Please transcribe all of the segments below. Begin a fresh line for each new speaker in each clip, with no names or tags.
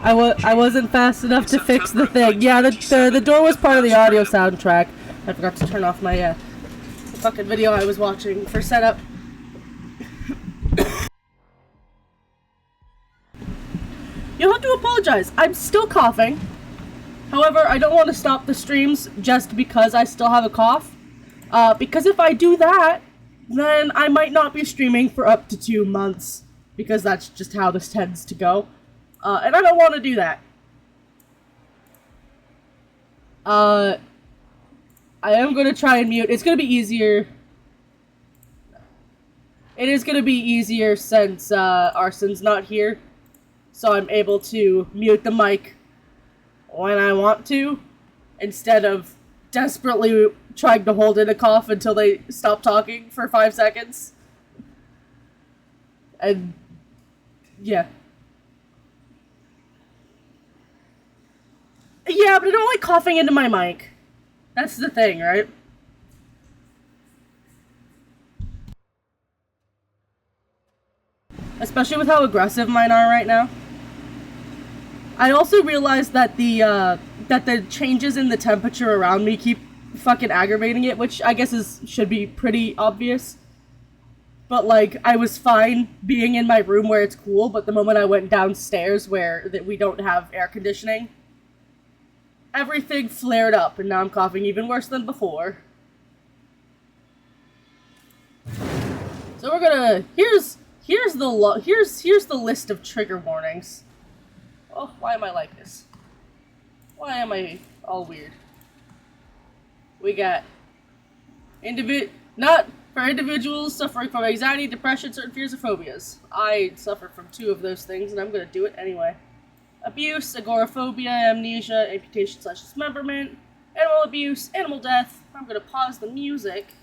I wasn't fast enough to fix the thing. Yeah, the door was part of the audio soundtrack. I forgot to turn off my the fucking video I was watching for setup. You'll have to apologize. I'm still coughing. However, I don't want to stop the streams just because I still have a cough. Because if I do that, then I might not be streaming for up to 2 months. Because that's just how this tends to go. And I don't want to do that. I am going to try and mute. It's going to be easier. It is going to be easier since Arson's not here. So I'm able to mute the mic when I want to, instead of desperately trying to hold in a cough until they stop talking for 5 seconds. And, yeah. Yeah, but I don't like coughing into my mic. That's the thing, right? Especially with how aggressive mine are right now. I also realized that the changes in the temperature around me keep fucking aggravating it, which I guess should be pretty obvious. But like, I was fine being in my room where it's cool, but the moment I went downstairs where we don't have air conditioning, everything flared up, and now I'm coughing even worse than before. So we're gonna here's the list of trigger warnings. Oh, why am I like this? Why am I all weird? We got not for individuals suffering from anxiety, depression, certain fears, or phobias. I suffer from 2 of those things, and I'm gonna do it anyway. Abuse, agoraphobia, amnesia, amputation/dismemberment, animal abuse, animal death. I'm gonna pause the music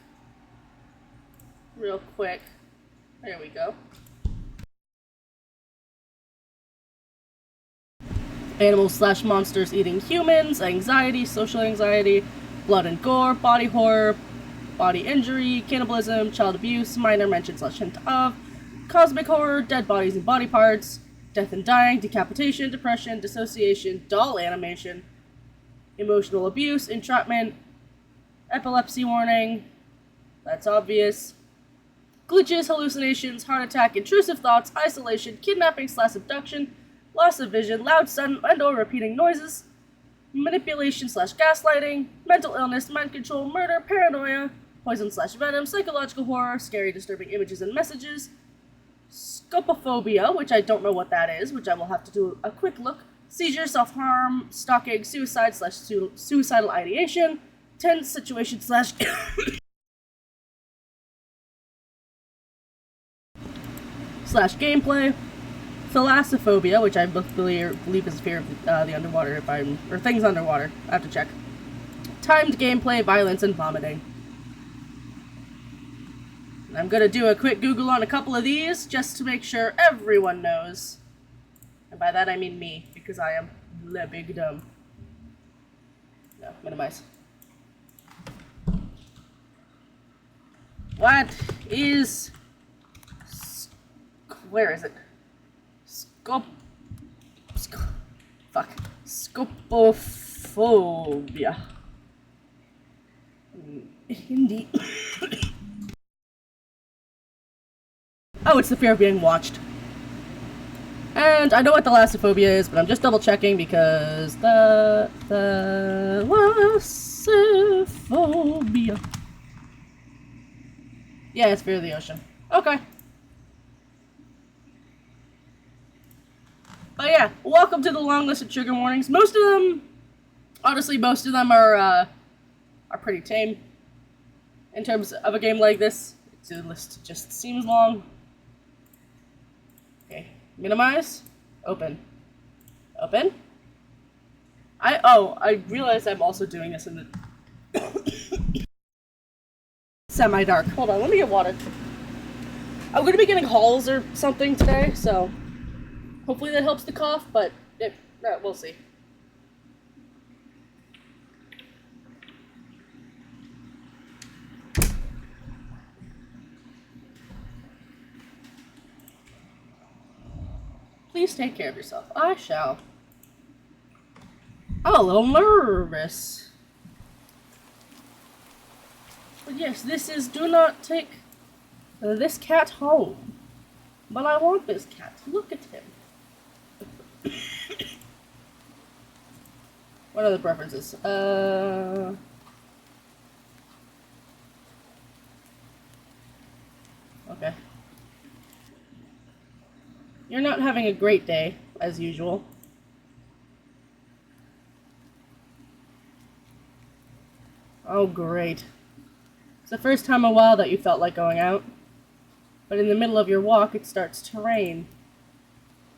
real quick. There we go. Animals/monsters eating humans, anxiety, social anxiety, blood and gore, body horror, body injury, cannibalism, child abuse, minor mention/hint of, cosmic horror, dead bodies and body parts, death and dying, decapitation, depression, dissociation, doll animation, emotional abuse, entrapment, epilepsy warning, that's obvious, glitches, hallucinations, heart attack, intrusive thoughts, isolation, kidnapping/abduction, loss of vision, loud, sudden, and/or repeating noises, manipulation/gaslighting, mental illness, mind control, murder, paranoia, poison/venom, psychological horror, scary, disturbing images and messages, scopophobia, which I don't know what that is, which I will have to do a quick look, seizure, self-harm, stalking, suicide/suicidal ideation, tense situation / gameplay, thalassophobia, which I believe is fear of the underwater, or things underwater. I have to check. Timed gameplay, violence, and vomiting. And I'm gonna do a quick Google on a couple of these, just to make sure everyone knows. And by that I mean me, because I am le big dumb. No, minimize. What is... Where is it? Scopophobia. Hindi. Oh, it's the fear of being watched. And I know what thalassophobia is, but I'm just double checking because the thalassophobia. Yeah, it's fear of the ocean. Okay. But yeah, welcome to the long list of trigger warnings. Most of them are pretty tame. In terms of a game like this, the list just seems long. Okay, minimize, open, open. I realize I'm also doing this in the semi-dark. Hold on, let me get water. I'm gonna be getting halls or something today, so. Hopefully that helps the cough, but we'll see. Please take care of yourself. I shall. I'm a little nervous. But yes, this is do not take this cat home. But I want this cat. Look at him. What are the preferences? Okay. You're not having a great day, as usual. Oh, great. It's the first time in a while that you felt like going out. But in the middle of your walk, it starts to rain.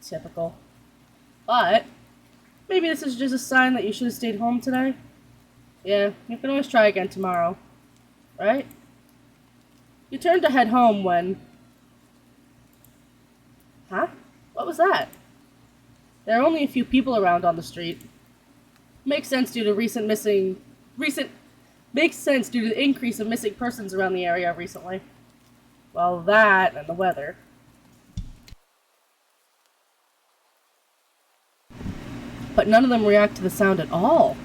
Typical. But maybe this is just a sign that you should have stayed home today. Yeah, you can always try again tomorrow. Right? You turned to head home when... Huh? What was that? There are only a few people around on the street. Makes sense due to Makes sense due to the increase of missing persons around the area recently. Well, that and the weather. But none of them react to the sound at all.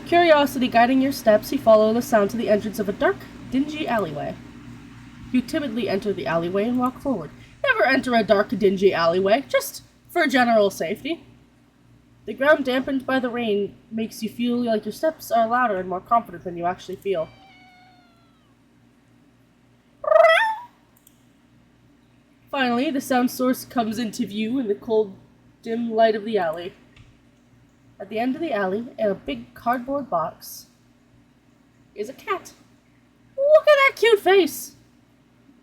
Curiosity guiding your steps, you follow the sound to the entrance of a dark, dingy alleyway. You timidly enter the alleyway and walk forward. Never enter a dark, dingy alleyway, just for general safety. The ground dampened by the rain makes you feel like your steps are louder and more confident than you actually feel. Finally, the sound source comes into view in the cold, dim light of the alley. At the end of the alley, in a big cardboard box, is a cat. Look at that cute face!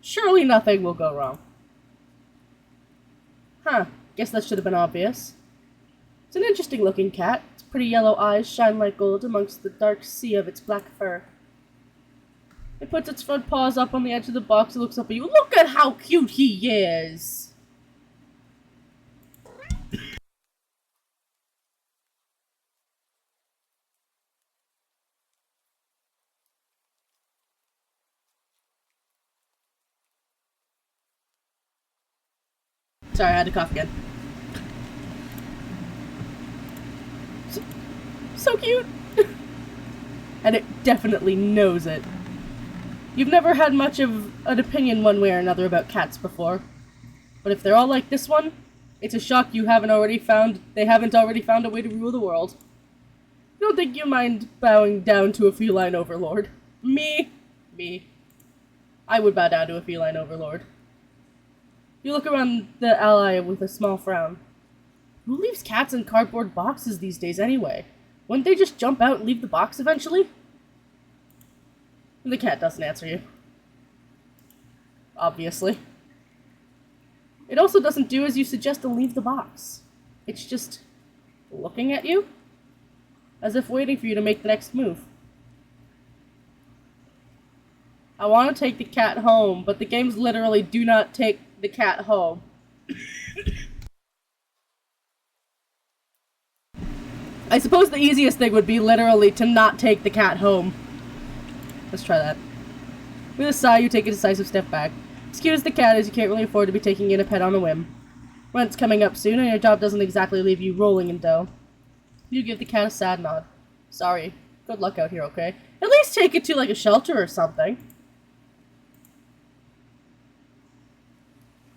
Surely nothing will go wrong. Huh, guess that should have been obvious. It's an interesting looking cat. Its pretty yellow eyes shine like gold amongst the dark sea of its black fur. It puts its front paws up on the edge of the box and looks up at you. Look at how cute he is! Sorry, I had to cough again. So cute! And it definitely knows it. You've never had much of an opinion one way or another about cats before. But if they're all like this one, it's a shock they haven't already found a way to rule the world. Don't think you mind bowing down to a feline overlord. Me. I would bow down to a feline overlord. You look around the alley with a small frown. Who leaves cats in cardboard boxes these days anyway? Wouldn't they just jump out and leave the box eventually? The cat doesn't answer you. Obviously. It also doesn't do as you suggest and leave the box. It's just looking at you, as if waiting for you to make the next move. I want to take the cat home, but the games literally do not take the cat home. I suppose the easiest thing would be literally to not take the cat home. Let's try that. With a sigh, you take a decisive step back. Excuse the cat, as you can't really afford to be taking in a pet on a whim. Rent's coming up soon, and your job doesn't exactly leave you rolling in dough. You give the cat a sad nod. Sorry. Good luck out here, okay? At least take it to, like, a shelter or something.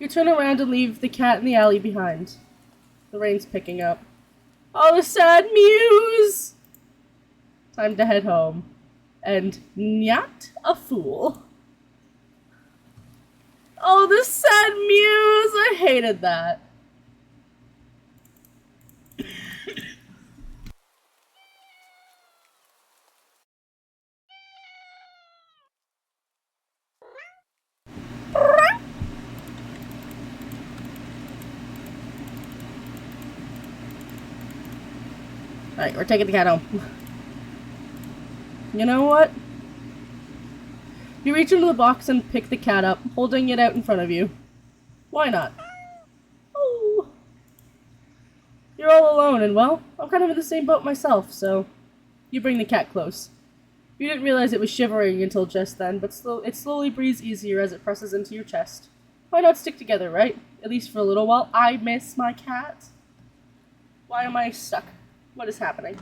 You turn around and leave the cat in the alley behind. The rain's picking up. Oh, the sad mews! Time to head home. And not a fool. Oh, the sad mews! I hated that. Alright, we're taking the cat home. You know what? You reach into the box and pick the cat up, holding it out in front of you. Why not? Oh. You're all alone, and well, I'm kind of in the same boat myself, so... You bring the cat close. You didn't realize it was shivering until just then, but it slowly breathes easier as it presses into your chest. Why not stick together, right? At least for a little while. I miss my cat. Why am I stuck? What is happening?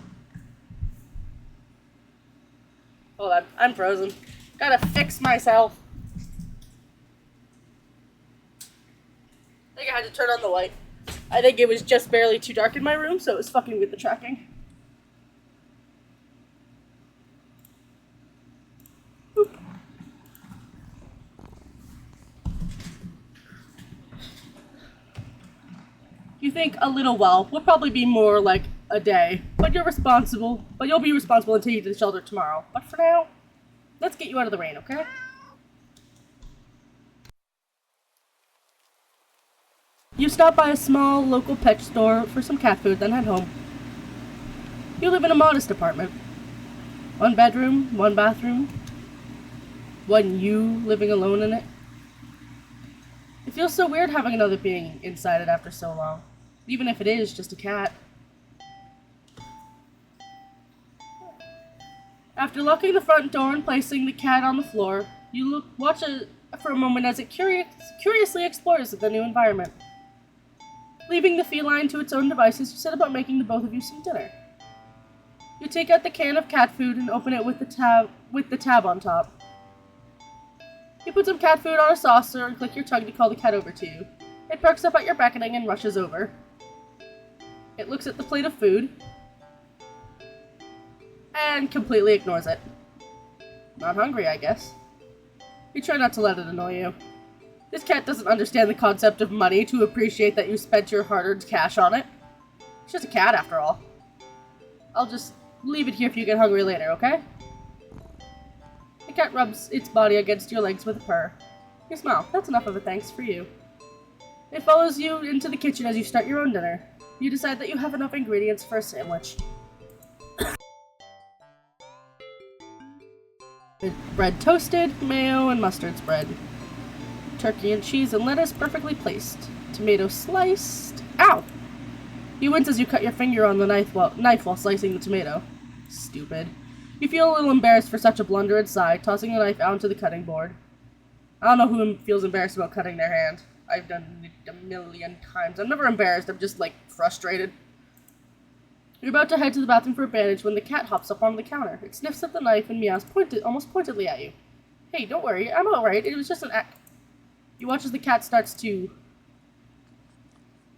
Hold on, I'm frozen. Gotta fix myself. I think I had to turn on the light. I think it was just barely too dark in my room, so it was fucking with the tracking. Boop. You think a little while will probably be more like a day, but you'll be responsible until you get to the shelter tomorrow. But for now, let's get you out of the rain, okay? You stop by a small local pet store for some cat food, then head home. You live in a modest apartment. 1 bedroom, 1 bathroom, 1 you living alone in it. It feels so weird having another being inside it after so long, even if it is just a cat. After locking the front door and placing the cat on the floor, you watch it for a moment as it curiously explores the new environment. Leaving the feline to its own devices, you set about making the both of you some dinner. You take out the can of cat food and open it with the tab on top. You put some cat food on a saucer and click your tongue to call the cat over to you. It perks up at your beckoning and rushes over. It looks at the plate of food and completely ignores it. Not hungry, I guess. You try not to let it annoy you. This cat doesn't understand the concept of money to appreciate that you spent your hard-earned cash on it. It's just a cat, after all. I'll just leave it here if you get hungry later, okay? The cat rubs its body against your legs with a purr. You smile. That's enough of a thanks for you. It follows you into the kitchen as you start your own dinner. You decide that you have enough ingredients for a sandwich. Bread toasted, mayo and mustard spread. Turkey and cheese and lettuce perfectly placed. Tomato sliced. Ow! You wince as you cut your finger on the knife while slicing the tomato. Stupid. You feel a little embarrassed for such a blunder and sigh, tossing the knife onto the cutting board. I don't know who feels embarrassed about cutting their hand. I've done it a million times. I'm never embarrassed, I'm just, frustrated. You're about to head to the bathroom for a bandage when the cat hops up on the counter. It sniffs at the knife and meows almost pointedly at you. Hey, don't worry, I'm alright. It was just an act. You watch as the cat starts to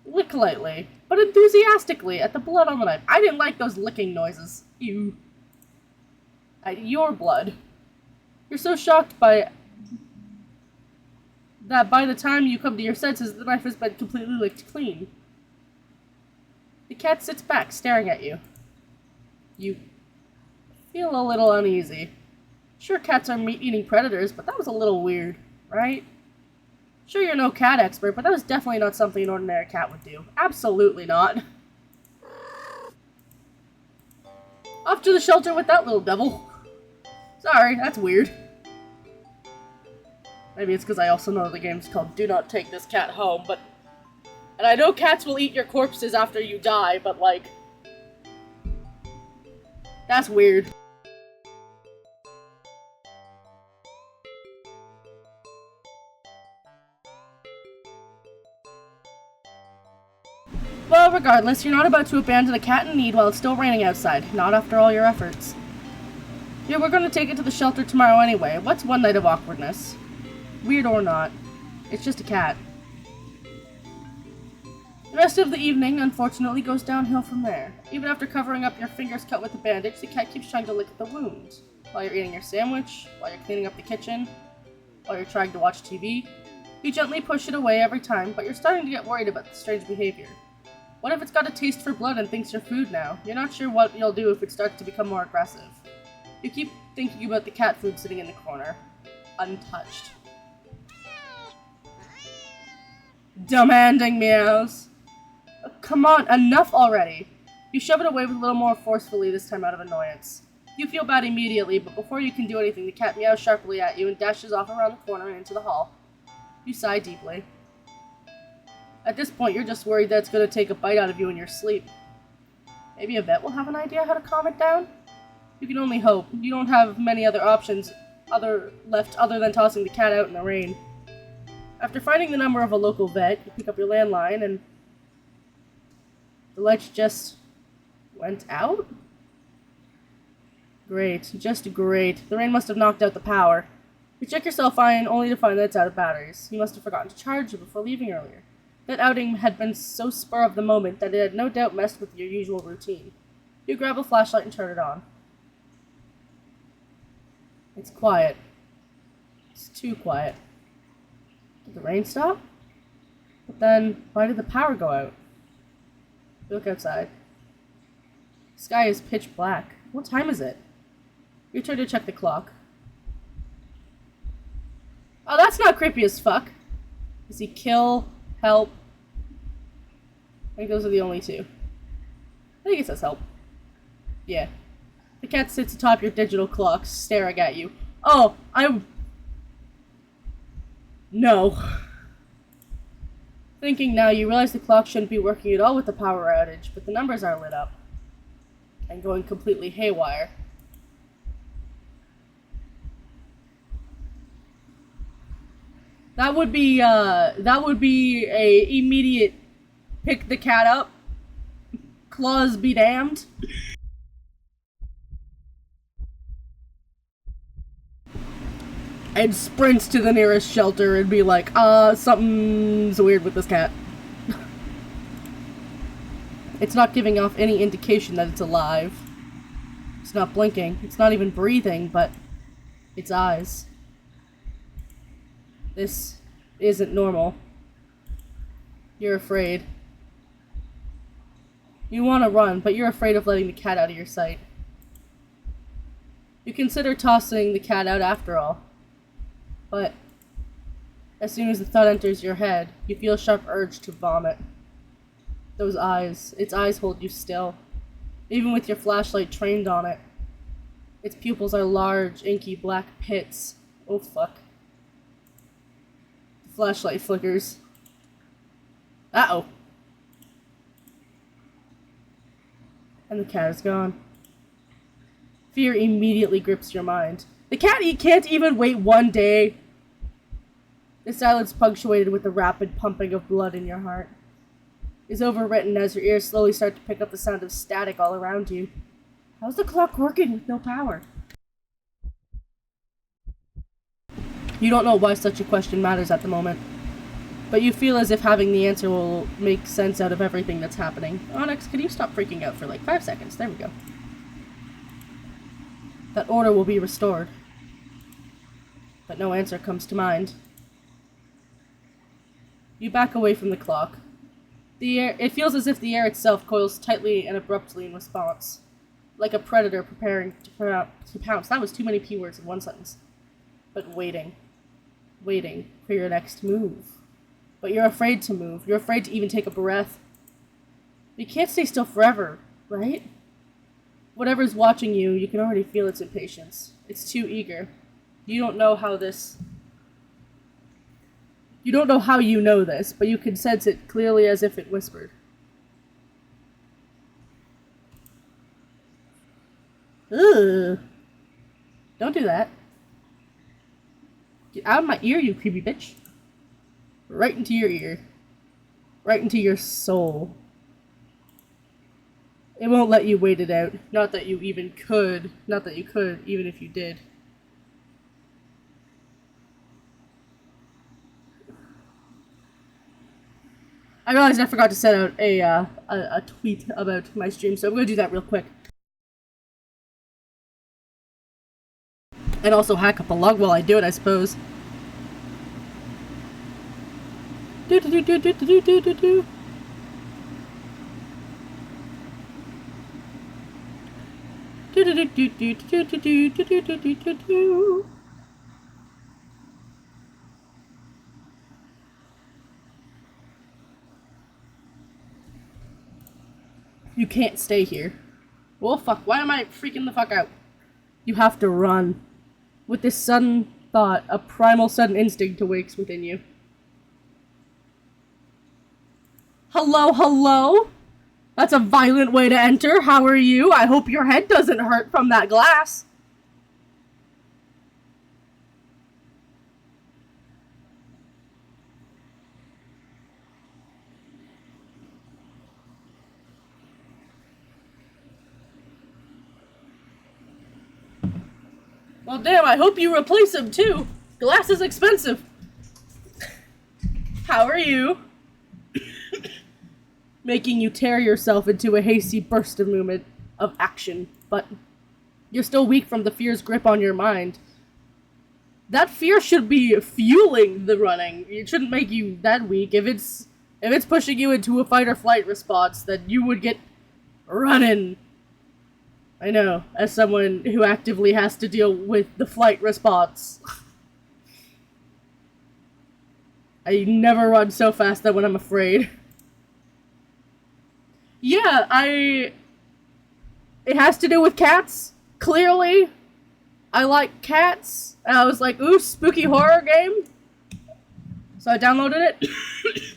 lick lightly, but enthusiastically at the blood on the knife. I didn't like those licking noises. Ew. Your blood. You're so shocked by that by the time you come to your senses, the knife has been completely licked clean. The cat sits back, staring at you. You feel a little uneasy. Sure, cats are meat-eating predators, but that was a little weird, right? Sure, you're no cat expert, but that was definitely not something an ordinary cat would do. Absolutely not. Off to the shelter with that little devil. Sorry, that's weird. Maybe it's because I also know the game's called Do Not Take This Cat Home, but... And I know cats will eat your corpses after you die, but, that's weird. Well, regardless, you're not about to abandon a cat in need while it's still raining outside. Not after all your efforts. Yeah, we're gonna take it to the shelter tomorrow anyway. What's one night of awkwardness? Weird or not, it's just a cat. The rest of the evening, unfortunately, goes downhill from there. Even after covering up your fingers cut with a bandage, the cat keeps trying to lick at the wound. While you're eating your sandwich, while you're cleaning up the kitchen, while you're trying to watch TV. You gently push it away every time, but you're starting to get worried about the strange behavior. What if it's got a taste for blood and thinks you're food now? You're not sure what you'll do if it starts to become more aggressive. You keep thinking about the cat food sitting in the corner, untouched. Demanding meows. Come on, enough already. You shove it away with a little more forcefully, this time out of annoyance. You feel bad immediately, but before you can do anything, the cat meows sharply at you and dashes off around the corner and into the hall. You sigh deeply. At this point, you're just worried that it's going to take a bite out of you in your sleep. Maybe a vet will have an idea how to calm it down? You can only hope. You don't have many other options left other than tossing the cat out in the rain. After finding the number of a local vet, you pick up your landline and The lights just went out? Great. Just great. The rain must have knocked out the power. You check your cell phone only to find that it's out of batteries. You must have forgotten to charge it before leaving earlier. That outing had been so spur of the moment that it had no doubt messed with your usual routine. You grab a flashlight and turn it on. It's quiet. It's too quiet. Did the rain stop? But then, why did the power go out? You look outside. The sky is pitch black. What time is it? You turn to check the clock. Oh, that's not creepy as fuck. Does he kill? Help? I think those are the only two. I think it says help. Yeah. The cat sits atop your digital clock, staring at you. Oh, No. Thinking now, you realize the clock shouldn't be working at all with the power outage, but the numbers are lit up. And going completely haywire. That would be a immediate pick the cat up, claws be damned. And sprints to the nearest shelter and be like, something's weird with this cat. It's not giving off any indication that it's alive. It's not blinking. It's not even breathing, but its eyes. This isn't normal. You're afraid. You want to run, but you're afraid of letting the cat out of your sight. You consider tossing the cat out after all. But as soon as the thought enters your head, you feel a sharp urge to vomit. Those eyes, its eyes hold you still, even with your flashlight trained on it. Its pupils are large, inky black pits. Oh fuck. The flashlight flickers. Uh-oh. And the cat is gone. Fear immediately grips your mind. The cat can't even wait one day. The silence, punctuated with the rapid pumping of blood in your heart, is overwritten as your ears slowly start to pick up the sound of static all around you. How's the clock working with no power? You don't know why such a question matters at the moment, but you feel as if having the answer will make sense out of everything that's happening. Onyx, could you stop freaking out for like 5 seconds? There we go. That order will be restored. But no answer comes to mind. You back away from the clock. It feels as if the air itself coils tightly and abruptly in response. Like a predator preparing to pounce. That was too many P words in one sentence. But waiting. Waiting for your next move. But you're afraid to move. You're afraid to even take a breath. You can't stay still forever, right? Whatever's watching you, you can already feel its impatience. It's too eager. You don't know how you know this, but you can sense it clearly as if it whispered. Ugh. Don't do that. Get out of my ear, you creepy bitch. Right into your ear. Right into your soul. It won't let you wait it out. Not that you even could. Not that you could, even if you did. I realized I forgot to set out a tweet about my stream, so I'm going to do that real quick. And also hack up a log while I do it, I suppose. You can't stay here. Well, fuck, why am I freaking the fuck out? You have to run. With this sudden thought, a primal sudden instinct awakes within you. Hello, hello? That's a violent way to enter. How are you? I hope your head doesn't hurt from that glass. Well, damn, I hope you replace him, too. Glass is expensive. How are you? Making you tear yourself into a hasty burst of movement of action, but you're still weak from the fear's grip on your mind. That fear should be fueling the running. It shouldn't make you that weak. If it's pushing you into a fight or flight response, then you would get running. I know, as someone who actively has to deal with the flight response. I never run so fast that when I'm afraid. Yeah, it has to do with cats, clearly. I like cats, and I was like, ooh, spooky horror game. So I downloaded it.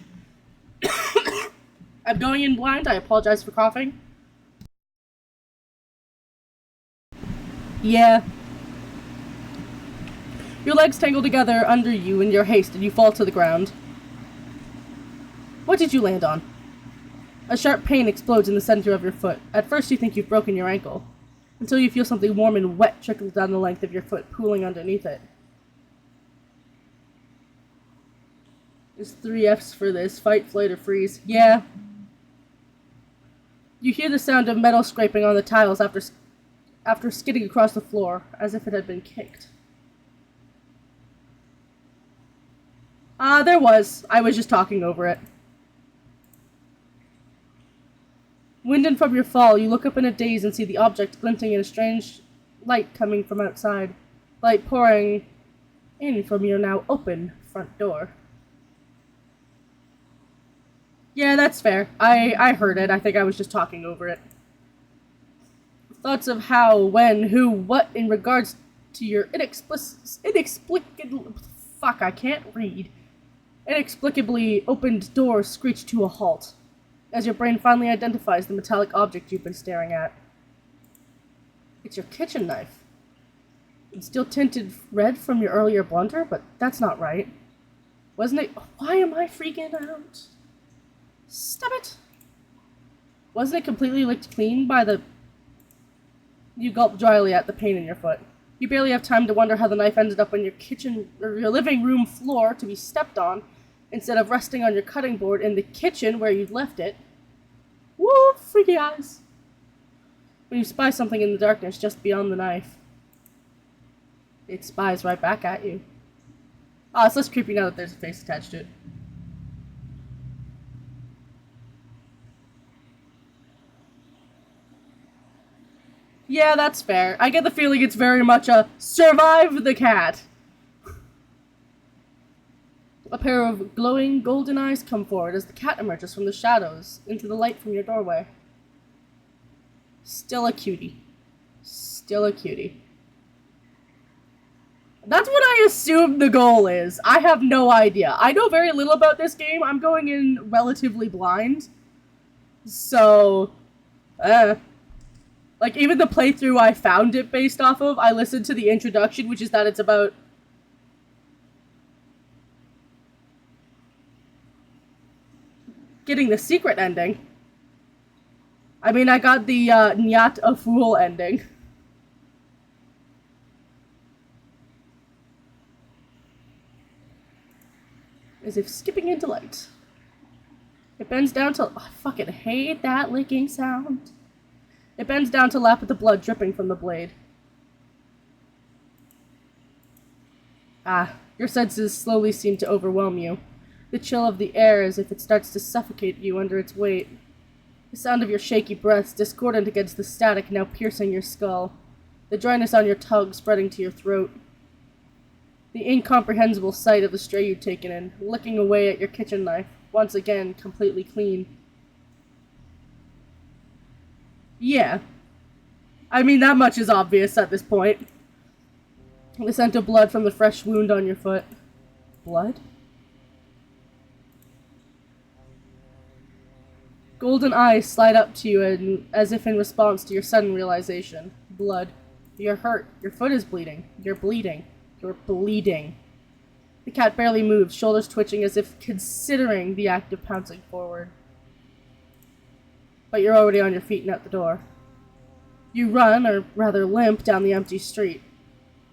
I'm going in blind, I apologize for coughing. Yeah. Your legs tangle together under you in your haste, and you fall to the ground. What did you land on? A sharp pain explodes in the center of your foot. At first you think you've broken your ankle, until you feel something warm and wet trickle down the length of your foot, pooling underneath it. There's 3 F's for this. Fight, flight, or freeze. Yeah. You hear the sound of metal scraping on the tiles after skidding across the floor, as if it had been kicked. There was. I was just talking over it. Winded from your fall, you look up in a daze and see the object glinting in a strange light coming from outside. Light pouring in from your now open front door. Yeah, that's fair. I heard it. I think I was just talking over it. Thoughts of how, when, who, what in regards to your inexplicably opened door screech to a halt, as your brain finally identifies the metallic object you've been staring at. It's your kitchen knife. It's still tinted red from your earlier blunder, but that's not right. Wasn't it? Why am I freaking out? Stop it! Wasn't it completely licked clean by the... You gulp dryly at the pain in your foot. You barely have time to wonder how the knife ended up on your kitchen or your living room floor to be stepped on, instead of resting on your cutting board in the kitchen where you'd left it. Woo, freaky eyes! When you spy something in the darkness just beyond the knife, it spies right back at you. Ah, it's less creepy now that there's a face attached to it. Yeah, that's fair. I get the feeling it's very much a survive the cat. A pair of glowing golden eyes come forward as the cat emerges from the shadows into the light from your doorway. Still a cutie. Still a cutie. That's what I assume the goal is. I have no idea. I know very little about this game. I'm going in relatively blind. So, like, even the playthrough I found it based off of, I listened to the introduction, which is that it's about... getting the secret ending. I mean, I got the, Nyat a Fool ending. As if skipping into light. It bends down to... I fucking hate that licking sound. It bends down to lap at the blood dripping from the blade. Ah, your senses slowly seem to overwhelm you. The chill of the air as if it starts to suffocate you under its weight. The sound of your shaky breaths discordant against the static now piercing your skull. The dryness on your tongue spreading to your throat. The incomprehensible sight of the stray you'd taken in, licking away at your kitchen knife, once again completely clean. Yeah. I mean, that much is obvious at this point. The scent of blood from the fresh wound on your foot. Blood? Golden eyes slide up to you and, as if in response to your sudden realization. Blood. You're hurt. Your foot is bleeding. You're bleeding. You're bleeding. The cat barely moves, shoulders twitching as if considering the act of pouncing forward. But you're already on your feet and out the door. You run, or rather limp, down the empty street.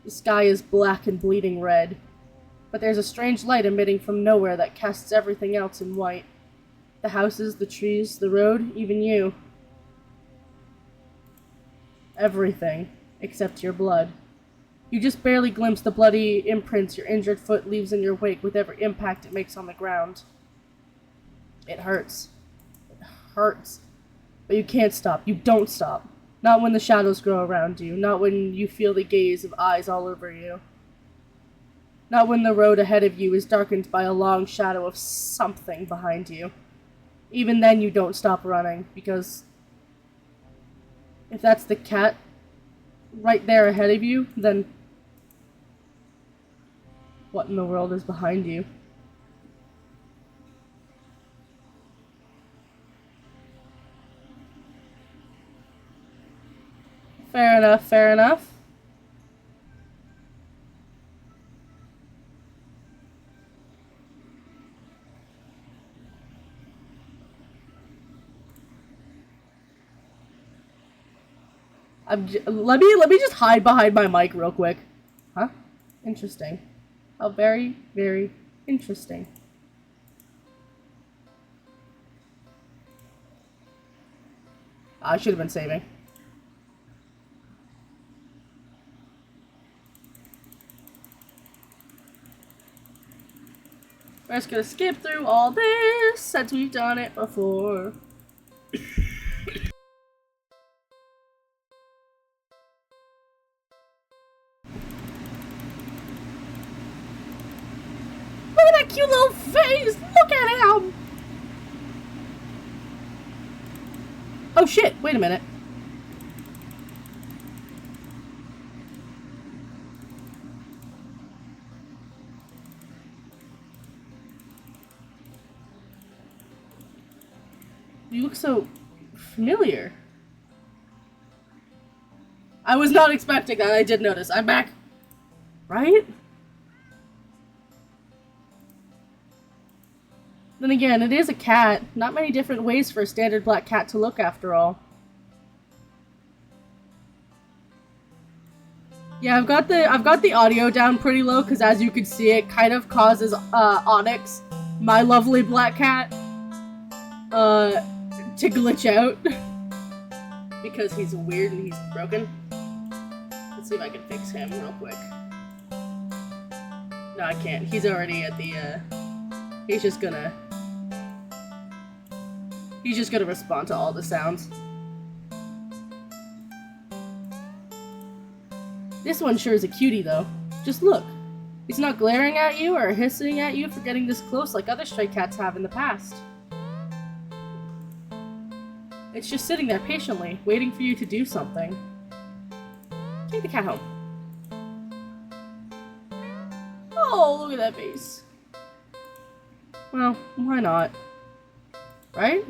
The sky is black and bleeding red, but there's a strange light emitting from nowhere that casts everything else in white. The houses, the trees, the road, even you. Everything, except your blood. You just barely glimpse the bloody imprints your injured foot leaves in your wake with every impact it makes on the ground. It hurts. It hurts. But you can't stop. You don't stop. Not when the shadows grow around you. Not when you feel the gaze of eyes all over you. Not when the road ahead of you is darkened by a long shadow of something behind you. Even then you don't stop running, because if that's the cat right there ahead of you, then what in the world is behind you? Fair enough, fair enough. Let me just hide behind my mic real quick. Huh? Interesting. How very, very interesting. I should have been saving. We're just gonna skip through all this since we've done it before. Look at that cute little face! Look at him! Oh shit, wait a minute. You look so familiar. I was not expecting that, I did notice. I'm back. Right? Then again, it is a cat. Not many different ways for a standard black cat to look, after all. Yeah, I've got the audio down pretty low, because as you can see, it kind of causes Onyx, my lovely black cat, to glitch out. Because he's weird and he's broken. Let's see if I can fix him real quick. No, I can't. He's already at the, He's just gonna respond to all the sounds. This one sure is a cutie, though. Just look. He's not glaring at you or hissing at you for getting this close like other stray cats have in the past. It's just sitting there patiently, waiting for you to do something. Take the cat home. Oh, look at that face. Well, why not? Right?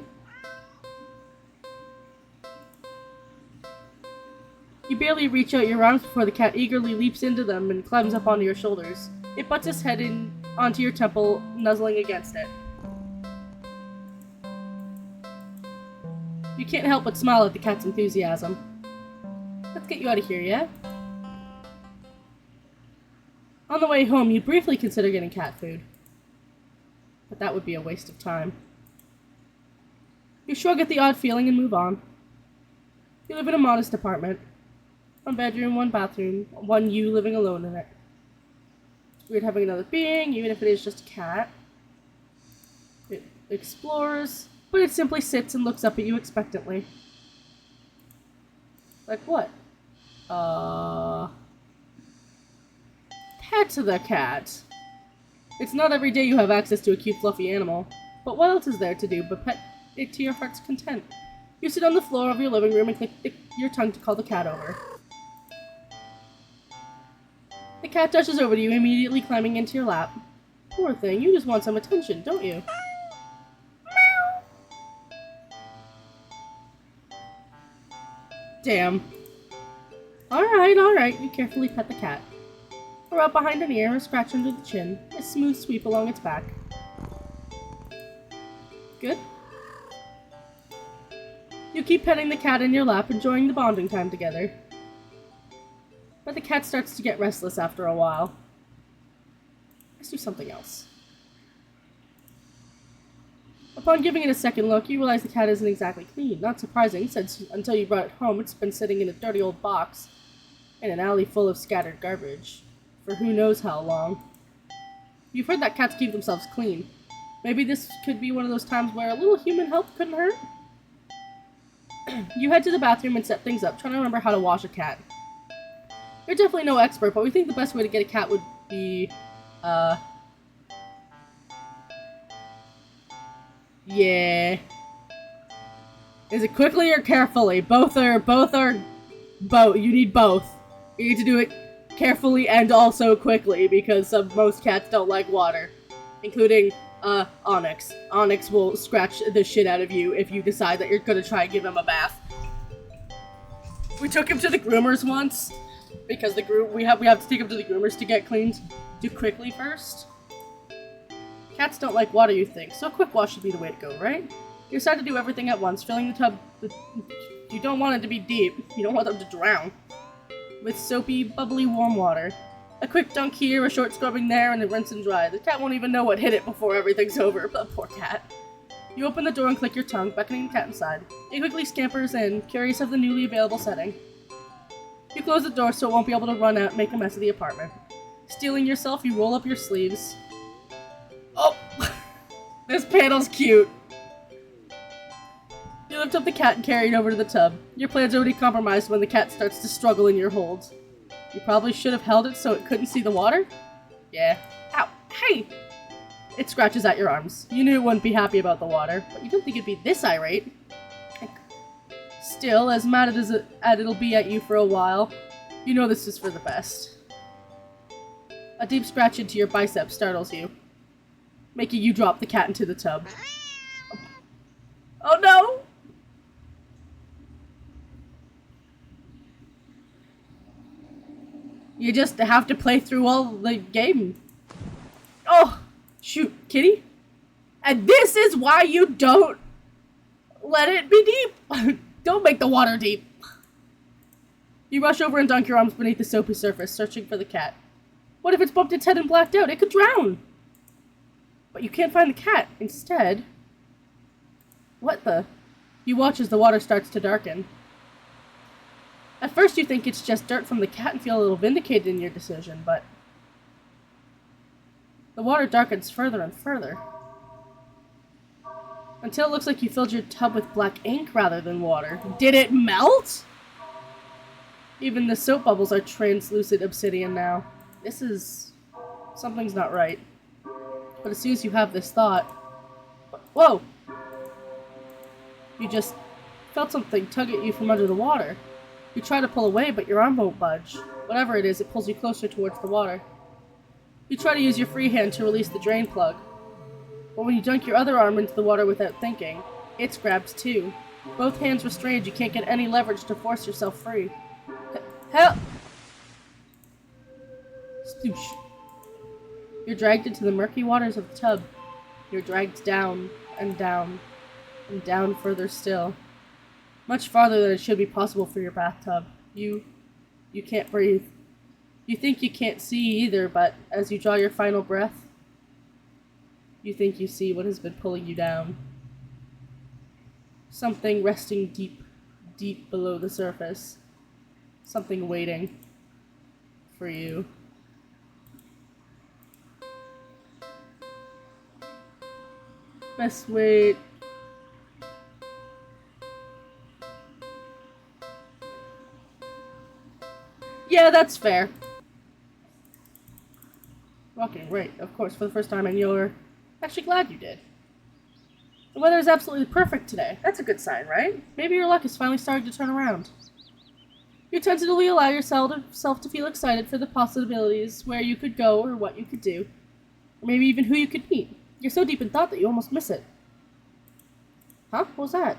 You barely reach out your arms before the cat eagerly leaps into them and climbs up onto your shoulders. It butts its head in onto your temple, nuzzling against it. You can't help but smile at the cat's enthusiasm. Let's get you out of here, yeah? On the way home, you briefly consider getting cat food. But that would be a waste of time. You shrug at the odd feeling and move on. You live in a modest apartment. 1 bedroom, 1 bathroom, 1 you living alone in it. It's weird having another being, even if it is just a cat. It explores, but it simply sits and looks up at you expectantly. Like what? Pet the cat. It's not every day you have access to a cute fluffy animal, but what else is there to do but pet it to your heart's content? You sit on the floor of your living room and click your tongue to call the cat over. The cat dashes over to you, immediately climbing into your lap. Poor thing, you just want some attention, don't you? Meow. Damn. Alright, you carefully pet the cat. A rub behind an ear, a scratch under the chin, a smooth sweep along its back. Good. You keep petting the cat in your lap, enjoying the bonding time together. But the cat starts to get restless after a while. Let's do something else. Upon giving it a second look, you realize the cat isn't exactly clean. Not surprising, since until you brought it home, it's been sitting in a dirty old box in an alley full of scattered garbage for who knows how long. You've heard that cats keep themselves clean. Maybe this could be one of those times where a little human help couldn't hurt? You head to the bathroom and set things up, trying to remember how to wash a cat. You're definitely no expert, but we think the best way to get a cat would be, yeah. Is it quickly or carefully? Both. You need both. You need to do it carefully and also quickly, because most cats don't like water. Including, Onyx. Onyx will scratch the shit out of you if you decide that you're gonna try and give him a bath. We took him to the groomers once, because we have to take him to the groomers to get cleaned. Do quickly first. Cats don't like water, you think, so a quick wash should be the way to go, right? You decide to do everything at once, filling the tub with... You don't want it to be deep. You don't want them to drown. With soapy, bubbly, warm water. A quick dunk here, a short scrubbing there, and a rinse and dry. The cat won't even know what hit it before everything's over. But poor cat. You open the door and click your tongue, beckoning the cat inside. It quickly scampers in, curious of the newly available setting. You close the door so it won't be able to run out and make a mess of the apartment. Steeling yourself, you roll up your sleeves. Oh! This panel's cute. You lift up the cat and carry it over to the tub. Your plan's already compromised when the cat starts to struggle in your hold. You probably should have held it so it couldn't see the water? Yeah. Ow! Hey! It scratches at your arms. You knew it wouldn't be happy about the water, but you didn't think it'd be this irate. Still, as mad as it'll be at you for a while, you know this is for the best. A deep scratch into your bicep startles you, making you drop the cat into the tub. Oh no! You just have to play through all the game. Oh! Shoot, kitty? And this is why you don't let it be deep! Don't make the water deep! You rush over and dunk your arms beneath the soapy surface, searching for the cat. What if it's bumped its head and blacked out? It could drown! But you can't find the cat. Instead... What the? You watch as the water starts to darken. At first you think it's just dirt from the cat and feel a little vindicated in your decision, but... The water darkens further and further. Until it looks like you filled your tub with black ink rather than water. Did it melt? Even the soap bubbles are translucent obsidian now. This is... Something's not right. But as soon as you have this thought... Whoa! You just felt something tug at you from under the water. You try to pull away, but your arm won't budge. Whatever it is, it pulls you closer towards the water. You try to use your free hand to release the drain plug. But when you dunk your other arm into the water without thinking, it's grabbed too. Both hands restrained, you can't get any leverage to force yourself free. Help! Stoosh. You're dragged into the murky waters of the tub. You're dragged down, and down, and down further still. Much farther than it should be possible for your bathtub. You can't breathe. You think you can't see either, but as you draw your final breath, you think you see what has been pulling you down. Something resting deep, deep below the surface. Something waiting for you. Best wait. Yeah, that's fair. Walking, right, of course, for the first time, and you're actually glad you did. The weather is absolutely perfect today. That's a good sign, right? Maybe your luck is finally starting to turn around. You tentatively allow yourself to feel excited for the possibilities, where you could go, or what you could do, or maybe even who you could meet. You're so deep in thought that you almost miss it. Huh? What was that?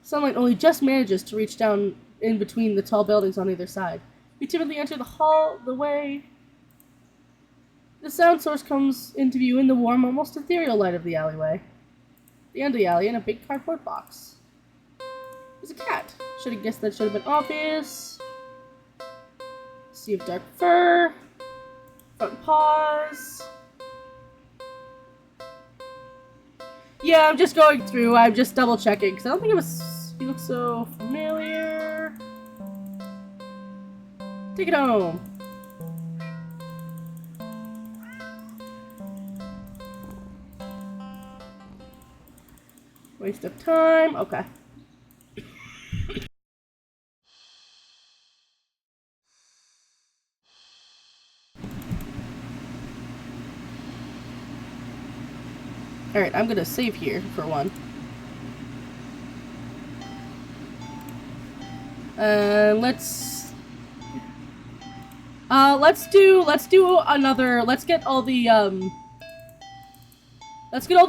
Sunlight only just manages to reach down in between the tall buildings on either side. You timidly enter the way. The sound source comes into view in the warm, almost ethereal light of the alleyway. The end of the alley in a big cardboard box. There's a cat. Should have guessed that should have been obvious. Sea of dark fur. Front paws. Yeah, I'm just going through. I'm just double checking because I don't think it was. He looks so familiar. Take it home. Waste of time. Okay. Alright, I'm gonna save here for one. Let's do another, let's get all the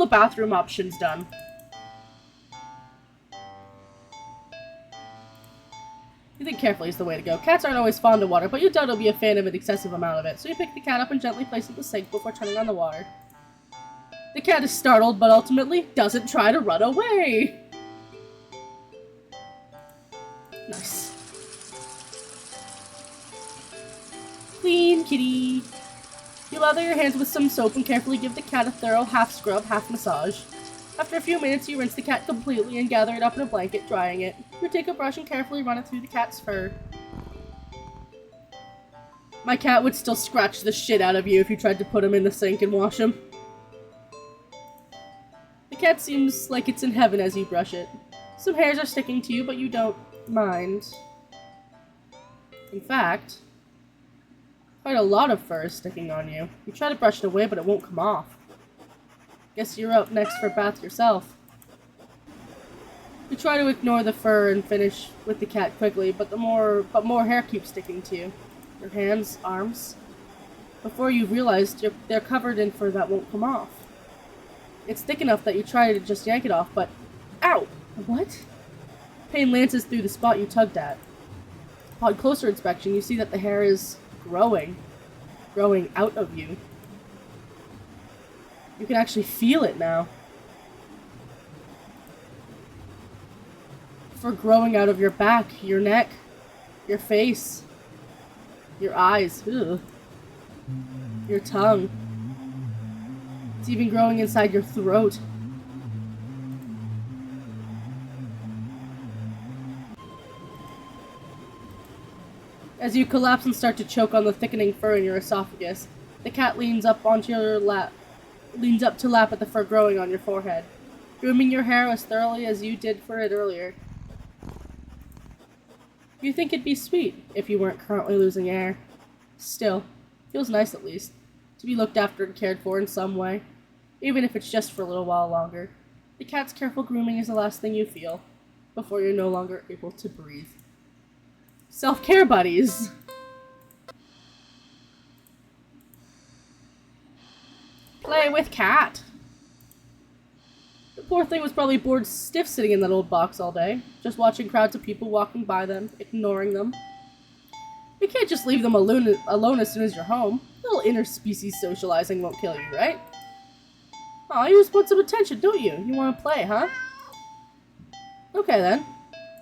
bathroom options done. You think carefully is the way to go. Cats aren't always fond of water, but you doubt it'll be a fan of an excessive amount of it. So you pick the cat up and gently place it in the sink before turning on the water. The cat is startled, but ultimately doesn't try to run away. Nice. Clean kitty. You lather your hands with some soap and carefully give the cat a thorough half scrub, half massage. After a few minutes, you rinse the cat completely and gather it up in a blanket, drying it. You take a brush and carefully run it through the cat's fur. My cat would still scratch the shit out of you if you tried to put him in the sink and wash him. The cat seems like it's in heaven as you brush it. Some hairs are sticking to you, but you don't mind. In fact, quite a lot of fur is sticking on you. You try to brush it away, but it won't come off. Guess you're up next for a bath yourself. You try to ignore the fur and finish with the cat quickly, but more hair keeps sticking to you. Your hands, arms. Before you've realized, they're covered in fur that won't come off. It's thick enough that you try to just yank it off, but ow! What? Pain lances through the spot you tugged at. Upon closer inspection, you see that the hair is growing out of you. You can actually feel it now. For growing out of your back, your neck, your face, your eyes, ugh, your tongue. It's even growing inside your throat. As you collapse and start to choke on the thickening fur in your esophagus, the cat leans up to lap at the fur growing on your forehead, grooming your hair as thoroughly as you did for it earlier. You think it'd be sweet if you weren't currently losing air. Still, feels nice at least, to be looked after and cared for in some way, even if it's just for a little while longer. The cat's careful grooming is the last thing you feel, before you're no longer able to breathe. Self-care buddies! Play with cat! The poor thing was probably bored stiff sitting in that old box all day, just watching crowds of people walking by them, ignoring them. You can't just leave them alone as soon as you're home. A little interspecies socializing won't kill you, right? Aw, you just want some attention, don't you? You want to play, huh? Okay then.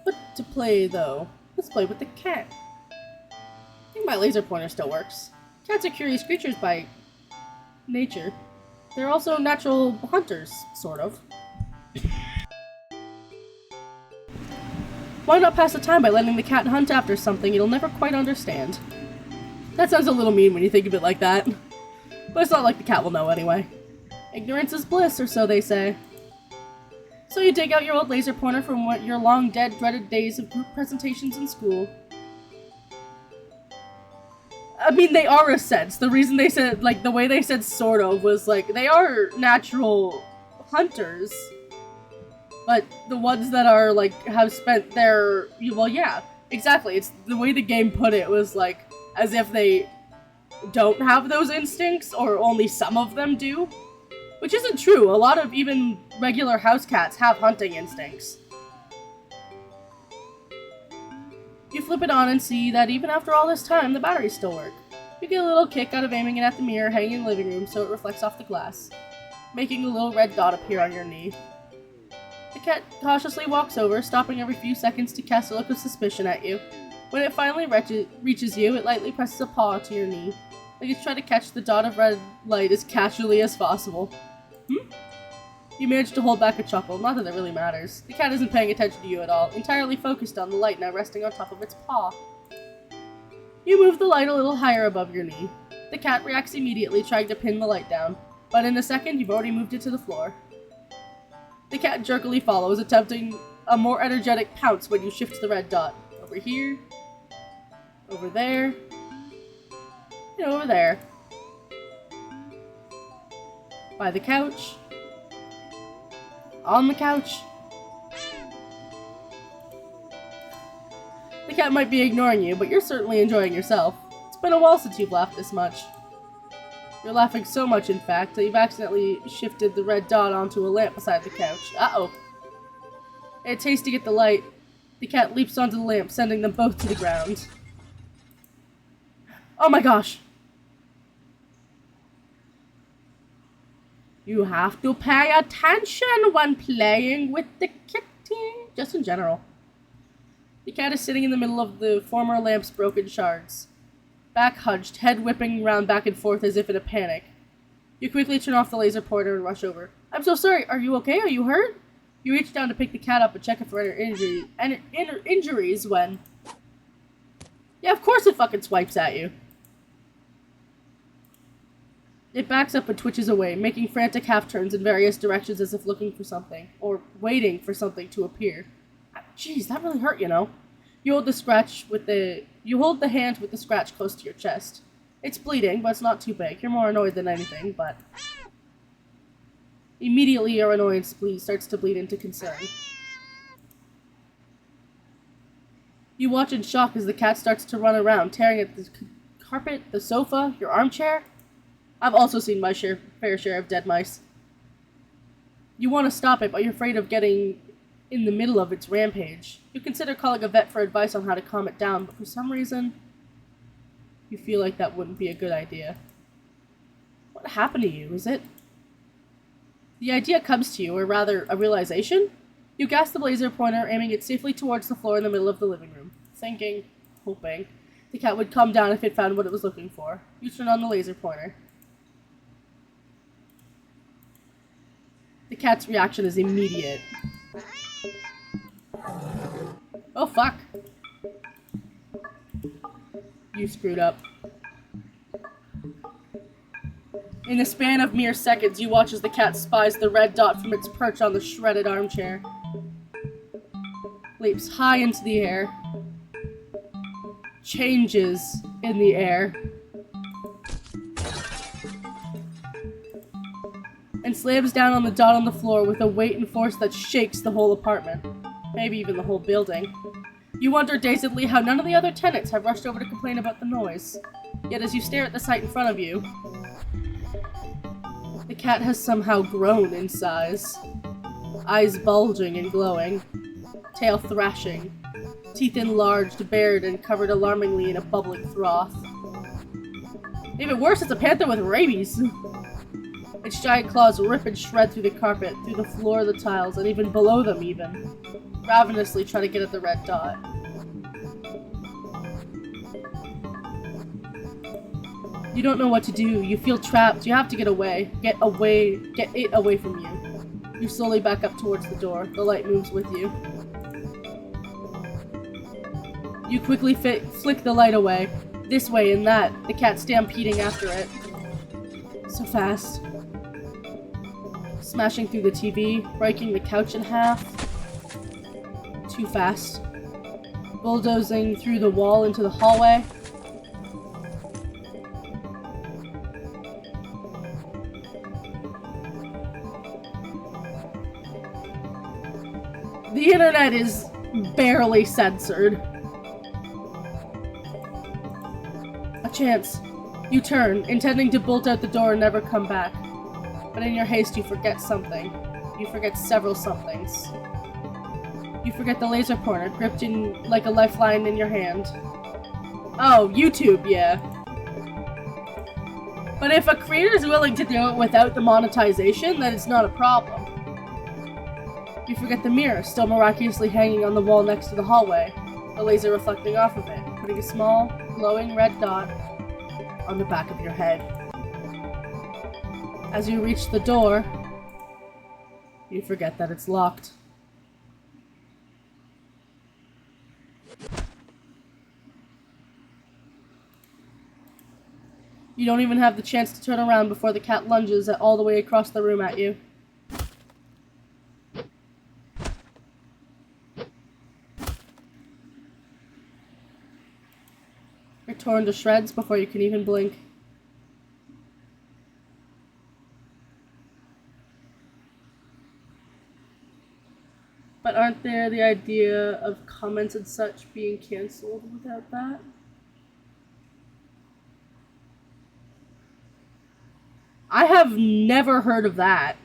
But to play, though, let's play with the cat. I think my laser pointer still works. Cats are curious creatures by nature. They're also natural hunters, sort of. Why not pass the time by letting the cat hunt after something it'll never quite understand? That sounds a little mean when you think of it like that. But it's not like the cat will know anyway. Ignorance is bliss, or so they say. So you dig out your old laser pointer from your long dead, dreaded days of group presentations in school. I mean, they are a sense. The reason they said, like, the way they said sort of was, like, they are natural hunters. But the ones that are, like, have spent their, well, yeah, exactly. It's the way the game put it was, like, as if they don't have those instincts, or only some of them do. Which isn't true. A lot of even regular house cats have hunting instincts. You flip it on and see that even after all this time, the batteries still work. You get a little kick out of aiming it at the mirror hanging in the living room so it reflects off the glass, making a little red dot appear on your knee. The cat cautiously walks over, stopping every few seconds to cast a look of suspicion at you. When it finally reaches you, it lightly presses a paw to your knee, like it's trying to catch the dot of red light as casually as possible. You manage to hold back a chuckle, not that it really matters. The cat isn't paying attention to you at all, entirely focused on the light now resting on top of its paw. You move the light a little higher above your knee. The cat reacts immediately, trying to pin the light down, but in a second you've already moved it to the floor. The cat jerkily follows, attempting a more energetic pounce when you shift the red dot. Over here, over there, and over there. By the couch. On the couch. The cat might be ignoring you, but you're certainly enjoying yourself. It's been a while since you've laughed this much. You're laughing so much, in fact, that you've accidentally shifted the red dot onto a lamp beside the couch. Uh-oh. It tastes to get the light. The cat leaps onto the lamp, sending them both to the ground. Oh my gosh! You have to pay attention when playing with the kitty. Just in general. The cat is sitting in the middle of the former lamp's broken shards. Back hunched, head whipping around back and forth as if in a panic. You quickly turn off the laser pointer and rush over. I'm so sorry, are you okay? Are you hurt? You reach down to pick the cat up and check it for injuries when... Yeah, of course it fucking swipes at you. It backs up and twitches away, making frantic half-turns in various directions as if looking for something, or waiting for something to appear. Jeez, that really hurt, you know. You hold the hand with the scratch close to your chest. It's bleeding, but it's not too big. You're more annoyed than anything, but... Immediately your annoyance starts to bleed into concern. You watch in shock as the cat starts to run around, tearing at the carpet, the sofa, your armchair. I've also seen my fair share of dead mice. You want to stop it, but you're afraid of getting in the middle of its rampage. You consider calling a vet for advice on how to calm it down, but for some reason, you feel like that wouldn't be a good idea. What happened to you? Is it... The idea comes to you, or rather, a realization? You gasp the laser pointer, aiming it safely towards the floor in the middle of the living room, thinking, hoping, the cat would come down if it found what it was looking for. You turn on the laser pointer. The cat's reaction is immediate. Oh fuck! You screwed up. In the span of mere seconds, you watch as the cat spies the red dot from its perch on the shredded armchair. Leaps high into the air. Changes in the air. And slams down on the dot on the floor with a weight and force that shakes the whole apartment. Maybe even the whole building. You wonder dazedly how none of the other tenants have rushed over to complain about the noise. Yet as you stare at the sight in front of you, the cat has somehow grown in size. Eyes bulging and glowing. Tail thrashing. Teeth enlarged, bared, and covered alarmingly in a bubbling froth. Even worse, it's a panther with rabies! Its giant claws rip and shred through the carpet, through the floor, the tiles, and even below them even. Ravenously try to get at the red dot. You don't know what to do. You feel trapped. You have to get away. Get it away from you. You slowly back up towards the door. The light moves with you. You quickly flick the light away. This way and that. The cat stampeding after it. So fast. Smashing through the TV. Breaking the couch in half. Too fast. Bulldozing through the wall into the hallway. The internet is barely censored. A chance. You turn, intending to bolt out the door and never come back. But in your haste, you forget something. You forget several somethings. You forget the laser pointer, gripped in like a lifeline in your hand. Oh, YouTube, yeah. But if a creator is willing to do it without the monetization, then it's not a problem. You forget the mirror, still miraculously hanging on the wall next to the hallway, a laser reflecting off of it, putting a small, glowing red dot on the back of your head. As you reach the door, you forget that it's locked. You don't even have the chance to turn around before the cat lunges all the way across the room at you. You're torn to shreds before you can even blink. But aren't there the idea of comments and such being cancelled without that? I have never heard of that.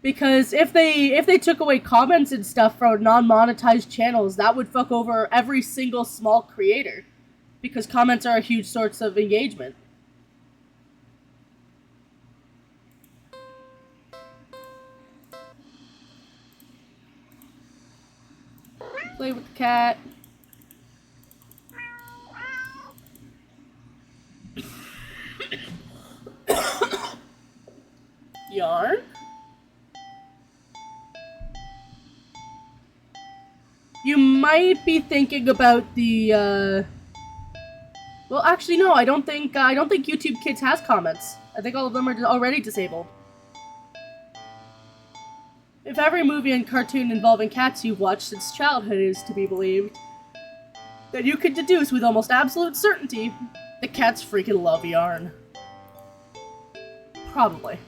Because if they took away comments and stuff from non-monetized channels, that would fuck over every single small creator. Because comments are a huge source of engagement. Play with the cat. Yarn? You might be thinking about the, well, actually, no, I don't think YouTube Kids has comments. I think all of them are already disabled. If every movie and cartoon involving cats you've watched since childhood is to be believed, then you can deduce with almost absolute certainty that cats freaking love yarn. Probably.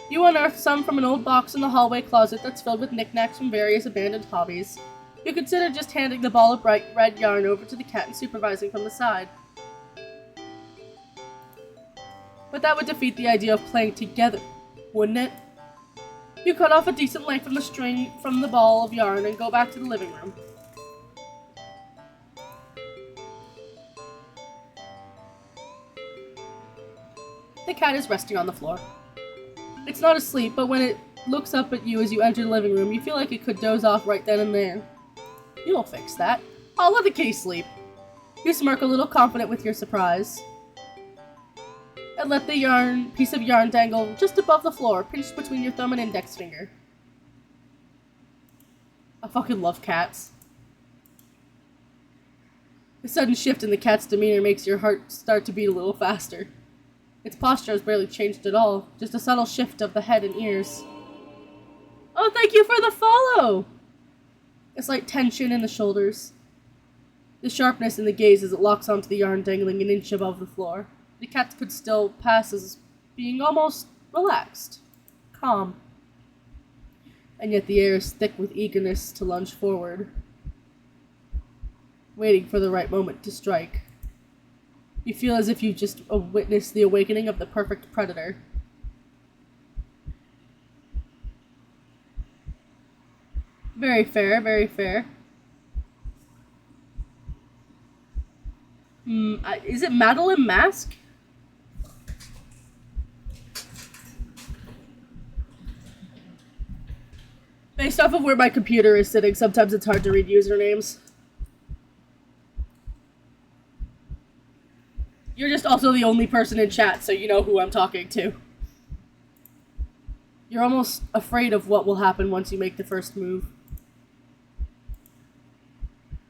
You unearth some from an old box in the hallway closet that's filled with knickknacks from various abandoned hobbies. You consider just handing the ball of bright red yarn over to the cat and supervising from the side. But that would defeat the idea of playing together, wouldn't it? You cut off a decent length from the string from the ball of yarn and go back to the living room. The cat is resting on the floor. It's not asleep, but when it looks up at you as you enter the living room, you feel like it could doze off right then and there. You'll fix that. I'll let the kitty sleep. You smirk a little confident with your surprise. And let the piece of yarn dangle just above the floor, pinched between your thumb and index finger. I fucking love cats. The sudden shift in the cat's demeanor makes your heart start to beat a little faster. Its posture has barely changed at all, just a subtle shift of the head and ears. Oh, thank you for the follow! A slight tension in the shoulders. The sharpness in the gaze as it locks onto the yarn dangling an inch above the floor. The cat could still pass as being almost relaxed, calm. And yet the air is thick with eagerness to lunge forward, waiting for the right moment to strike. You feel as if you just witnessed the awakening of the perfect predator. Very fair, very fair. Is it Madeline Mask? Based off of where my computer is sitting, sometimes it's hard to read usernames. You're just also the only person in chat, so you know who I'm talking to. You're almost afraid of what will happen once you make the first move.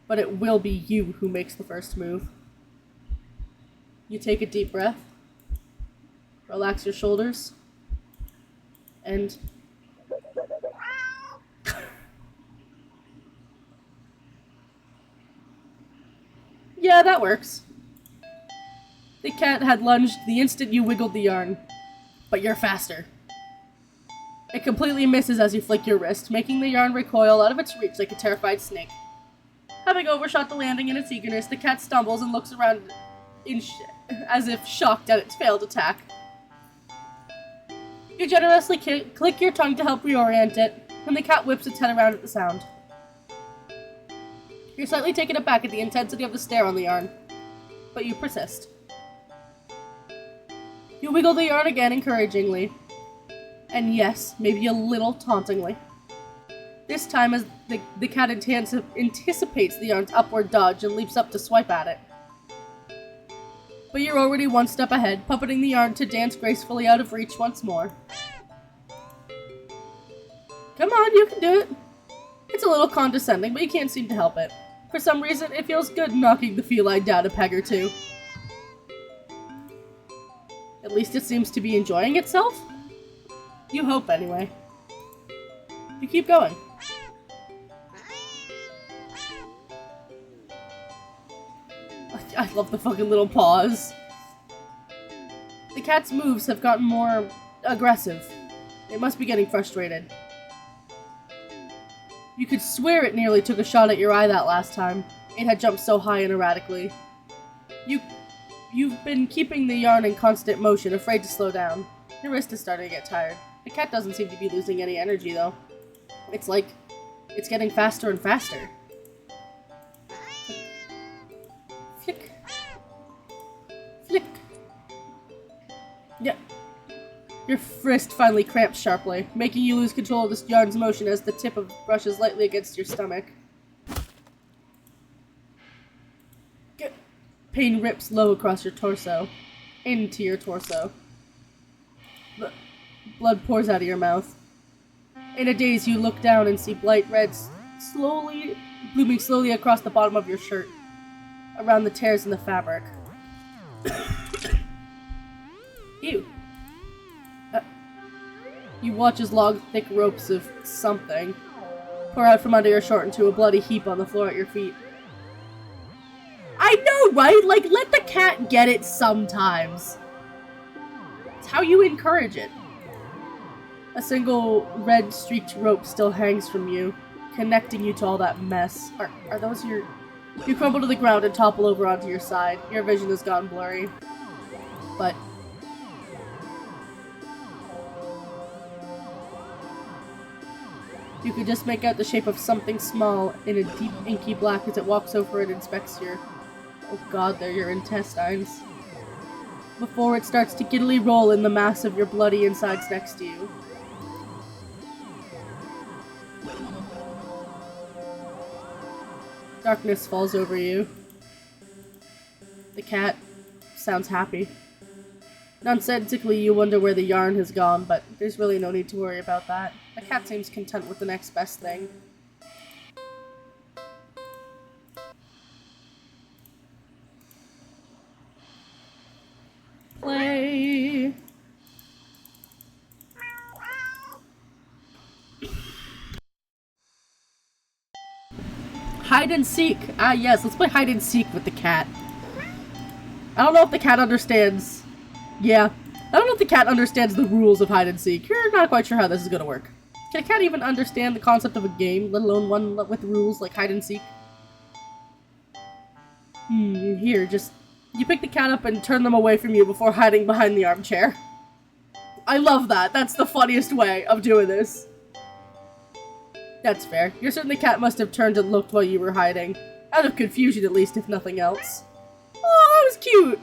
But it will be you who makes the first move. You take a deep breath, relax your shoulders, and... yeah, that works. The cat had lunged the instant you wiggled the yarn, but you're faster. It completely misses as you flick your wrist, making the yarn recoil out of its reach like a terrified snake. Having overshot the landing in its eagerness, the cat stumbles and looks around as if shocked at its failed attack. You generously click your tongue to help reorient it, and the cat whips its head around at the sound. You're slightly taken aback at the intensity of the stare on the yarn, but you persist. You wiggle the yarn again encouragingly. And yes, maybe a little tauntingly. This time as the cat anticipates the yarn's upward dodge and leaps up to swipe at it. But you're already one step ahead, puppeting the yarn to dance gracefully out of reach once more. Come on, you can do it. It's a little condescending, but you can't seem to help it. For some reason, it feels good knocking the feline down a peg or two. At least it seems to be enjoying itself? You hope, anyway. You keep going. I love the fucking little paws. The cat's moves have gotten more aggressive. It must be getting frustrated. You could swear it nearly took a shot at your eye that last time. It had jumped so high and erratically. You've been keeping the yarn in constant motion, afraid to slow down. Your wrist is starting to get tired. The cat doesn't seem to be losing any energy, though. It's like it's getting faster and faster. Flick. Flick. Yeah. Your wrist finally cramps sharply, making you lose control of this yarn's motion as the tip of brushes lightly against your stomach. Pain rips low across your torso. Into your torso. Blood pours out of your mouth. In a daze, you look down and see bright reds blooming slowly across the bottom of your shirt, around the tears in the fabric. Ew. You watch as long, thick ropes of something pour out from under your shirt into a bloody heap on the floor at your feet. I know, right? Like, let the cat get it sometimes. It's how you encourage it. A single red streaked rope still hangs from you, connecting you to all that mess. Are those your... You crumble to the ground and topple over onto your side. Your vision has gone blurry. But... you could just make out the shape of something small in a deep inky black as it walks over and inspects your... Oh god, they're your intestines. Before it starts to giddily roll in the mass of your bloody insides next to you. Darkness falls over you. The cat sounds happy. Nonsensically, you wonder where the yarn has gone, but there's really no need to worry about that. The cat seems content with the next best thing. Play! Hide and seek! Ah yes, let's play hide and seek with the cat. I don't know if the cat understands... Yeah. I don't know if the cat understands the rules of hide and seek. You're not quite sure how this is gonna work. Can a cat even understand the concept of a game, let alone one with rules like hide and seek? Here, just... You pick the cat up and turn them away from you before hiding behind the armchair. I love that. That's the funniest way of doing this. That's fair. You're certain the cat must have turned and looked while you were hiding. Out of confusion, at least, if nothing else. Oh, that was cute!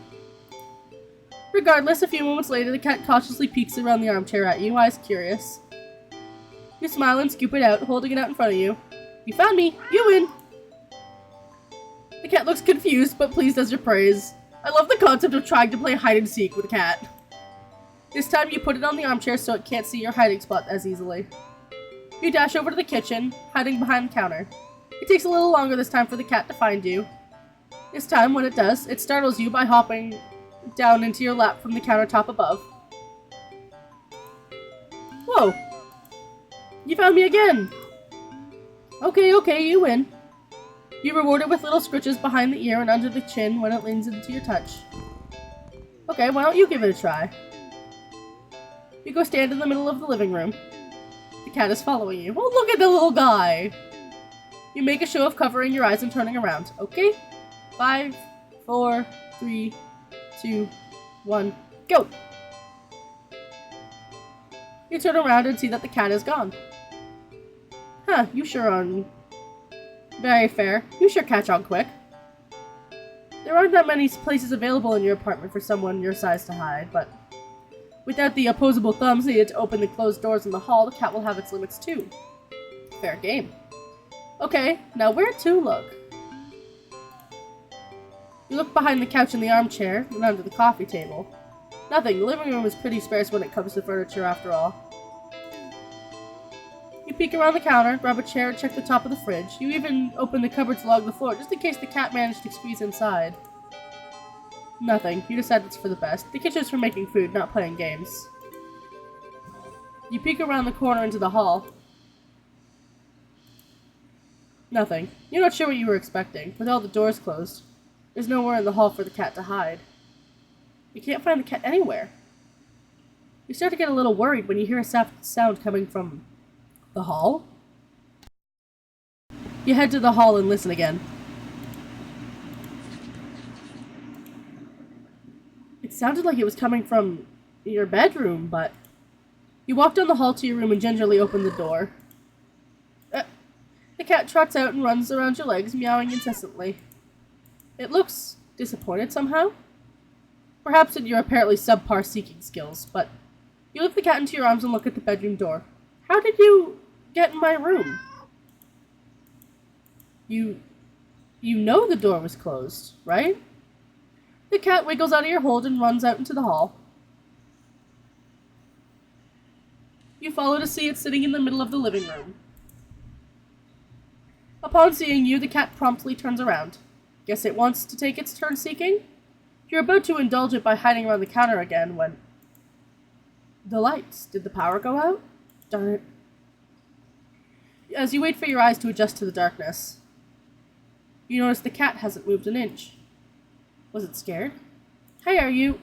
Regardless, a few moments later, the cat cautiously peeks around the armchair at you, eyes curious. You smile and scoop it out, holding it out in front of you. You found me! You win! The cat looks confused, but pleased as your praise. I love the concept of trying to play hide and seek with a cat. This time, you put it on the armchair so it can't see your hiding spot as easily. You dash over to the kitchen, hiding behind the counter. It takes a little longer this time for the cat to find you. This time, when it does, it startles you by hopping down into your lap from the countertop above. Whoa! You found me again! Okay, you win. You reward it with little scritches behind the ear and under the chin when it leans into your touch. Okay, why don't you give it a try? You go stand in the middle of the living room. The cat is following you. Oh, look at the little guy! You make a show of covering your eyes and turning around. Okay? 5, 4, 3, 2, 1, go! You turn around and see that the cat is gone. Huh, you sure are very fair. You sure catch on quick. There aren't that many places available in your apartment for someone your size to hide, but Without the opposable thumbs needed to open the closed doors in the hall, the cat will have its limits too. Fair game. Okay, now where to look? You look behind the couch and the armchair, and under the coffee table. Nothing. The living room is pretty sparse when it comes to furniture, after all. You peek around the counter, grab a chair, and check the top of the fridge. You even open the cupboard to log the floor, just in case the cat managed to squeeze inside. Nothing. You decide it's for the best. The kitchen's for making food, not playing games. You peek around the corner into the hall. Nothing. You're not sure what you were expecting, with all the doors closed. There's nowhere in the hall for the cat to hide. You can't find the cat anywhere. You start to get a little worried when you hear a sound coming from the hall. You head to the hall and listen again. It sounded like it was coming from your bedroom, but... You walk down the hall to your room and gingerly open the door. The cat trots out and runs around your legs, meowing incessantly. It looks disappointed somehow. Perhaps in your apparently subpar seeking skills, but you lift the cat into your arms and look at the bedroom door. How did you get in my room? You know the door was closed, right? The cat wiggles out of your hold and runs out into the hall. You follow to see it sitting in the middle of the living room. Upon seeing you, the cat promptly turns around. Guess it wants to take its turn seeking? You're about to indulge it by hiding around the counter again when... The lights. Did the power go out? Darn it. As you wait for your eyes to adjust to the darkness, you notice the cat hasn't moved an inch. Was it scared? Hey, are you...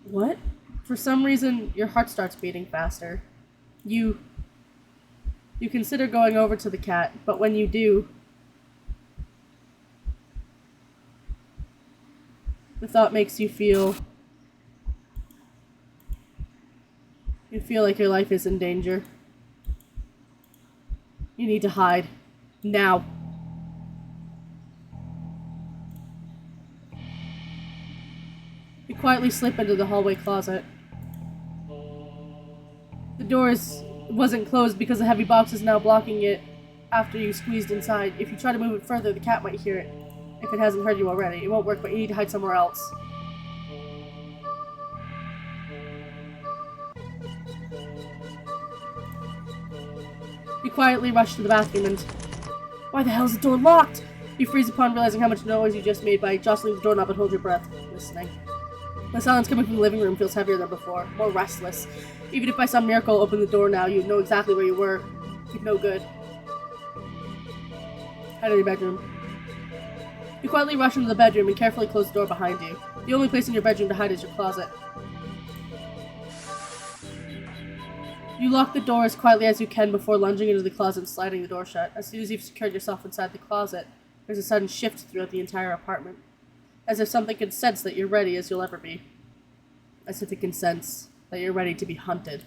What? For some reason, your heart starts beating faster. You consider going over to the cat, but when you do, the thought makes you feel like your life is in danger. You need to hide. Now. You quietly slip into the hallway closet. The door wasn't closed because a heavy box is now blocking it after you squeezed inside. If you try to move it further, the cat might hear it. If it hasn't heard you already. It won't work, but you need to hide somewhere else. You quietly rush to the bathroom and... Why the hell is the door locked? You freeze upon realizing how much noise you just made by jostling the doorknob and hold your breath, listening. The silence coming from the living room feels heavier than before, more restless. Even if by some miracle open the door now, you'd know exactly where you were. You'd no good. Hide in your bedroom. You quietly rush into the bedroom and carefully close the door behind you. The only place in your bedroom to hide is your closet. You lock the door as quietly as you can before lunging into the closet and sliding the door shut. As soon as you've secured yourself inside the closet, there's a sudden shift throughout the entire apartment. As if something can sense that you're ready as you'll ever be. As if it can sense that you're ready to be hunted.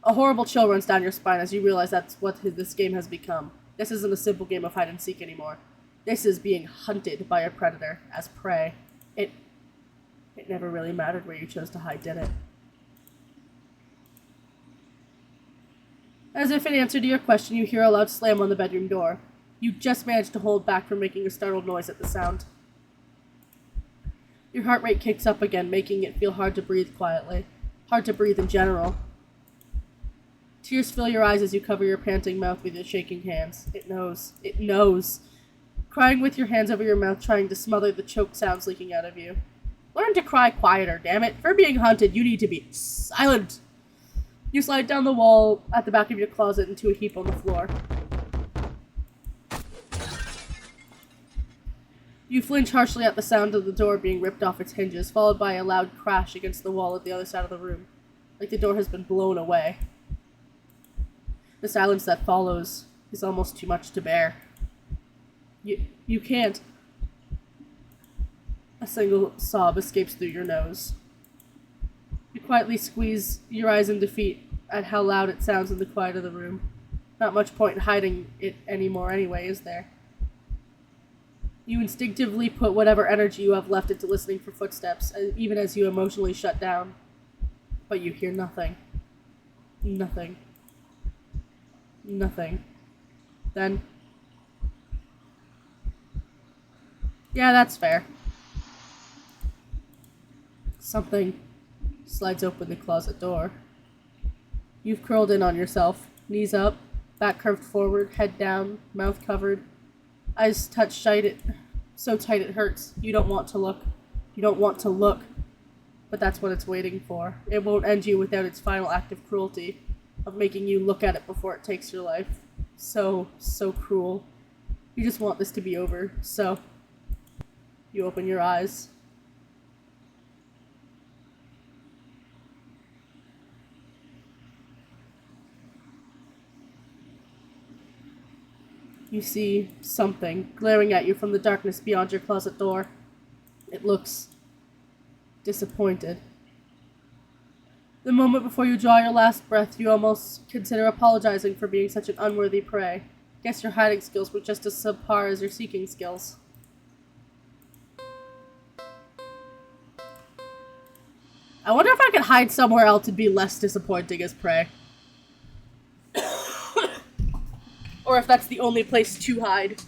A horrible chill runs down your spine as you realize that's what this game has become. This isn't a simple game of hide and seek anymore. This is being hunted by a predator as prey. It never really mattered where you chose to hide, did it? As if in answer to your question, you hear a loud slam on the bedroom door. You just managed to hold back from making a startled noise at the sound. Your heart rate kicks up again, making it feel hard to breathe quietly. Hard to breathe in general. Tears fill your eyes as you cover your panting mouth with your shaking hands. It knows. It knows. Crying with your hands over your mouth, trying to smother the choked sounds leaking out of you. Learn to cry quieter, damn it. For being hunted, you need to be silent. You slide down the wall at the back of your closet into a heap on the floor. You flinch harshly at the sound of the door being ripped off its hinges, followed by a loud crash against the wall at the other side of the room, like the door has been blown away. The silence that follows is almost too much to bear. You can't. A single sob escapes through your nose. You quietly squeeze your eyes in defeat at how loud it sounds in the quiet of the room. Not much point in hiding it anymore anyway, is there? You instinctively put whatever energy you have left into listening for footsteps, even as you emotionally shut down. But you hear nothing. Nothing. Nothing. Then... yeah, that's fair. Something slides open the closet door. You've curled in on yourself, knees up, back curved forward, head down, mouth covered, eyes touch so tight it hurts. You don't want to look. You don't want to look. But that's what it's waiting for. It won't end you without its final act of cruelty, of making you look at it before it takes your life. So cruel. You just want this to be over, so you open your eyes. You see something glaring at you from the darkness beyond your closet door. It looks disappointed. The moment before you draw your last breath, you almost consider apologizing for being such an unworthy prey. Guess your hiding skills were just as subpar as your seeking skills. I wonder if I could hide somewhere else and be less disappointing as prey. Or if that's the only place to hide.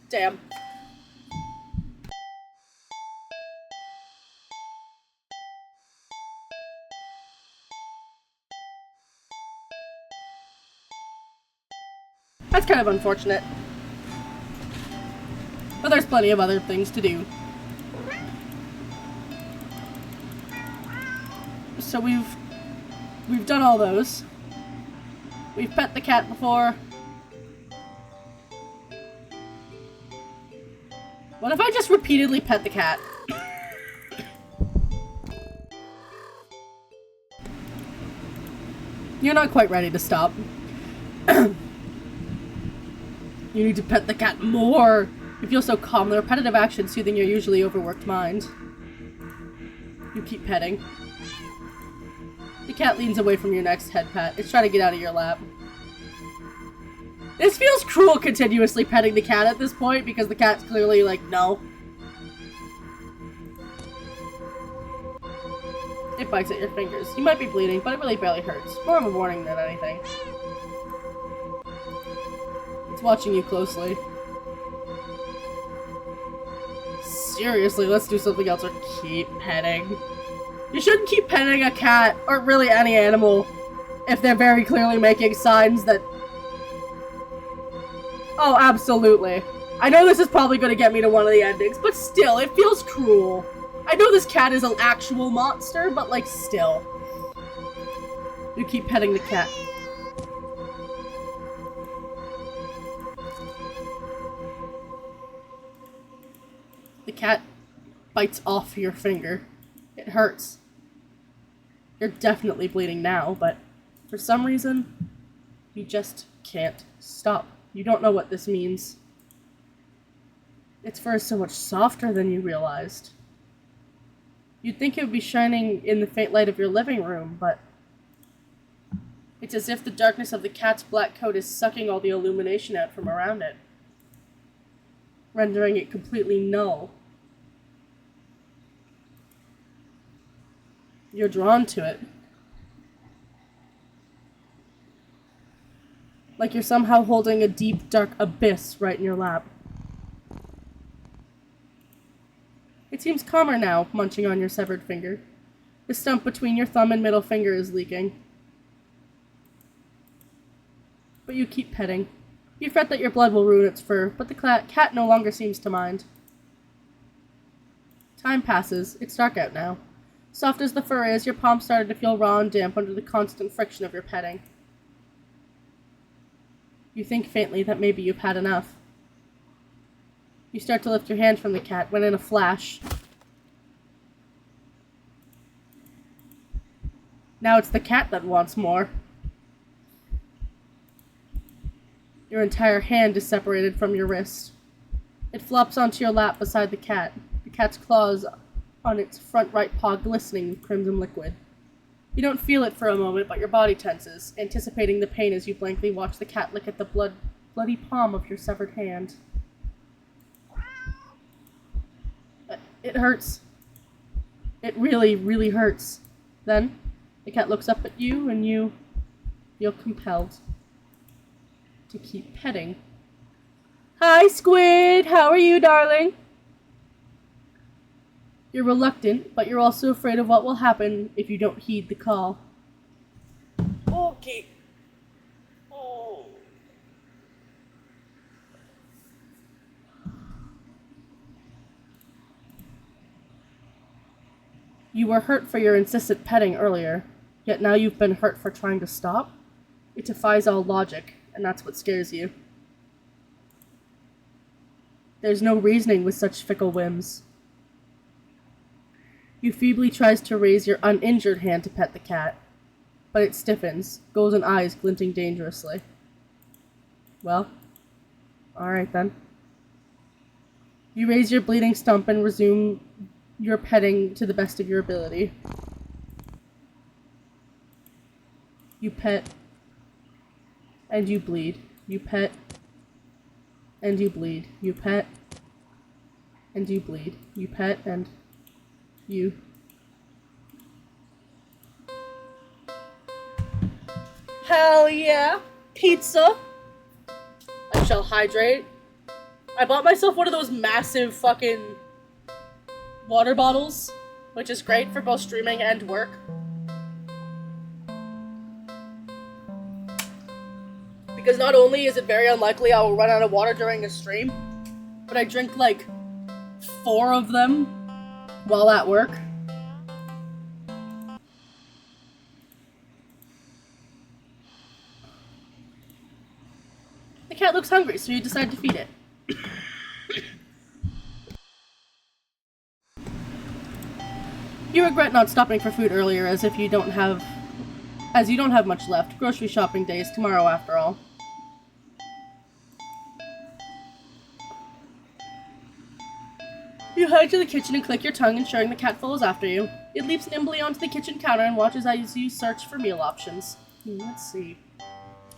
Damn. That's kind of unfortunate. But there's plenty of other things to do. So we've done all those. We've pet the cat before. What if I just repeatedly pet the cat? You're not quite ready to stop. You need to pet the cat more. You feel so calm, the repetitive action soothing your usually overworked mind. You keep petting. The cat leans away from your next head pat. It's trying to get out of your lap. This feels cruel continuously petting the cat at this point because the cat's clearly like, no. It bites at your fingers. You might be bleeding, but it really barely hurts. More of a warning than anything. It's watching you closely. Seriously, let's do something else or keep petting. You shouldn't keep petting a cat, or really any animal, if they're very clearly making signs that... oh, absolutely. I know this is probably going to get me to one of the endings, but still, it feels cruel. I know this cat is an actual monster, but, like, still. You keep petting the cat. The cat bites off your finger. It hurts. You're definitely bleeding now, but for some reason, you just can't stop. You don't know what this means. Its fur is so much softer than you realized. You'd think it would be shining in the faint light of your living room, but it's as if the darkness of the cat's black coat is sucking all the illumination out from around it, rendering it completely null. You're drawn to it. Like you're somehow holding a deep, dark abyss right in your lap. It seems calmer now, munching on your severed finger. The stump between your thumb and middle finger is leaking. But you keep petting. You fret that your blood will ruin its fur, but the cat no longer seems to mind. Time passes. It's dark out now. Soft as the fur is, your palms started to feel raw and damp under the constant friction of your petting. You think faintly that maybe you've had enough. You start to lift your hand from the cat when in a flash. Now it's the cat that wants more. Your entire hand is separated from your wrist. It flops onto your lap beside the cat. The cat's claws on its front right paw glistening with crimson liquid. You don't feel it for a moment, but your body tenses, anticipating the pain as you blankly watch the cat lick at the bloody palm of your severed hand. It hurts. It really, really hurts. Then, the cat looks up at you, and you feel compelled to keep petting. Hi, Squid! How are you, darling? You're reluctant, but you're also afraid of what will happen if you don't heed the call. Okay. Oh. You were hurt for your insistent petting earlier, yet now you've been hurt for trying to stop? It defies all logic, and that's what scares you. There's no reasoning with such fickle whims. You feebly tries to raise your uninjured hand to pet the cat, but it stiffens, golden eyes glinting dangerously. Well, alright then. You raise your bleeding stump and resume your petting to the best of your ability. You pet, and you bleed. You pet, and you bleed. You pet, and you bleed. You pet, and you. Hell yeah! Pizza! I shall hydrate. I bought myself one of those massive fucking water bottles, which is great for both streaming and work. Because not only is it very unlikely I will run out of water during a stream, but I drink like 4 of them while at work. The cat looks hungry, so you decide to feed it. You regret not stopping for food earlier, as you don't have much left. Grocery shopping day is tomorrow after all. You hurry to the kitchen and click your tongue, ensuring the cat follows after you. It leaps nimbly onto the kitchen counter and watches as you search for meal options. Let's see.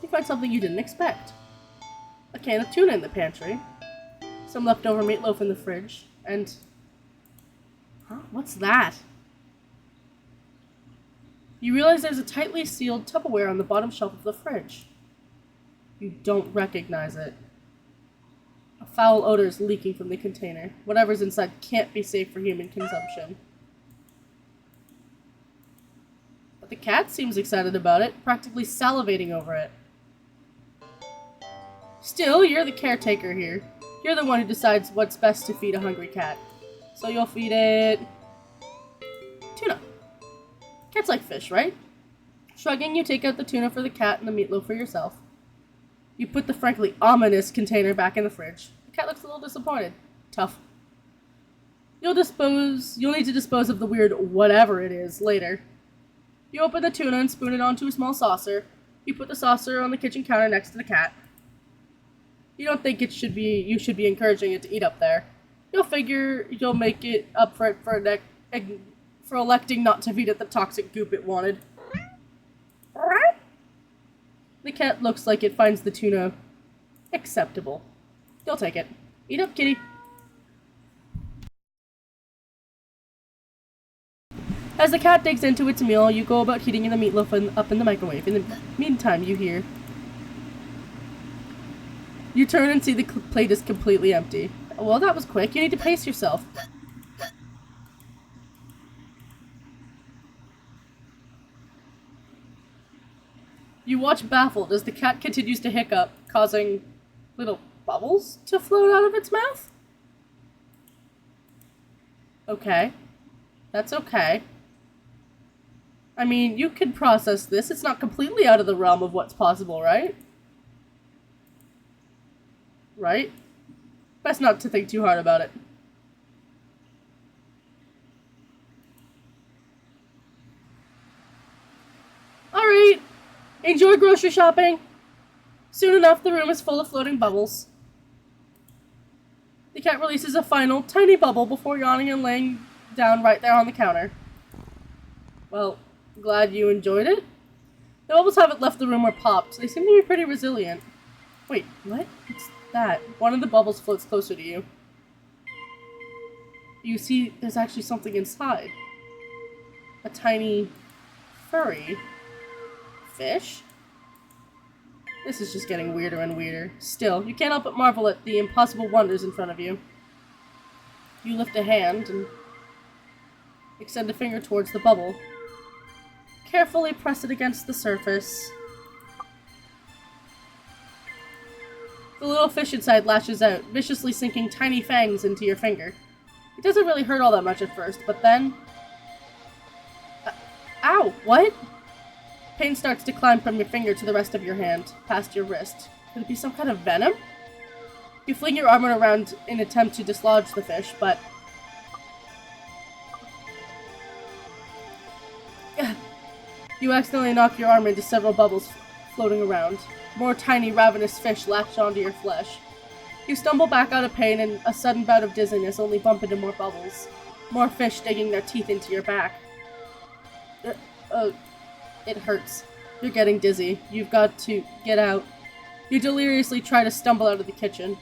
You find something you didn't expect. A can of tuna in the pantry. Some leftover meatloaf in the fridge. And... huh? What's that? You realize there's a tightly sealed Tupperware on the bottom shelf of the fridge. You don't recognize it. A foul odor is leaking from the container. Whatever's inside can't be safe for human consumption. But the cat seems excited about it, practically salivating over it. Still, you're the caretaker here. You're the one who decides what's best to feed a hungry cat. So you'll feed it... tuna. Cats like fish, right? Shrugging, you take out the tuna for the cat and the meatloaf for yourself. You put the frankly ominous container back in the fridge. The cat looks a little disappointed. Tough. You'll need to dispose of the weird whatever it is later. You open the tuna and spoon it onto a small saucer. You put the saucer on the kitchen counter next to the cat. You don't think you should be encouraging it to eat up there. You'll figure you'll make it up for electing not to feed it the toxic goop it wanted. The cat looks like it finds the tuna acceptable. You'll take it. Eat up, kitty. As the cat digs into its meal, you go about heating the meatloaf up in the microwave. In the meantime, you hear... You turn and see the plate is completely empty. Well, that was quick. You need to pace yourself. You watch baffled as the cat continues to hiccup, causing little bubbles to float out of its mouth. Okay. That's okay. I mean, you can process this. It's not completely out of the realm of what's possible, right? Right? Best not to think too hard about it. Alright. Enjoy grocery shopping. Soon enough, the room is full of floating bubbles. The cat releases a final, tiny bubble before yawning and laying down right there on the counter. Well, glad you enjoyed it. The bubbles haven't left the room or popped. They seem to be pretty resilient. Wait, what? What's that? One of the bubbles floats closer to you. You see there's actually something inside. A tiny, furry fish? This is just getting weirder and weirder. Still, you can't help but marvel at the impossible wonders in front of you. You lift a hand and extend a finger towards the bubble. Carefully press it against the surface. The little fish inside lashes out, viciously sinking tiny fangs into your finger. It doesn't really hurt all that much at first, but then... Ow! What? Pain starts to climb from your finger to the rest of your hand, past your wrist. Could it be some kind of venom? You fling your arm around in an attempt to dislodge the fish, but... You accidentally knock your arm into several bubbles floating around. More tiny, ravenous fish latch onto your flesh. You stumble back out of pain and a sudden bout of dizziness, only bump into more bubbles. More fish digging their teeth into your back. It hurts. You're getting dizzy. You've got to get out. You deliriously try to stumble out of the kitchen.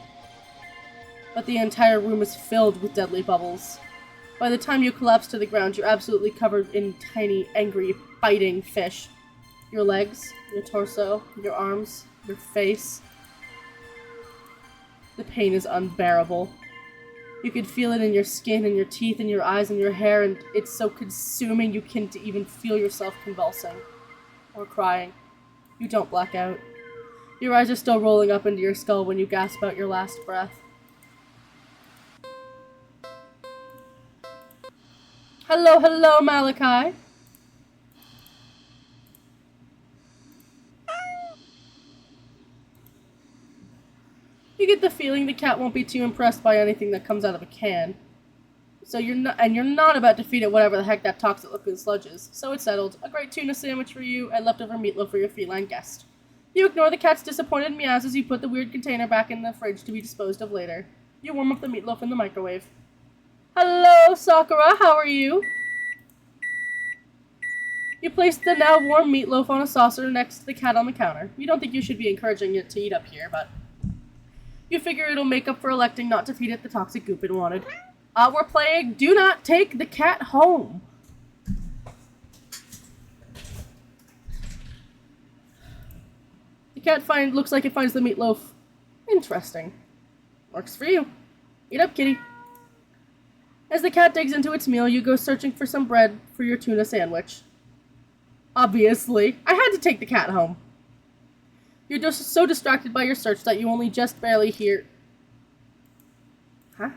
But the entire room is filled with deadly bubbles. By the time you collapse to the ground, you're absolutely covered in tiny, angry, biting fish. Your legs, your torso, your arms, your face. The pain is unbearable. You can feel it in your skin, in your teeth, in your eyes, and your hair, and it's so consuming you can't even feel yourself convulsing. Or crying. You don't black out. Your eyes are still rolling up into your skull when you gasp out your last breath. Hello, hello, Malachi! You get the feeling the cat won't be too impressed by anything that comes out of a can. So you're not about to feed it whatever the heck that toxic looking sludge is. So it's settled. A great tuna sandwich for you and leftover meatloaf for your feline guest. You ignore the cat's disappointed meows as you put the weird container back in the fridge to be disposed of later. You warm up the meatloaf in the microwave. Hello, Sakura, how are you? You place the now warm meatloaf on a saucer next to the cat on the counter. You don't think you should be encouraging it to eat up here, but... You figure it'll make up for electing not to feed it the toxic goop it wanted. We're playing Do Not Take the Cat Home. The cat looks like it finds the meatloaf interesting. Works for you. Eat up, kitty. As the cat digs into its meal, you go searching for some bread for your tuna sandwich. Obviously, I had to take the cat home. You're just so distracted by your search that you only just barely hear... Huh?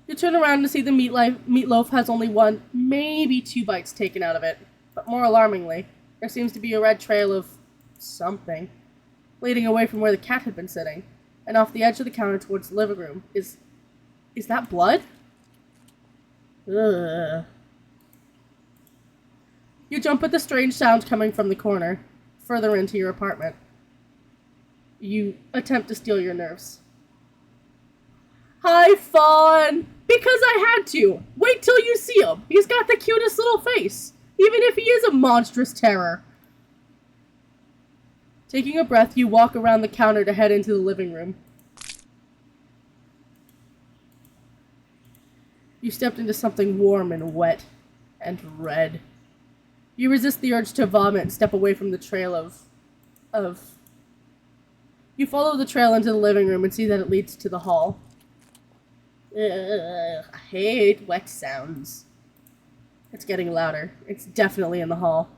You turn around to see the meatloaf has only one, maybe two bites taken out of it. But more alarmingly, there seems to be a red trail of something leading away from where the cat had been sitting, and off the edge of the counter towards the living room. Is that blood? Ugh. You jump at the strange sound coming from the corner, further into your apartment. You attempt to steel your nerves. Hi, Fawn! Because I had to! Wait till you see him! He's got the cutest little face! Even if he is a monstrous terror! Taking a breath, you walk around the counter to head into the living room. You stepped into something warm and wet and red. You resist the urge to vomit and step away from the trail of... You follow the trail into the living room and see that it leads to the hall. Ugh, I hate wet sounds. It's getting louder. It's definitely in the hall.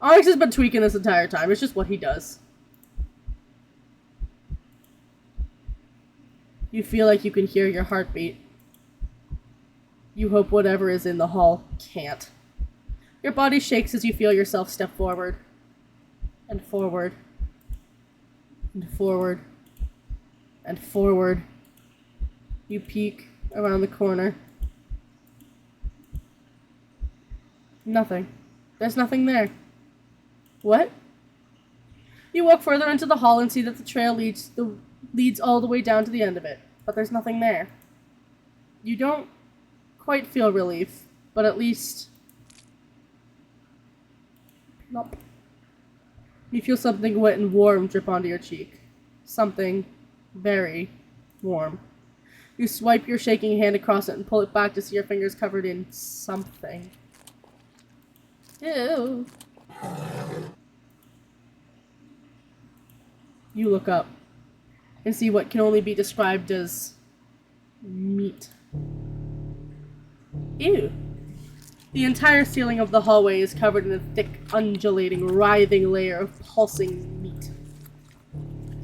Onyx has been tweaking this entire time. It's just what he does. You feel like you can hear your heartbeat. You hope whatever is in the hall can't. Your body shakes as you feel yourself step forward. And forward. And forward. And forward. You peek around the corner. Nothing. There's nothing there. What? You walk further into the hall and see that the trail leads all the way down to the end of it. But there's nothing there. You don't quite feel relief, but at least... Nope. You feel something wet and warm drip onto your cheek. Something very warm. You swipe your shaking hand across it and pull it back to see your fingers covered in something. Ew. You look up and see what can only be described as meat. Ew. The entire ceiling of the hallway is covered in a thick, undulating, writhing layer of pulsing meat.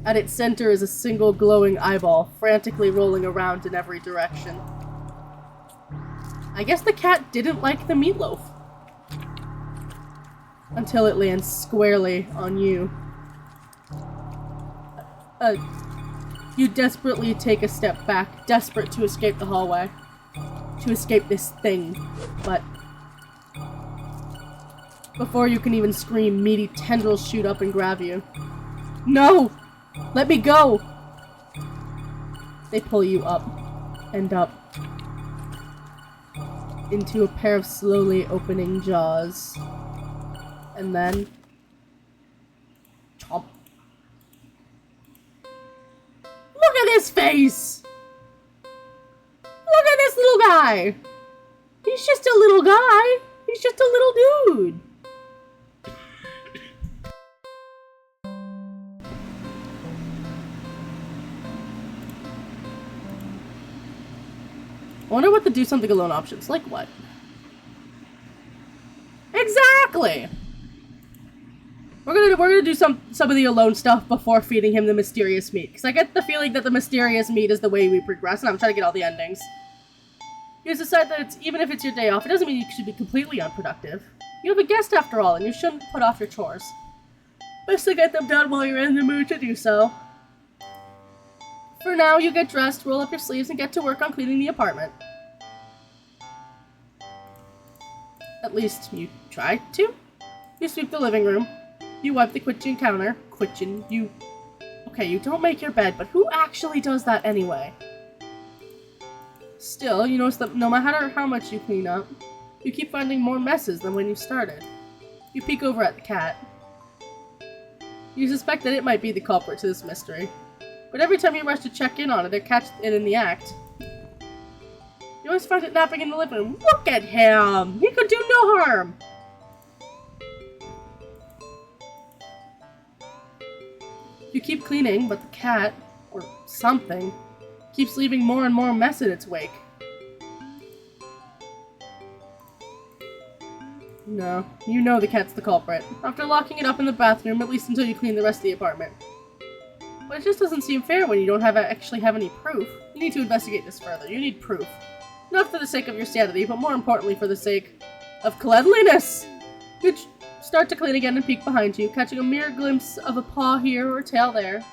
At its center is a single glowing eyeball, frantically rolling around in every direction. I guess the cat didn't like the meatloaf. Until it lands squarely on you. You desperately take a step back, desperate to escape the hallway. To escape this thing, but before you can even scream, meaty tendrils shoot up and grab you. No! Let me go! They pull you up and up into a pair of slowly opening jaws. And then chomp. Look at his face! Look at this little guy! He's just a little guy! He's just a little dude! I wonder what the do something alone options. Like what? Exactly! We're gonna do some of the alone stuff before feeding him the mysterious meat. Because I get the feeling that the mysterious meat is the way we progress, and I'm trying to get all the endings. You decide that even if it's your day off, it doesn't mean you should be completely unproductive. You have a guest after all, and you shouldn't put off your chores. Best to get them done while you're in the mood to do so. For now, you get dressed, roll up your sleeves, and get to work on cleaning the apartment. At least you try to. You sweep the living room. You wipe the kitchen counter. Okay, you don't make your bed, but who actually does that anyway? Still, you notice that no matter how much you clean up, you keep finding more messes than when you started. You peek over at the cat. You suspect that it might be the culprit to this mystery, but every time you rush to check in on it or catch it in the act, you always find it napping in the living room. Look at him! He could do no harm! You keep cleaning, but the cat, or something, keeps leaving more and more mess in its wake. No, you know the cat's the culprit. After locking it up in the bathroom, at least until you clean the rest of the apartment. But it just doesn't seem fair when you don't actually have any proof. You need to investigate this further. You need proof. Not for the sake of your sanity, but more importantly for the sake of cleanliness! You start to clean again and peek behind you, catching a mere glimpse of a paw here or a tail there.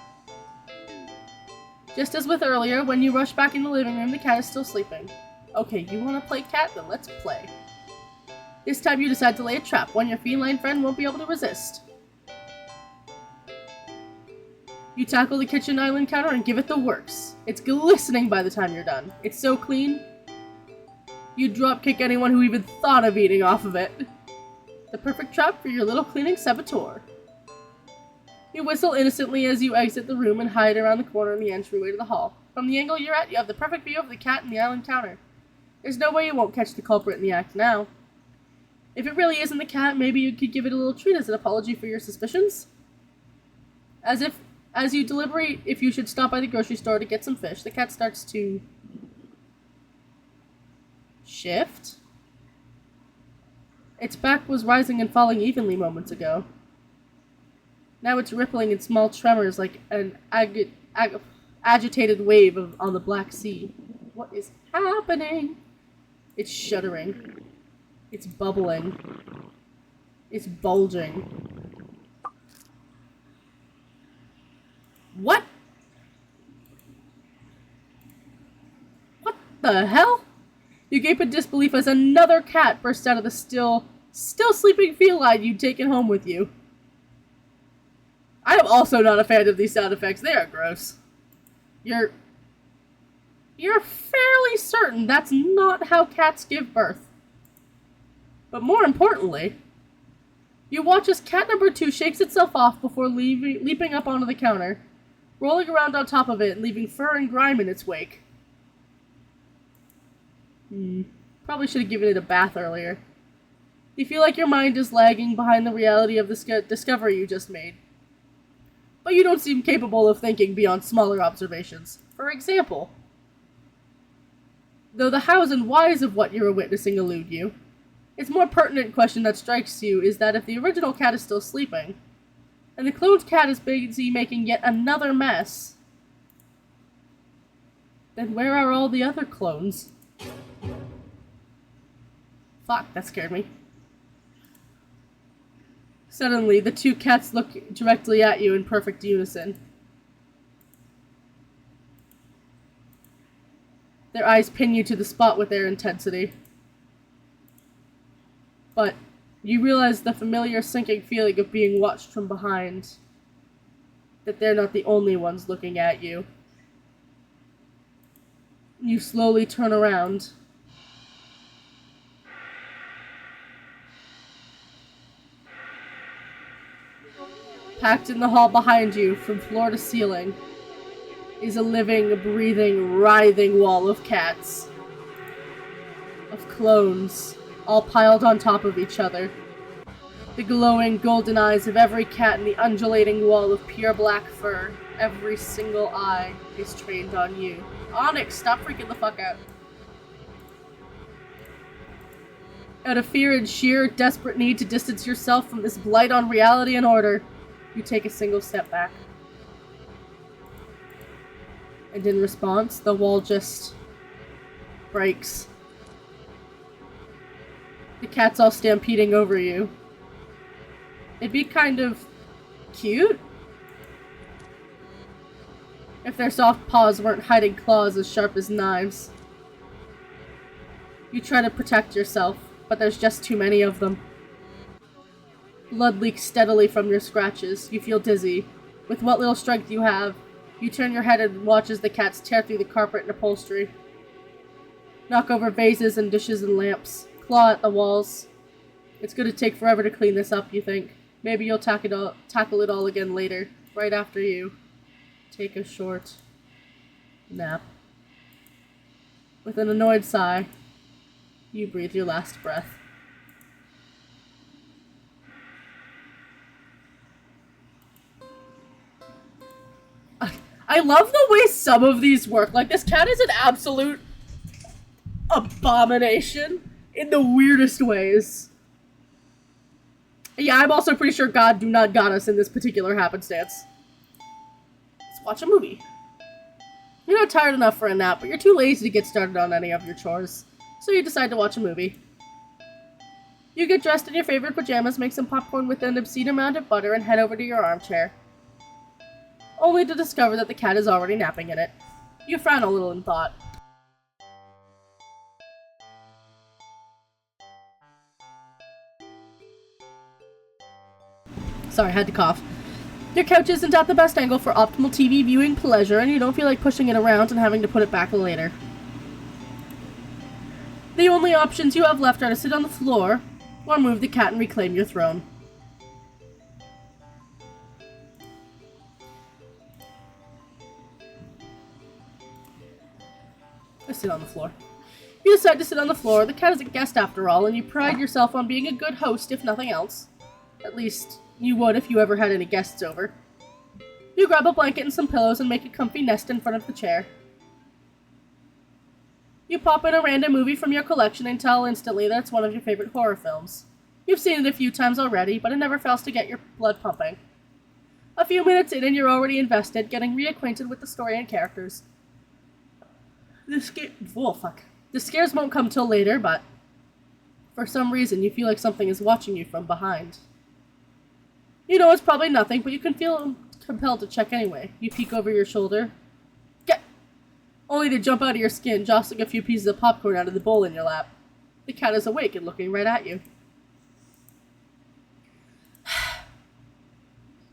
Just as with earlier, when you rush back in the living room, the cat is still sleeping. Okay, you want to play cat? Then let's play. This time you decide to lay a trap, one your feline friend won't be able to resist. You tackle the kitchen island counter and give it the works. It's glistening by the time you're done. It's so clean, you'd dropkick anyone who even thought of eating off of it. The perfect trap for your little cleaning saboteur. You whistle innocently as you exit the room and hide around the corner in the entryway to the hall. From the angle you're at, you have the perfect view of the cat and the island counter. There's no way you won't catch the culprit in the act now. If it really isn't the cat, maybe you could give it a little treat as an apology for your suspicions? As you deliberate if you should stop by the grocery store to get some fish, the cat starts to shift. Its back was rising and falling evenly moments ago. Now it's rippling in small tremors like an agitated wave on the Black Sea. What is happening? It's shuddering. It's bubbling. It's bulging. What? What the hell? You gape in disbelief as another cat bursts out of the still sleeping feline you'd taken home with you. I am also not a fan of these sound effects. They are gross. You're fairly certain that's not how cats give birth. But more importantly, You watch as cat number 2 shakes itself off before leaping up onto the counter, rolling around on top of it and leaving fur and grime in its wake. Probably should have given it a bath earlier. You feel like your mind is lagging behind the reality of the discovery you just made. But you don't seem capable of thinking beyond smaller observations. For example, though the hows and whys of what you are witnessing elude you, its more pertinent question that strikes you is that if the original cat is still sleeping, and the cloned cat is busy making yet another mess, then where are all the other clones? Fuck, that scared me. Suddenly, the 2 cats look directly at you in perfect unison. Their eyes pin you to the spot with their intensity. But you realize the familiar sinking feeling of being watched from behind. That they're not the only ones looking at you. You slowly turn around. Packed in the hall behind you, from floor to ceiling, is a living, breathing, writhing wall of cats. Of clones, all piled on top of each other. The glowing golden eyes of every cat in the undulating wall of pure black fur. Every single eye is trained on you. Onyx, stop freaking the fuck out. Out of fear and sheer, desperate need to distance yourself from this blight on reality and order, you take a single step back. And in response, the wall just breaks. The cats all stampeding over you. It'd be kind of cute if their soft paws weren't hiding claws as sharp as knives. You try to protect yourself, but there's just too many of them. Blood leaks steadily from your scratches. You feel dizzy. With what little strength you have, you turn your head and watch as the cats tear through the carpet and upholstery. Knock over vases and dishes and lamps. Claw at the walls. It's gonna take forever to clean this up, you think. Maybe you'll tackle it all again later, right after you take a short nap. With an annoyed sigh, you breathe your last breath. I love the way some of these work. Like, this cat is an absolute abomination in the weirdest ways. Yeah, I'm also pretty sure God do not got us in this particular happenstance. Let's watch a movie. You're not tired enough for a nap, but you're too lazy to get started on any of your chores. So you decide to watch a movie. You get dressed in your favorite pajamas, make some popcorn with an obscene amount of butter, and head over to your armchair. Only to discover that the cat is already napping in it. You frown a little in thought. Sorry, I had to cough. Your couch isn't at the best angle for optimal TV viewing pleasure, and you don't feel like pushing it around and having to put it back later. The only options you have left are to sit on the floor, or move the cat and reclaim your throne. Sit on the floor. You decide to sit on the floor. The cat is a guest after all, and you pride yourself on being a good host, if nothing else. At least, you would if you ever had any guests over. You grab a blanket and some pillows and make a comfy nest in front of the chair. You pop in a random movie from your collection and tell instantly that it's one of your favorite horror films. You've seen it a few times already, but it never fails to get your blood pumping. A few minutes in and you're already invested, getting reacquainted with the story and characters. The scares won't come till later, but for some reason you feel like something is watching you from behind. You know it's probably nothing, but you can feel compelled to check anyway. You peek over your shoulder. Only to jump out of your skin, jostling a few pieces of popcorn out of the bowl in your lap. The cat is awake and looking right at you.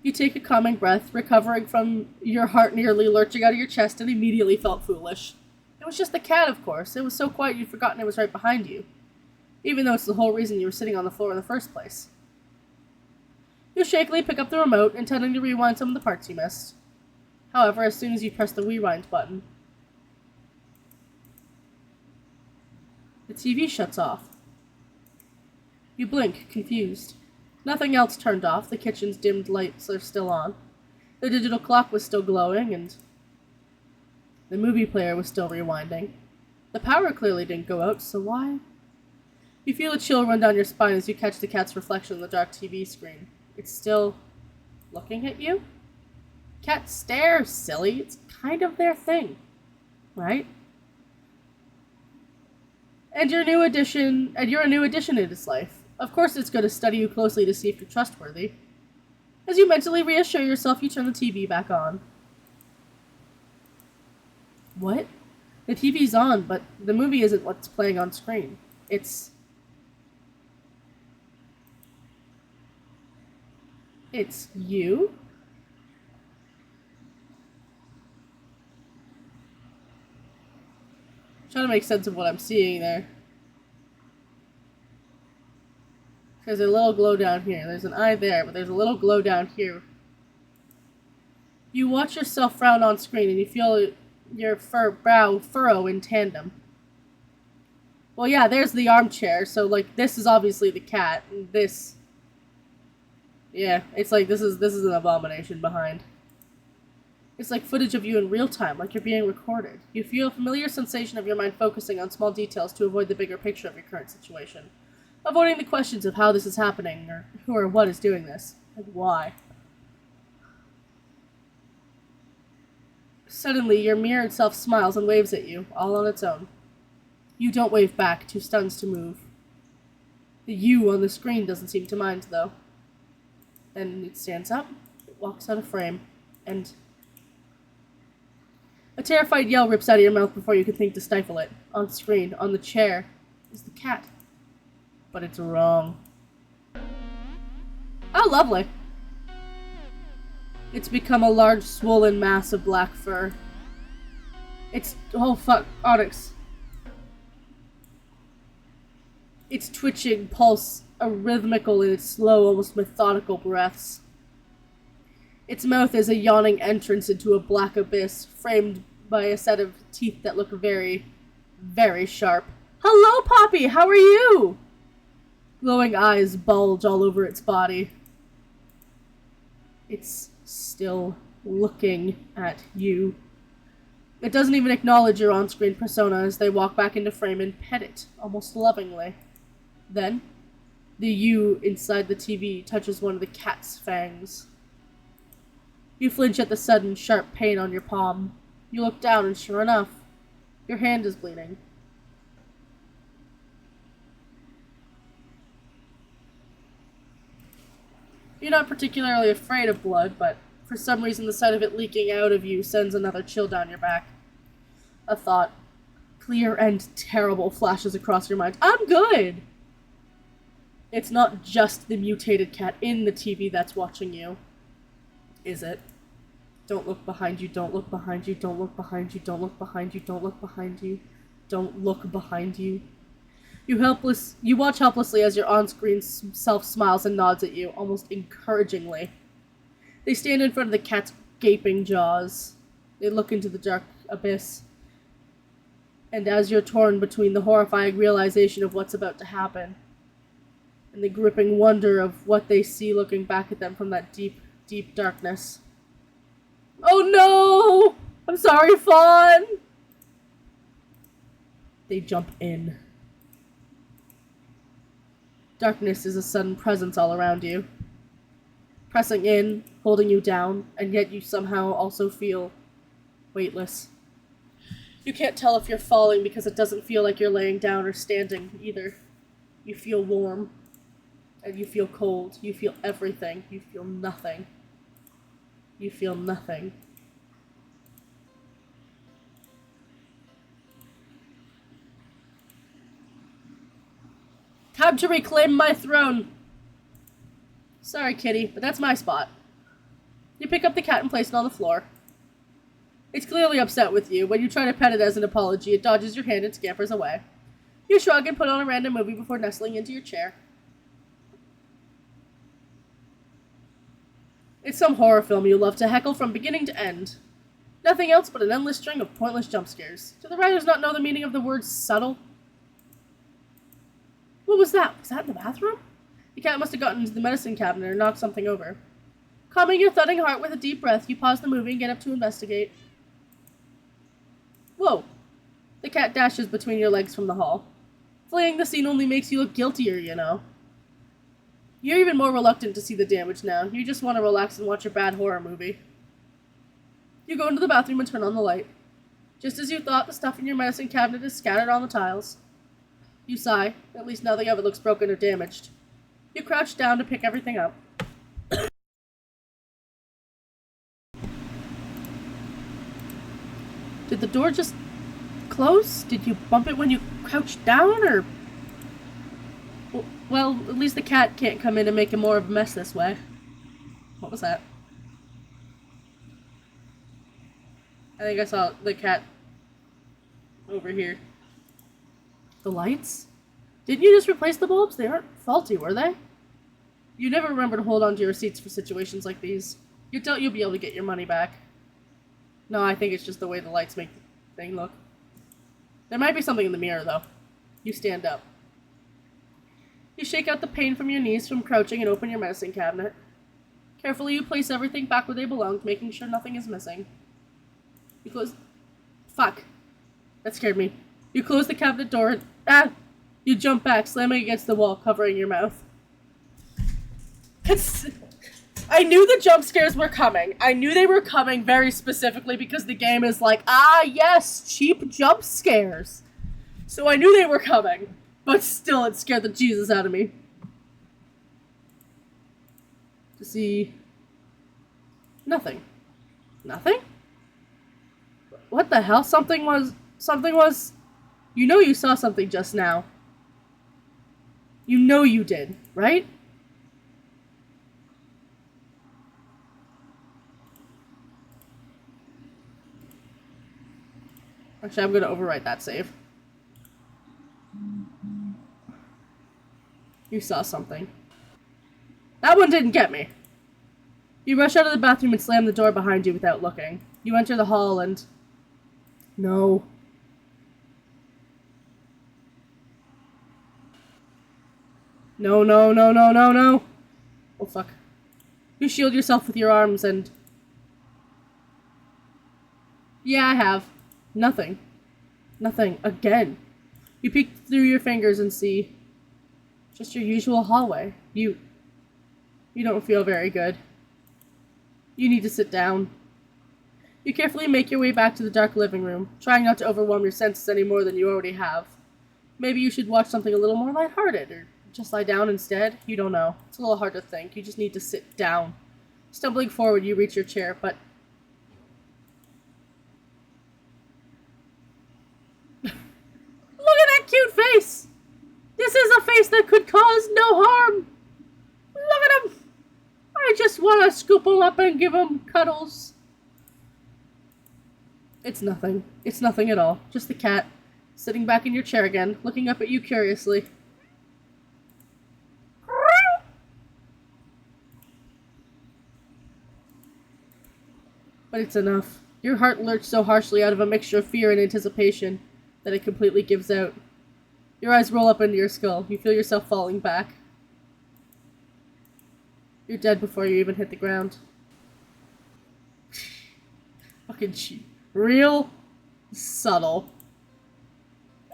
You take a calming breath, recovering from your heart nearly lurching out of your chest, and immediately felt foolish. It was just the cat, of course. It was so quiet you'd forgotten it was right behind you. Even though it's the whole reason you were sitting on the floor in the first place. You shakily pick up the remote, intending to rewind some of the parts you missed. However, as soon as you press the rewind button, the TV shuts off. You blink, confused. Nothing else turned off. The kitchen's dimmed lights are still on. The digital clock was still glowing, and the movie player was still rewinding. The power clearly didn't go out, so why? You feel a chill run down your spine as you catch the cat's reflection on the dark TV screen. It's still looking at you? Cats stare, silly. It's kind of their thing, right? And you're a new addition to its life. Of course it's going to study you closely to see if you're trustworthy. As you mentally reassure yourself, you turn the TV back on. What? The TV's on, but the movie isn't what's playing on screen. It's you? I'm trying to make sense of what I'm seeing there. There's a little glow down here. There's an eye there, but there's a little glow down here. You watch yourself frown on screen and you feel your brow furrow in tandem. Well, yeah, there's the armchair, so, like, this is obviously the cat, and this... Yeah, it's like this is an abomination behind. It's like footage of you in real time, like you're being recorded. You feel a familiar sensation of your mind focusing on small details to avoid the bigger picture of your current situation. Avoiding the questions of how this is happening, or who or what is doing this, and why. Suddenly, your mirrored self smiles and waves at you, all on its own. You don't wave back, too stunned to move. The you on the screen doesn't seem to mind, though. Then it stands up, it walks out of frame, and a terrified yell rips out of your mouth before you can think to stifle it. On screen, on the chair, is the cat. But it's wrong. Oh, lovely. It's become a large, swollen mass of black fur. Oh fuck, Onyx. Its twitching pulse rhythmical in its slow, almost methodical breaths. Its mouth is a yawning entrance into a black abyss, framed by a set of teeth that look very, very sharp. Hello, Poppy! How are you? Glowing eyes bulge all over its body. It's still looking at you. It doesn't even acknowledge your on-screen persona as they walk back into frame and pet it, almost lovingly. Then, the you inside the TV touches one of the cat's fangs. You flinch at the sudden, sharp pain on your palm. You look down and sure enough, your hand is bleeding. You're not particularly afraid of blood, but for some reason the sight of it leaking out of you sends another chill down your back. A thought, clear and terrible, flashes across your mind. I'm good! It's not just the mutated cat in the TV that's watching you. Is it? Don't look behind you, don't look behind you, don't look behind you, don't look behind you, don't look behind you, don't look behind you. You watch helplessly as your on-screen self smiles and nods at you, almost encouragingly. They stand in front of the cat's gaping jaws. They look into the dark abyss. And as you're torn between the horrifying realization of what's about to happen, and the gripping wonder of what they see looking back at them from that deep, deep darkness. Oh no! I'm sorry, Fawn! They jump in. Darkness is a sudden presence all around you. Pressing in, holding you down, and yet you somehow also feel weightless. You can't tell if you're falling because it doesn't feel like you're laying down or standing either. You feel warm. And you feel cold. You feel everything. You feel nothing. You feel nothing. Time to reclaim my throne! Sorry, kitty, but that's my spot. You pick up the cat and place it on the floor. It's clearly upset with you. When you try to pet it as an apology, it dodges your hand and scampers away. You shrug and put on a random movie before nestling into your chair. It's some horror film you love to heckle from beginning to end. Nothing else but an endless string of pointless jump scares. Do the writers not know the meaning of the word subtle? What was that? Was that in the bathroom? The cat must have gotten into the medicine cabinet or knocked something over. Calming your thudding heart with a deep breath, you pause the movie and get up to investigate. Whoa! The cat dashes between your legs from the hall. Fleeing the scene only makes you look guiltier, you know. You're even more reluctant to see the damage now. You just want to relax and watch a bad horror movie. You go into the bathroom and turn on the light. Just as you thought, the stuff in your medicine cabinet is scattered on the tiles. You sigh. At least nothing of it looks broken or damaged. You crouch down to pick everything up. Did the door just close? Did you bump it when you crouched down, or... Well, at least the cat can't come in and make more of a mess this way. What was that? I think I saw the cat over here. The lights? Didn't you just replace the bulbs? They aren't faulty, were they? You never remember to hold on to your receipts for situations like these. You doubt you'll be able to get your money back. No, I think it's just the way the lights make the thing look. There might be something in the mirror, though. You stand up. You shake out the pain from your knees from crouching and open your medicine cabinet. Carefully, you place everything back where they belong, making sure nothing is missing. You close... Fuck. That scared me. You close the cabinet door and... You jump back, slamming against the wall, covering your mouth. I knew the jump scares were coming. I knew they were coming very specifically because the game is like, ah, yes, cheap jump scares. So I knew they were coming, but still it scared the Jesus out of me. To see... Nothing. Nothing? What the hell? Something was... You know you saw something just now. You know you did, right? Actually, I'm gonna overwrite that save. You saw something. That one didn't get me. You rush out of the bathroom and slam the door behind you without looking. You enter the hall and... No. No, no, no, no, no, no. Oh, fuck. You shield yourself with your arms and... Yeah, I have. Nothing. Nothing. Again. You peek through your fingers and see... just your usual hallway. You don't feel very good. You need to sit down. You carefully make your way back to the dark living room, trying not to overwhelm your senses any more than you already have. Maybe you should watch something a little more lighthearted, or just lie down instead. You don't know. It's a little hard to think. You just need to sit down. Stumbling forward, you reach your chair, but... Look at that cute face! This is a face that could cause no harm! Look at him! I just want to scoop him up and give him cuddles. It's nothing. It's nothing at all. Just the cat, sitting back in your chair again, looking up at you curiously. But it's enough. Your heart lurched so harshly out of a mixture of fear and anticipation that it completely gives out. Your eyes roll up into your skull. You feel yourself falling back. You're dead before you even hit the ground. Fucking cheap. Real subtle.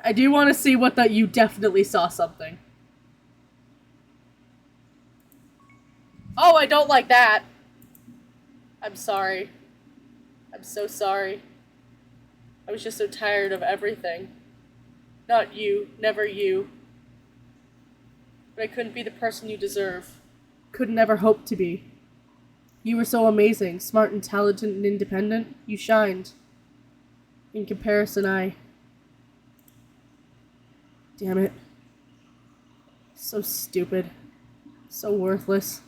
I do want to see what that you definitely saw something. Oh, I don't like that. I'm sorry. I'm so sorry. I was just so tired of everything. Not you. Never you. But I couldn't be the person you deserve. Couldn't ever hope to be. You were so amazing, smart, intelligent, and independent. You shined. In comparison, Damn it. So stupid. So worthless.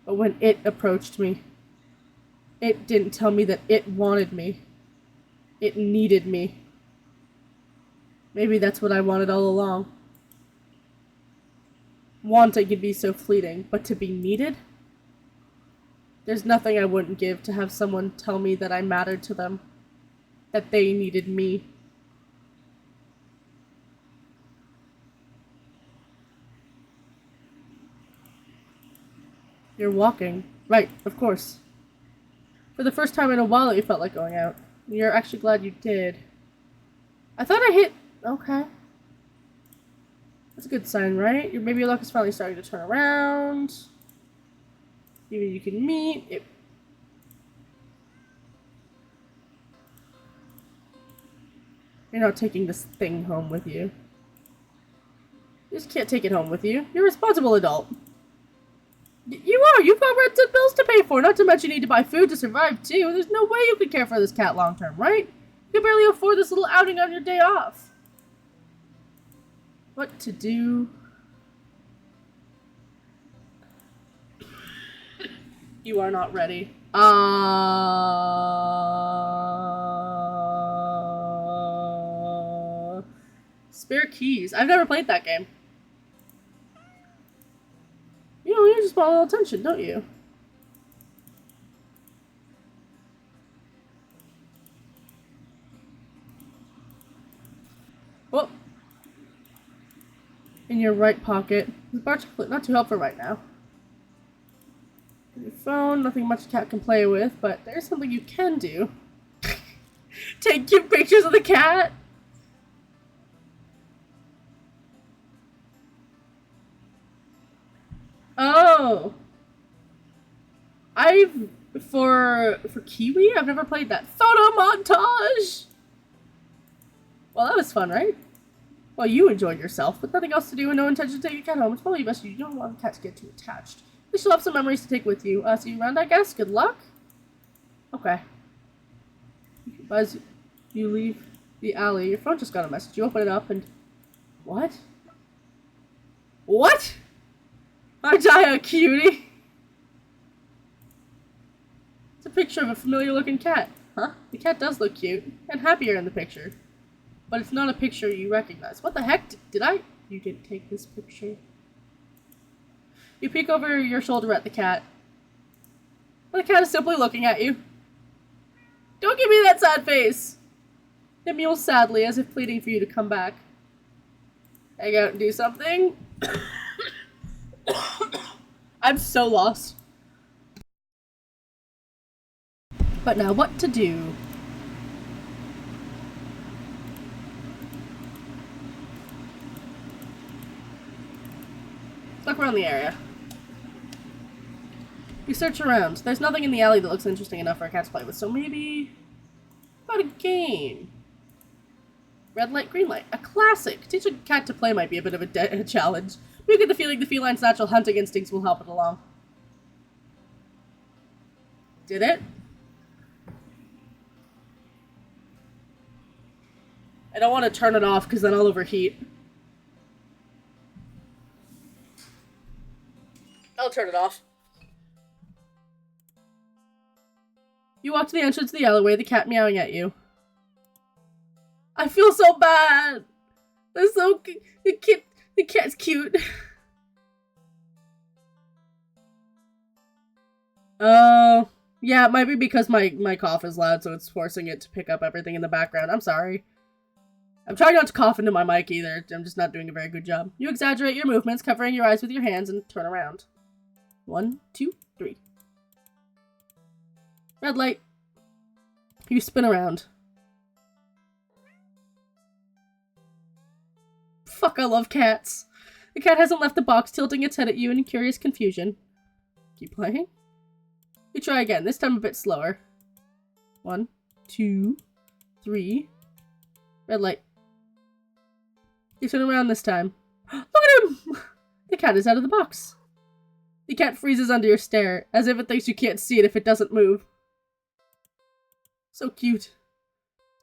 But when it approached me, it didn't tell me that it wanted me. It needed me. Maybe that's what I wanted all along. wanting could be so fleeting, but to be needed? There's nothing I wouldn't give to have someone tell me that I mattered to them. That they needed me. You're walking. Right, of course. For the first time in a while you felt like going out. You're actually glad you did. I thought I hit... Okay. That's a good sign, right? Maybe your luck is finally starting to turn around. Maybe you can meet. You're not taking this thing home with you. You just can't take it home with you. You're a responsible adult. You are! You've got rent and bills to pay for, not to mention you need to buy food to survive, too. There's no way you could care for this cat long term, right? You can barely afford this little outing on your day off. What to do? You are not ready. Spare keys. I've never played that game. You know, you just want a little attention, don't you? Whoop. In your right pocket. The bar chocolate, not too helpful right now. Your phone, nothing much a cat can play with, but there's something you can do. Take cute pictures of the cat. Oh. For Kiwi, I've never played that. Photo montage! Well, that was fun, right? Well, you enjoyed yourself, with nothing else to do and no intention to take your cat home. It's probably best you don't want the cat to get too attached. We still have some memories to take with you. See you around, I guess. Good luck. Okay. As you leave the alley, your phone just got a message. You open it up and... What? What? Aren't I a cutie? It's a picture of a familiar looking cat. Huh? The cat does look cute, and happier in the picture. But it's not a picture you recognize. What the heck? Did I? You didn't take this picture. You peek over your shoulder at the cat. And the cat is simply looking at you. Don't give me that sad face! It mews sadly, as if pleading for you to come back. Hang out and do something? I'm so lost. But now what to do? Look around the area. You search around. There's nothing in the alley that looks interesting enough for a cat to play with, so maybe... about a game? Red light, green light. A classic! Teach a cat to play might be a bit of a challenge. But you get the feeling the feline's natural hunting instincts will help it along. Did it? I don't want to turn it off because then I'll overheat. I'll turn it off. You walk to the entrance of the alleyway, the cat meowing at you. I feel so bad! They're so the cat's cute. Oh, yeah, it might be because my cough is loud, so it's forcing it to pick up everything in the background. I'm sorry. I'm trying not to cough into my mic either. I'm just not doing a very good job. You exaggerate your movements, covering your eyes with your hands, and turn around. 1, 2, 3. Red light. You spin around. Fuck, I love cats. The cat hasn't left the box, tilting its head at you in curious confusion. Keep playing. You try again, this time a bit slower. 1, 2, 3. Red light. You turn around this time. Look at him! The cat is out of the box. The cat freezes under your stare, as if it thinks you can't see it if it doesn't move. So cute.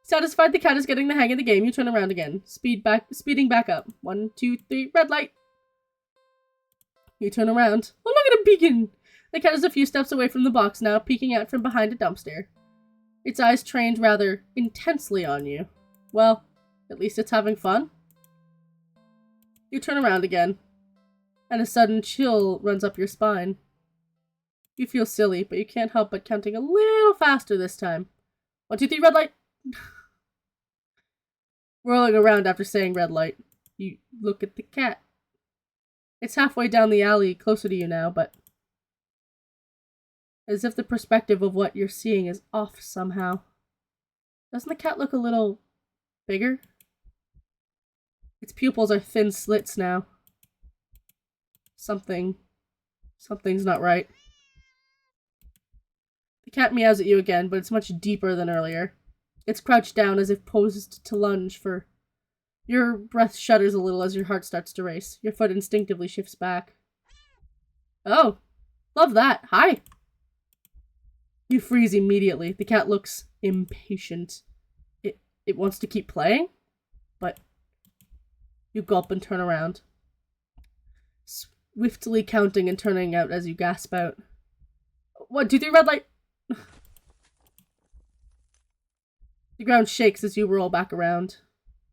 Satisfied the cat is getting the hang of the game, you turn around again. Speeding back up. 1, 2, 3, red light. You turn around. Oh, look at him peeking! The cat is a few steps away from the box now, peeking out from behind a dumpster. Its eyes trained rather intensely on you. Well, at least it's having fun. You turn around again. and a sudden chill runs up your spine. You feel silly, but you can't help but counting a little faster this time. 1, 2, 3, red light! Whirling around after saying red light, you look at the cat. It's halfway down the alley, closer to you now, but as if the perspective of what you're seeing is off somehow. Doesn't the cat look a little bigger? Its pupils are thin slits now. Something's not right. The cat meows at you again, but it's much deeper than earlier. It's crouched down as if posed to lunge for... Your breath shudders a little as your heart starts to race. Your foot instinctively shifts back. Oh, love that. Hi. You freeze immediately. The cat looks impatient. It wants to keep playing, but you gulp and turn around. Swiftly counting and turning out as you gasp out. 1, 2, 3, red light! The ground shakes as you roll back around,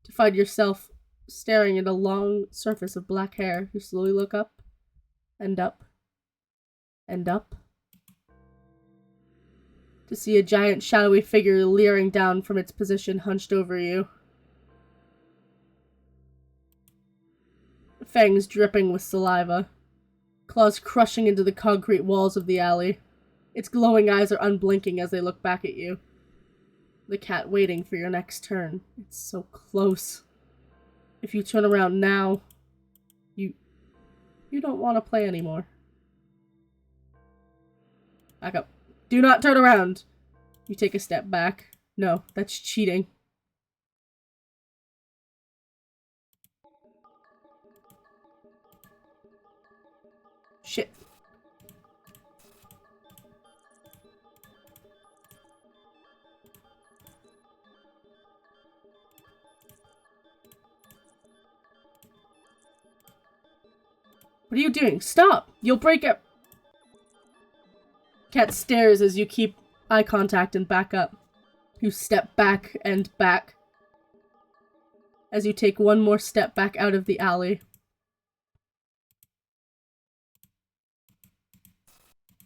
to find yourself staring at a long surface of black hair. You slowly look up, and up, and up, to see a giant shadowy figure leering down from its position hunched over you. Fangs dripping with saliva, claws crushing into the concrete walls of the alley. Its glowing eyes are unblinking as they look back at you. The cat waiting for your next turn. It's so close. If you turn around now, you don't want to play anymore. Back up. Do not turn around! You take a step back. No, that's cheating. Shit. What are you doing? Stop! You'll break it! Cat stares as you keep eye contact and back up. You step back and back. As you take one more step back out of the alley.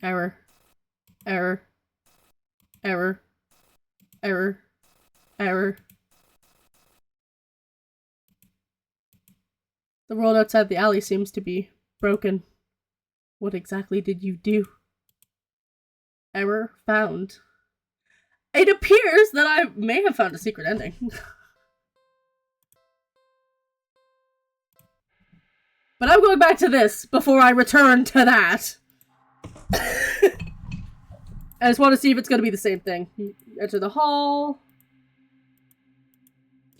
Error. Error. Error. Error. Error. The world outside the alley seems to be broken. What exactly did you do? Error found. It appears that I may have found a secret ending. But I'm going back to this before I return to that. I just want to see if it's going to be the same thing. You enter the hall.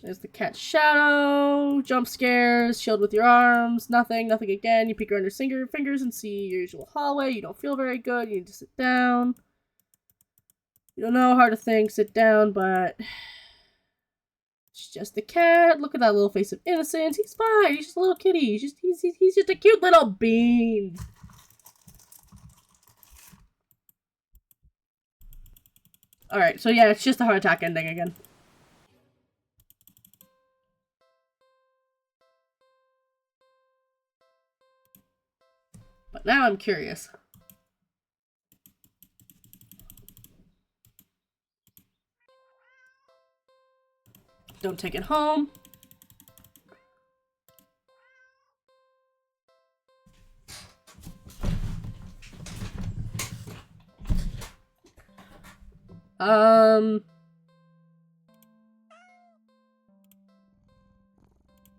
There's the cat's shadow. Jump scares. Shield with your arms. Nothing. Nothing again. You peek around your fingers and see your usual hallway. You don't feel very good. You need to sit down. You don't know. Hard to think. Sit down, but... It's just the cat. Look at that little face of innocence. He's fine. He's just a little kitty. He's just a cute little bean. Alright, so yeah, it's just a heart attack ending again. But now I'm curious. Don't take it home.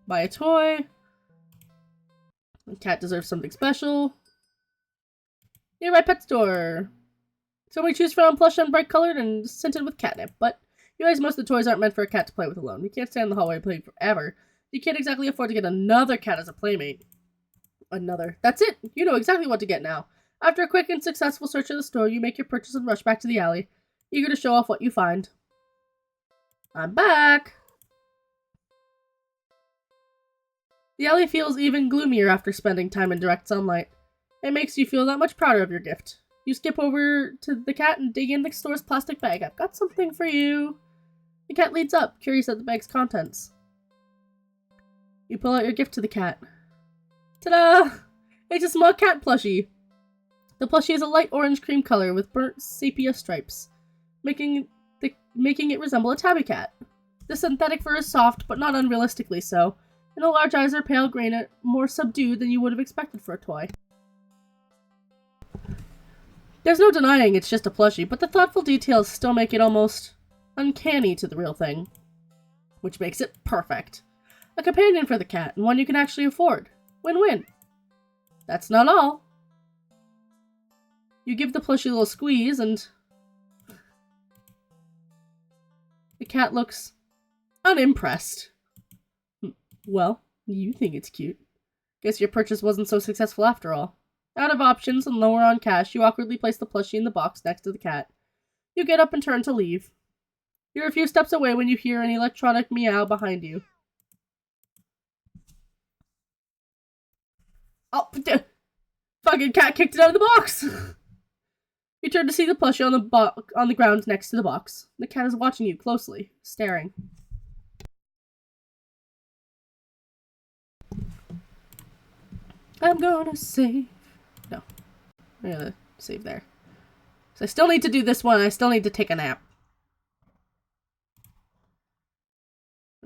Buy a toy. The cat deserves something special. Nearby pet store. So we choose from plush and bright colored and scented with catnip, but you realize most of the toys aren't meant for a cat to play with alone. You can't stand in the hallway playing forever. You can't exactly afford to get another cat as a playmate. Another. That's it! You know exactly what to get now. After a quick and successful search of the store, you make your purchase and rush back to the alley, eager to show off what you find. I'm back! The alley feels even gloomier after spending time in direct sunlight. It makes you feel that much prouder of your gift. You skip over to the cat and dig in the store's plastic bag. I've got something for you. The cat leads up, curious at the bag's contents. You pull out your gift to the cat. Ta-da! It's a small cat plushie. The plushie is a light orange cream color with burnt sepia stripes, making it resemble a tabby cat. The synthetic fur is soft, but not unrealistically so, and the large eyes are pale green, more subdued than you would have expected for a toy. There's no denying it's just a plushie, but the thoughtful details still make it almost uncanny to the real thing, which makes it perfect. A companion for the cat, and one you can actually afford. Win-win. That's not all. You give the plushie a little squeeze, and the cat looks unimpressed. Well, you think it's cute. Guess your purchase wasn't so successful after all. Out of options and lower on cash, you awkwardly place the plushie in the box next to the cat. You get up and turn to leave. You're a few steps away when you hear an electronic meow behind you. Oh, fucking cat kicked it out of the box! You turn to see the plushie on the ground next to the box. The cat is watching you closely, staring. I'm gonna save. No. I'm gonna save there. So I still need to do this one. I still need to take a nap.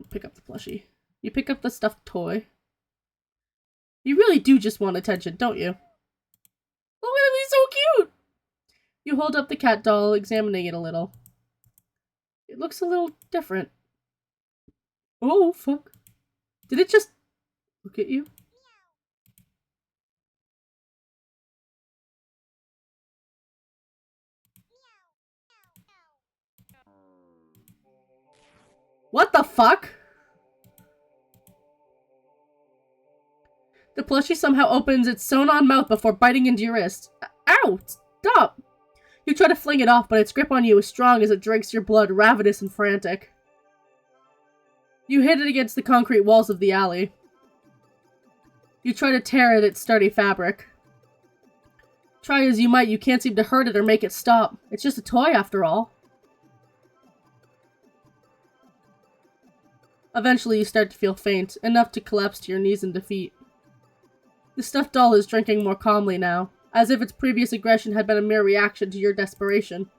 Pick up the plushie. You pick up the stuffed toy. You really do just want attention, don't you? Look at me, so cute! You hold up the cat doll, examining it a little. It looks a little different. Oh, fuck. Did it just look at you? What the fuck? The plushie somehow opens its sewn-on mouth before biting into your wrist. Ow! Stop! You try to fling it off, but its grip on you is strong as it drinks your blood, ravenous and frantic. You hit it against the concrete walls of the alley. You try to tear at its sturdy fabric. Try as you might, you can't seem to hurt it or make it stop. It's just a toy, after all. Eventually, you start to feel faint, enough to collapse to your knees in defeat. The stuffed doll is drinking more calmly now, as if its previous aggression had been a mere reaction to your desperation.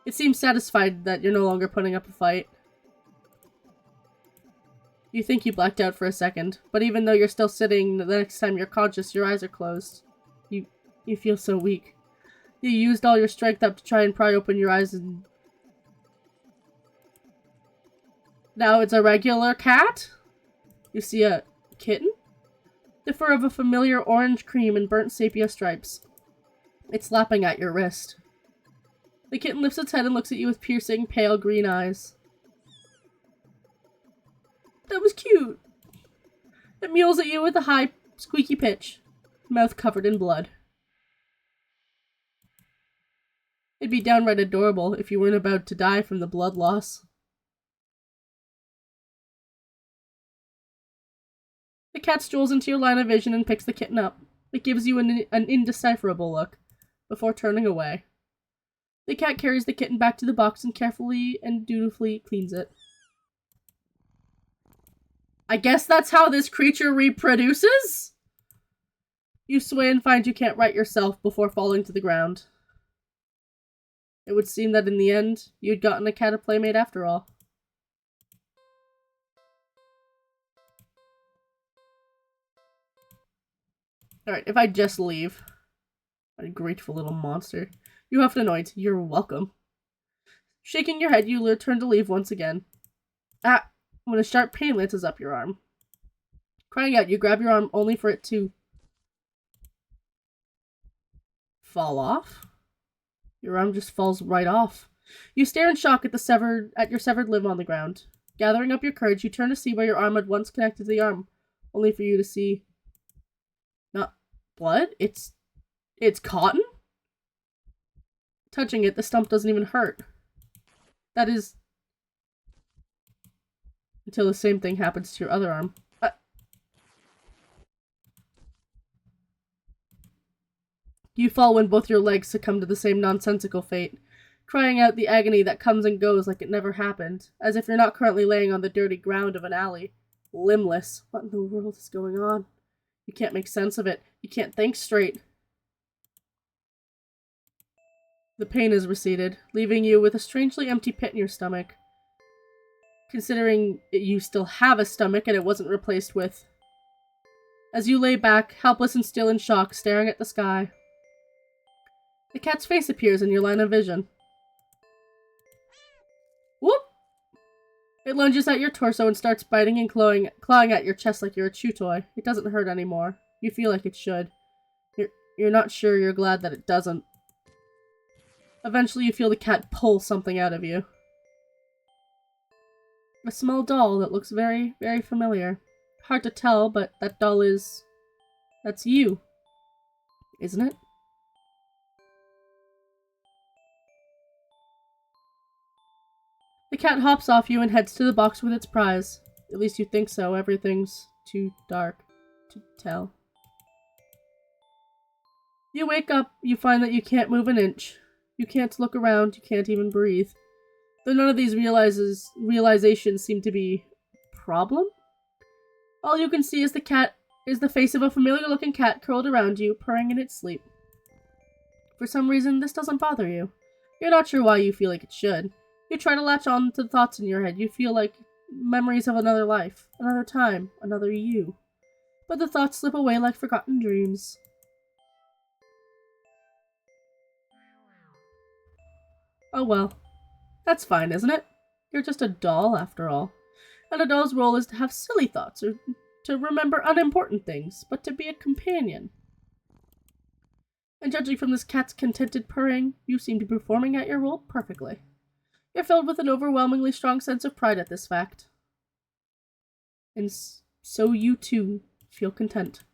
It seems satisfied that you're no longer putting up a fight. You think you blacked out for a second, but even though you're still sitting, the next time you're conscious, your eyes are closed. You feel so weak. You used all your strength up to try and pry open your eyes and... Now it's a regular cat? You see a kitten? The fur of a familiar orange cream and burnt sepia stripes. It's lapping at your wrist. The kitten lifts its head and looks at you with piercing, pale green eyes. That was cute. It mews at you with a high, squeaky pitch, mouth covered in blood. It'd be downright adorable if you weren't about to die from the blood loss. The cat strolls into your line of vision and picks the kitten up. It gives you an indecipherable look, before turning away. The cat carries the kitten back to the box and carefully and dutifully cleans it. I guess that's how this creature reproduces? You sway and find you can't right yourself before falling to the ground. It would seem that in the end, you'd gotten a cat a playmate after all. Alright, if I just leave. A grateful little monster. You have to anoint. You're welcome. Shaking your head, you turn to leave once again. Ah! When a sharp pain lances up your arm. Crying out, you grab your arm only for it to... fall off? Your arm just falls right off. You stare in shock at your severed limb on the ground. Gathering up your courage, you turn to see where your arm had once connected to the arm, only for you to see... not blood? It's cotton? Touching it, the stump doesn't even hurt. That is... until the same thing happens to your other arm. You fall when both your legs succumb to the same nonsensical fate, crying out the agony that comes and goes like it never happened, as if you're not currently laying on the dirty ground of an alley, limbless. What in the world is going on? You can't make sense of it. You can't think straight. The pain has receded, leaving you with a strangely empty pit in your stomach. Considering you still have a stomach and it wasn't replaced with. As you lay back, helpless and still in shock, staring at the sky. The cat's face appears in your line of vision. Whoop! It lunges at your torso and starts biting and clawing at your chest like you're a chew toy. It doesn't hurt anymore. You feel like it should. You're not sure you're glad that it doesn't. Eventually you feel the cat pull something out of you. A small doll that looks very, very familiar. Hard to tell, but that doll is... that's you. Isn't it? The cat hops off you and heads to the box with its prize. At least you think so. Everything's too dark to tell. You wake up, you find that you can't move an inch. You can't look around, you can't even breathe. Though none of these realizations seem to be a problem. All you can see is the face of a familiar-looking cat curled around you, purring in its sleep. For some reason, this doesn't bother you. You're not sure why you feel like it should. You try to latch on to the thoughts in your head. You feel like memories of another life, another time, another you. But the thoughts slip away like forgotten dreams. Oh well. That's fine, isn't it? You're just a doll, after all. And a doll's role is to have silly thoughts, or to remember unimportant things, but to be a companion. And judging from this cat's contented purring, you seem to be performing at your role perfectly. You're filled with an overwhelmingly strong sense of pride at this fact. And so you too feel content.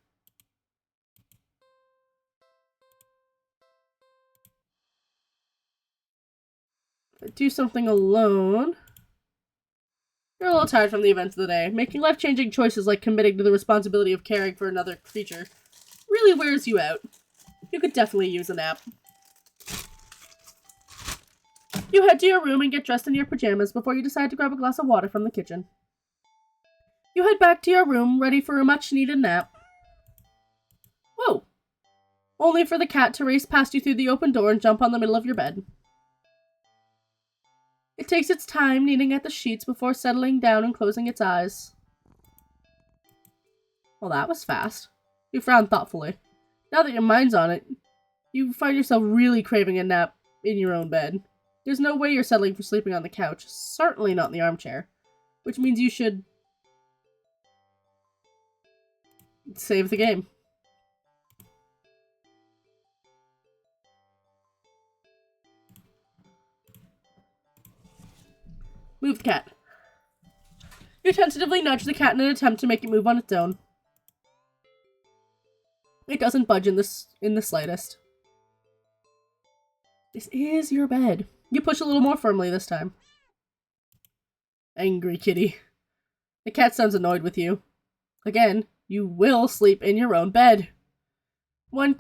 Do something alone. You're a little tired from the events of the day. Making life-changing choices like committing to the responsibility of caring for another creature really wears you out. You could definitely use a nap. You head to your room and get dressed in your pajamas before you decide to grab a glass of water from the kitchen. You head back to your room, ready for a much-needed nap. Whoa! Only for the cat to race past you through the open door and jump on the middle of your bed. It takes its time kneading at the sheets before settling down and closing its eyes. Well, that was fast. You frown thoughtfully. Now that your mind's on it, you find yourself really craving a nap in your own bed. There's no way you're settling for sleeping on the couch, certainly not in the armchair, which means you should save the game. Move the cat. You tentatively nudge the cat in an attempt to make it move on its own. It doesn't budge in the slightest. This is your bed. You push a little more firmly this time. Angry kitty. The cat sounds annoyed with you. Again, you will sleep in your own bed. The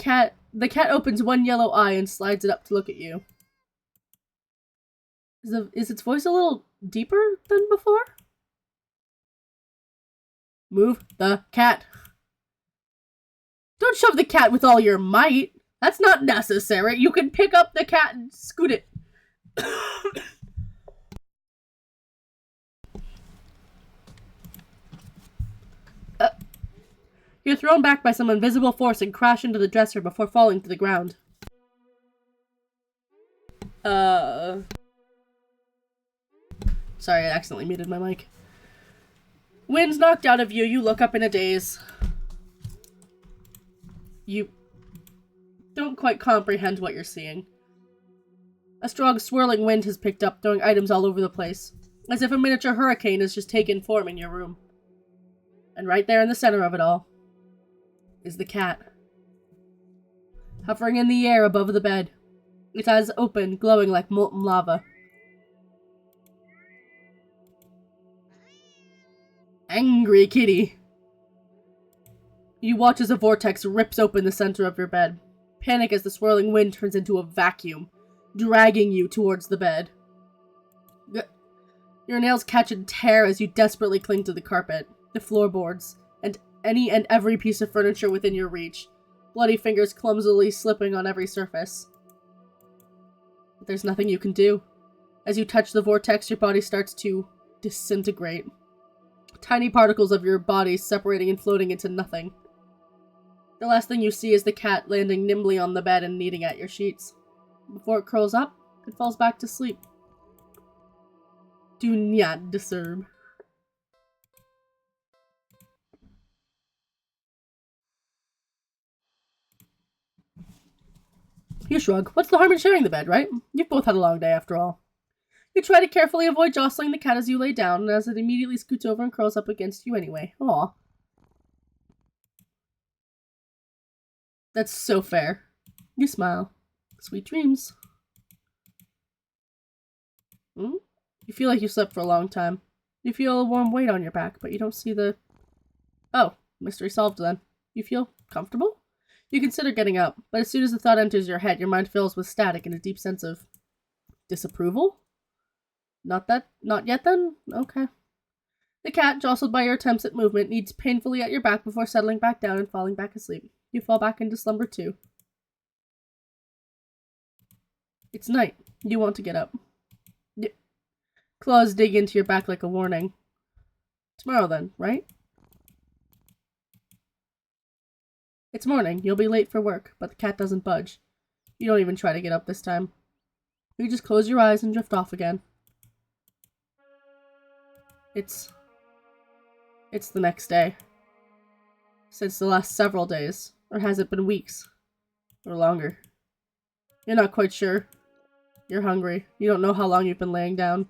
cat opens one yellow eye and slides it up to look at you. Is its voice a little deeper than before? Move the cat. Don't shove the cat with all your might. That's not necessary. You can pick up the cat and scoot it. You're thrown back by some invisible force and crash into the dresser before falling to the ground. Sorry, I accidentally muted my mic. Wind's knocked out of you. You look up in a daze. You don't quite comprehend what you're seeing. A strong swirling wind has picked up, throwing items all over the place, as if a miniature hurricane has just taken form in your room. And right there in the center of it all is the cat, hovering in the air above the bed, its eyes open, glowing like molten lava. Angry kitty. You watch as a vortex rips open the center of your bed. Panic as the swirling wind turns into a vacuum, dragging you towards the bed. Your nails catch and tear as you desperately cling to the carpet, the floorboards, and any and every piece of furniture within your reach, bloody fingers clumsily slipping on every surface. But there's nothing you can do. As you touch the vortex, your body starts to disintegrate. Tiny particles of your body separating and floating into nothing. The last thing you see is the cat landing nimbly on the bed and kneading at your sheets. Before it curls up, it falls back to sleep. Do not disturb. You shrug. What's the harm in sharing the bed, right? You've both had a long day after all. You try to carefully avoid jostling the cat as you lay down, and as it immediately scoots over and curls up against you anyway. Aw. That's so fair. You smile. Sweet dreams. You feel like you slept for a long time. You feel a warm weight on your back, but you don't see the... Oh, mystery solved then. You feel comfortable? You consider getting up, but as soon as the thought enters your head, your mind fills with static and a deep sense of... disapproval? Not yet then? Okay. The cat, jostled by your attempts at movement, kneads painfully at your back before settling back down and falling back asleep. You fall back into slumber too. It's night. You want to get up. Claws dig into your back like a warning. Tomorrow then, right? It's morning. You'll be late for work, but the cat doesn't budge. You don't even try to get up this time. You just close your eyes and drift off again. It's the next day. Since the last several days. Or has it been weeks? Or longer? You're not quite sure. You're hungry. You don't know how long you've been laying down.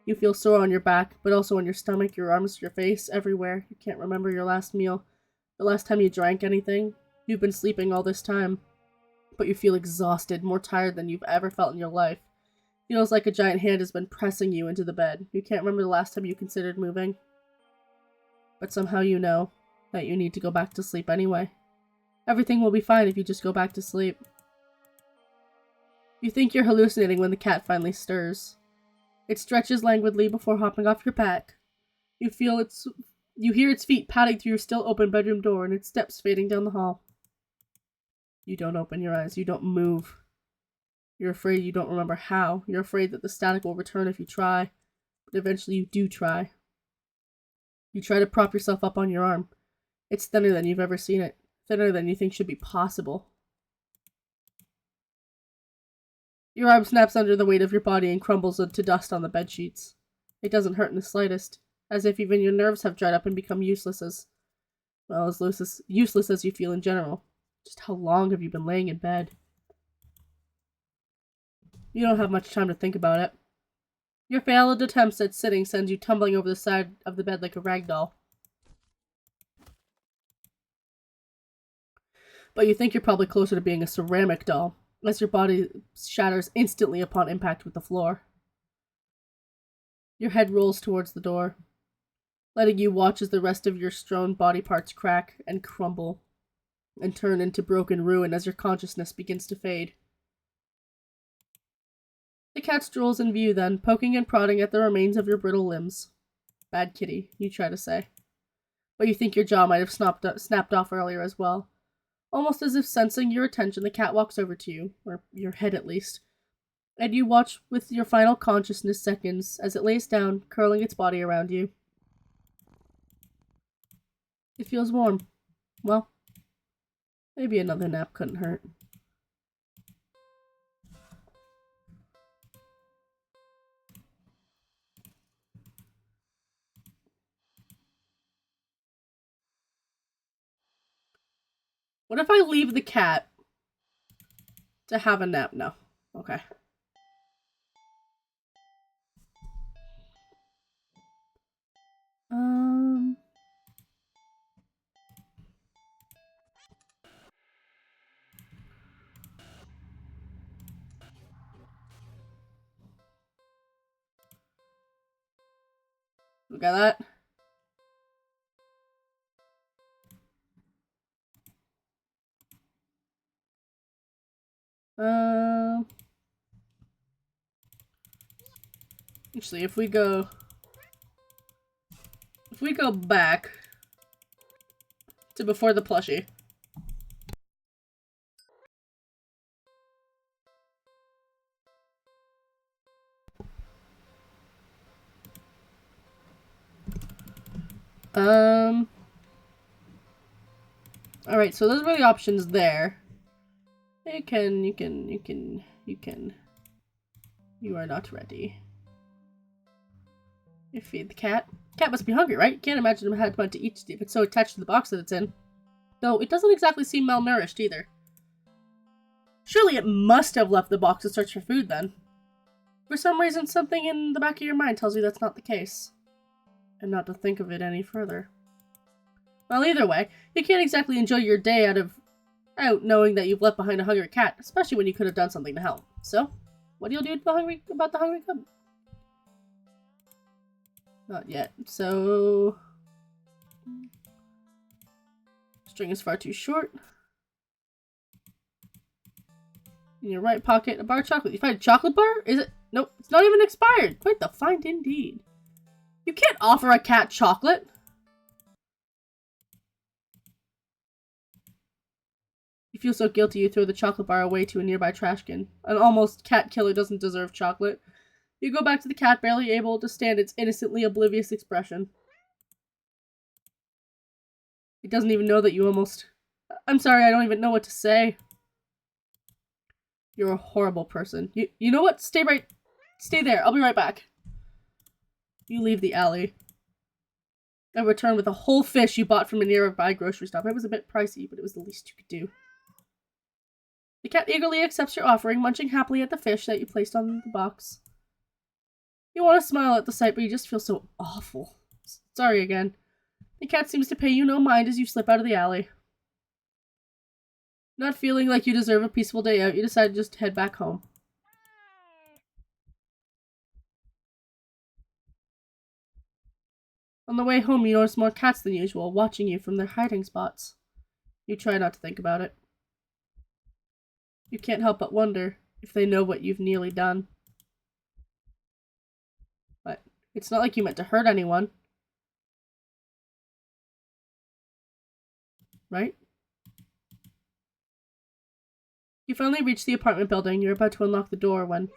You feel sore on your back, but also on your stomach, your arms, your face, everywhere. You can't remember your last meal. The last time you drank anything. You've been sleeping all this time. But you feel exhausted, more tired than you've ever felt in your life. Feels like a giant hand has been pressing you into the bed. You can't remember the last time you considered moving. But somehow you know that you need to go back to sleep anyway. Everything will be fine if you just go back to sleep. You think you're hallucinating when the cat finally stirs. It stretches languidly before hopping off your back. You hear its feet padding through your still open bedroom door and its steps fading down the hall. You don't open your eyes. You don't move. You're afraid you don't remember how. You're afraid that the static will return if you try. But eventually you do try. You try to prop yourself up on your arm. It's thinner than you've ever seen it. Thinner than you think should be possible. Your arm snaps under the weight of your body and crumbles into dust on the bedsheets. It doesn't hurt in the slightest, as if even your nerves have dried up and become useless as useless as you feel in general. Just how long have you been laying in bed? You don't have much time to think about it. Your failed attempts at sitting sends you tumbling over the side of the bed like a rag doll. But you think you're probably closer to being a ceramic doll, as your body shatters instantly upon impact with the floor. Your head rolls towards the door, letting you watch as the rest of your strewn body parts crack and crumble and turn into broken ruin as your consciousness begins to fade. The cat strolls in view then, poking and prodding at the remains of your brittle limbs. Bad kitty, you try to say. But you think your jaw might have snapped off earlier as well. Almost as if sensing your attention, the cat walks over to you, or your head at least, and you watch with your final consciousness seconds as it lays down, curling its body around you. It feels warm. Well, maybe another nap couldn't hurt. What if I leave the cat to have a nap? No. Okay. Look at that. Actually, if we go back, to before the plushie. Alright, so those were the options there. You are not ready. You feed the cat. Cat must be hungry, right? You can't imagine it had much to eat if it's so attached to the box that it's in. Though it doesn't exactly seem malnourished either. Surely it must have left the box to search for food then. For some reason, something in the back of your mind tells you that's not the case. And not to think of it any further. Well, either way, you can't exactly enjoy your day out knowing that you've left behind a hungry cat, especially when you could have done something to help. So, what do you do about the hungry cub? Not yet. So, string is far too short. In your right pocket, a bar of chocolate. You find a chocolate bar? Is it? Nope, it's not even expired. Quite the find indeed. You can't offer a cat chocolate. You feel so guilty you throw the chocolate bar away to a nearby trash can. An almost cat killer doesn't deserve chocolate. You go back to the cat, barely able to stand its innocently oblivious expression. It doesn't even know that you almost... I'm sorry, I don't even know what to say. You're a horrible person. You know what? Stay there. I'll be right back. You leave the alley. I return with a whole fish you bought from a nearby grocery stop. It was a bit pricey, but it was the least you could do. The cat eagerly accepts your offering, munching happily at the fish that you placed on the box. You want to smile at the sight, but you just feel so awful. Sorry again. The cat seems to pay you no mind as you slip out of the alley. Not feeling like you deserve a peaceful day out, you decide to just head back home. On the way home, you notice more cats than usual, watching you from their hiding spots. You try not to think about it. You can't help but wonder if they know what you've nearly done. But it's not like you meant to hurt anyone. Right? You finally reach the apartment building. You're about to unlock the door when...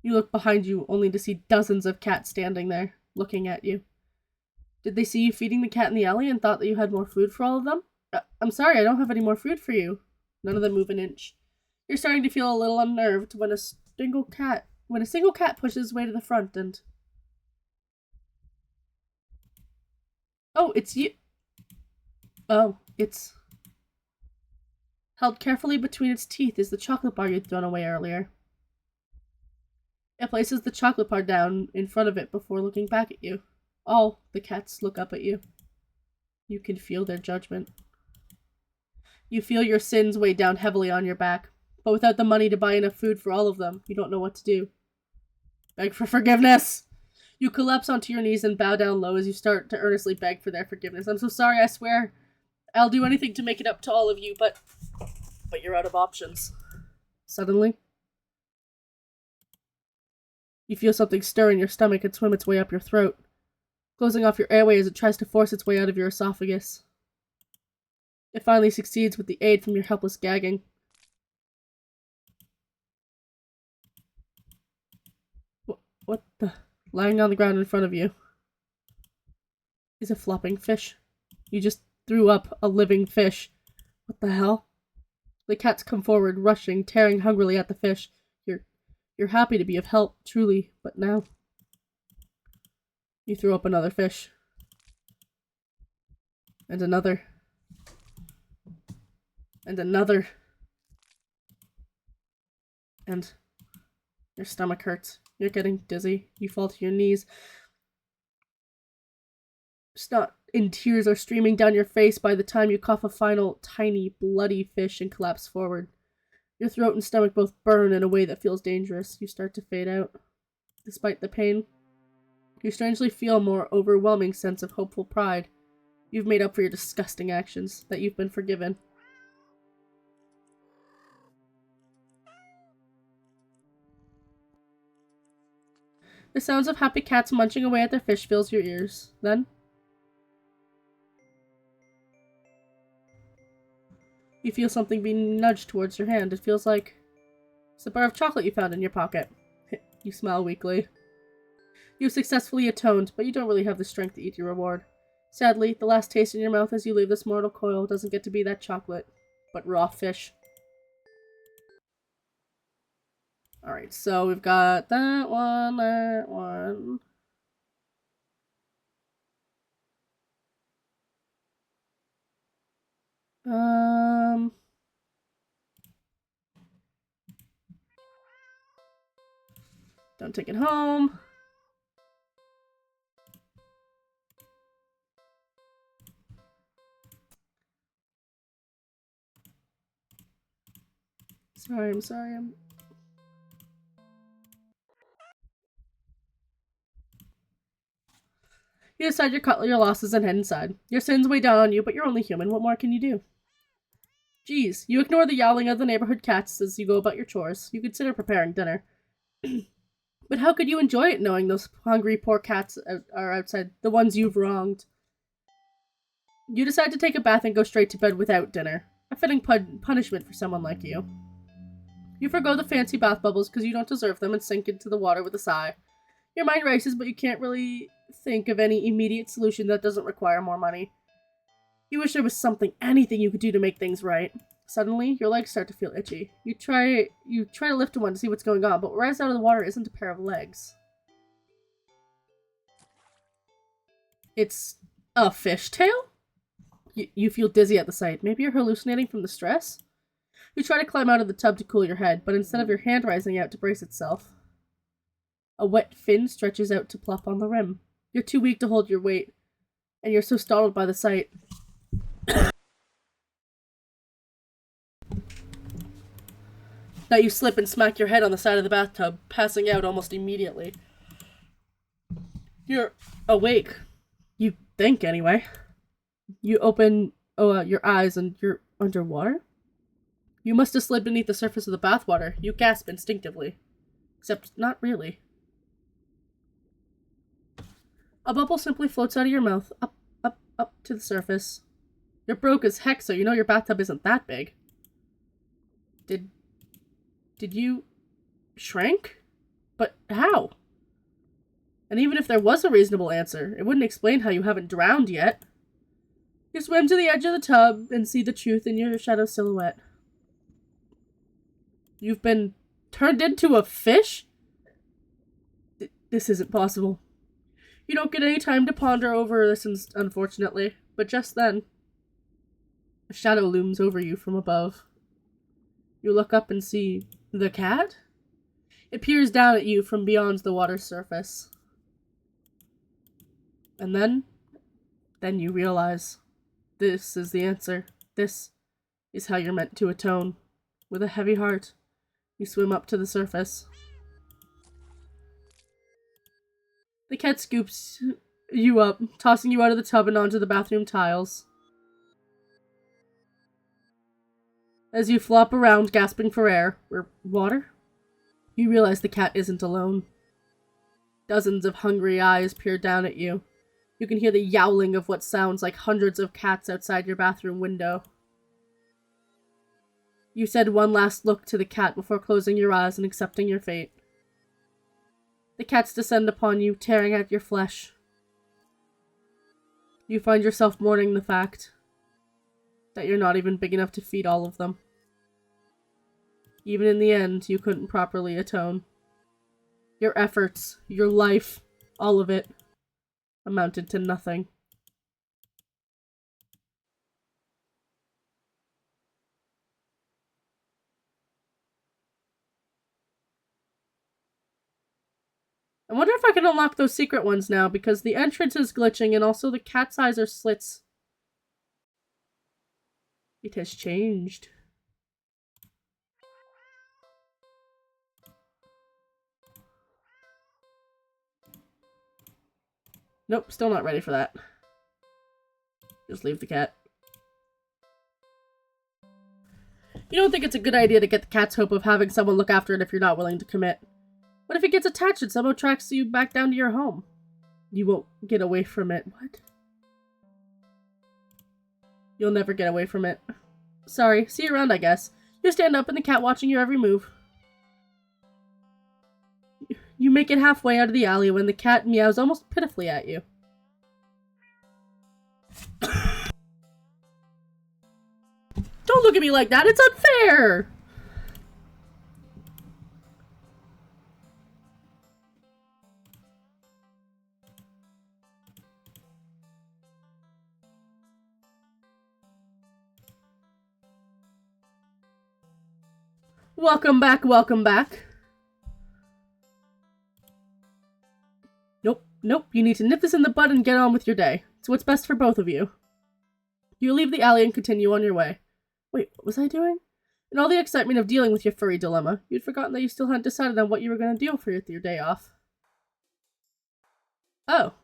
You look behind you only to see dozens of cats standing there, looking at you. Did they see you feeding the cat in the alley and thought that you had more food for all of them? I'm sorry, I don't have any more food for you. None of them move an inch. You're starting to feel a little unnerved when a single cat pushes its way to the front and... Oh, it's you. Oh, it's... Held carefully between its teeth is the chocolate bar you'd thrown away earlier. It places the chocolate bar down in front of it before looking back at you. All the cats look up at you. You can feel their judgment. You feel your sins weigh down heavily on your back, but without the money to buy enough food for all of them, you don't know what to do. Beg for forgiveness! You collapse onto your knees and bow down low as you start to earnestly beg for their forgiveness. I'm so sorry, I swear. I'll do anything to make it up to all of you, but you're out of options. Suddenly, you feel something stir in your stomach and swim its way up your throat, closing off your airway as it tries to force its way out of your esophagus. It finally succeeds with the aid from your helpless gagging. What the... Lying on the ground in front of you is a flopping fish. You just threw up a living fish. What the hell? The cats come forward, rushing, tearing hungrily at the fish. You're happy to be of help, truly, but now... You threw up another fish. And another. And another. And your stomach hurts. You're getting dizzy. You fall to your knees. Snot and tears are streaming down your face by the time you cough a final, tiny, bloody fish and collapse forward. Your throat and stomach both burn in a way that feels dangerous. You start to fade out. Despite the pain, you strangely feel a more overwhelming sense of hopeful pride. You've made up for your disgusting actions, that you've been forgiven. The sounds of happy cats munching away at their fish fills your ears. Then you feel something being nudged towards your hand. It feels like it's the bar of chocolate you found in your pocket. You smile weakly. You've successfully atoned, but you don't really have the strength to eat your reward. Sadly, the last taste in your mouth as you leave this mortal coil doesn't get to be that chocolate, but raw fish. Alright, so we've got that one, that one. Don't take it home. I'm sorry. You decide your losses and head inside. Your sins weigh down on you, but you're only human. What more can you do? Geez, you ignore the yowling of the neighborhood cats as you go about your chores. You consider preparing dinner. But how could you enjoy it knowing those hungry poor cats are outside, the ones you've wronged? You decide to take a bath and go straight to bed without dinner. A fitting punishment for someone like you. You forgo the fancy bath bubbles because you don't deserve them and sink into the water with a sigh. Your mind races, but you can't really think of any immediate solution that doesn't require more money. You wish there was something, anything you could do to make things right. Suddenly, your legs start to feel itchy. You try to lift one to see what's going on, but what rises out of the water isn't a pair of legs. It's a fishtail? You feel dizzy at the sight. Maybe you're hallucinating from the stress? You try to climb out of the tub to cool your head, but instead of your hand rising out to brace itself, a wet fin stretches out to plop on the rim. You're too weak to hold your weight, and you're so startled by the sight that you slip and smack your head on the side of the bathtub, passing out almost immediately. You're awake. You think, anyway. You open your eyes and you're underwater? You must have slid beneath the surface of the bathwater. You gasp instinctively. Except not really. A bubble simply floats out of your mouth, up to the surface. You're broke as heck, so you know your bathtub isn't that big. Did you shrink? But how? And even if there was a reasonable answer, it wouldn't explain how you haven't drowned yet. You swim to the edge of the tub and see the truth in your shadow silhouette. You've been turned into a fish? This isn't possible. You don't get any time to ponder over this, unfortunately, but just then, a shadow looms over you from above. You look up and see the cat? It peers down at you from beyond the water's surface. And then you realize this is the answer. This is how you're meant to atone. With a heavy heart, you swim up to the surface. The cat scoops you up, tossing you out of the tub and onto the bathroom tiles. As you flop around, gasping for air, or water, you realize the cat isn't alone. Dozens of hungry eyes peer down at you. You can hear the yowling of what sounds like hundreds of cats outside your bathroom window. You said one last look to the cat before closing your eyes and accepting your fate. The cats descend upon you, tearing at your flesh. You find yourself mourning the fact that you're not even big enough to feed all of them. Even in the end, you couldn't properly atone. Your efforts, your life, all of it, amounted to nothing. I wonder if I can unlock those secret ones now, because the entrance is glitching and also the cat's eyes are slits. It has changed. Nope, still not ready for that. Just leave the cat. You don't think it's a good idea to get the cat's hope of having someone look after it if you're not willing to commit. What if it gets attached and somehow tracks you back down to your home? You won't get away from it. What? You'll never get away from it. Sorry, see you around, I guess. You stand up and the cat watching your every move. You make it halfway out of the alley when the cat meows almost pitifully at you. Don't look at me like that, it's unfair! Welcome back, welcome back. Nope, you need to nip this in the bud and get on with your day. It's what's best for both of you. You leave the alley and continue on your way. Wait, what was I doing? In all the excitement of dealing with your furry dilemma, you'd forgotten that you still hadn't decided on what you were going to do for your day off. Oh,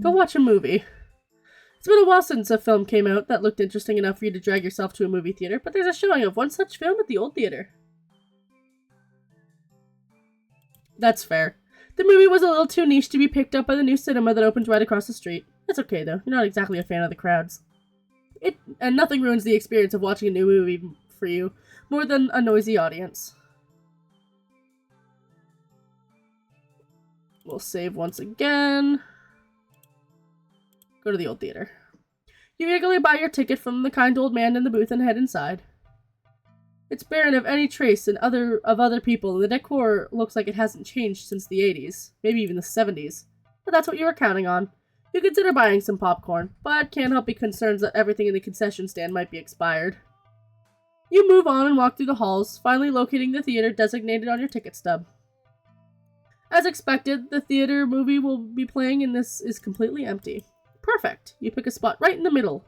Go watch a movie. It's been a while since a film came out that looked interesting enough for you to drag yourself to a movie theater, but there's a showing of one such film at the old theater. That's fair. The movie was a little too niche to be picked up by the new cinema that opened right across the street. It's okay though, you're not exactly a fan of the crowds. And nothing ruins the experience of watching a new movie for you more than a noisy audience. We'll save once again. Go to the old theater. You eagerly buy your ticket from the kind old man in the booth and head inside. It's barren of any trace of other people, and the decor looks like it hasn't changed since the 80s, maybe even the 70s. But that's what you were counting on. You consider buying some popcorn, but can't help be concerned that everything in the concession stand might be expired. You move on and walk through the halls, finally locating the theater designated on your ticket stub. As expected, the theater movie will be playing and this is completely empty. Perfect! You pick a spot right in the middle,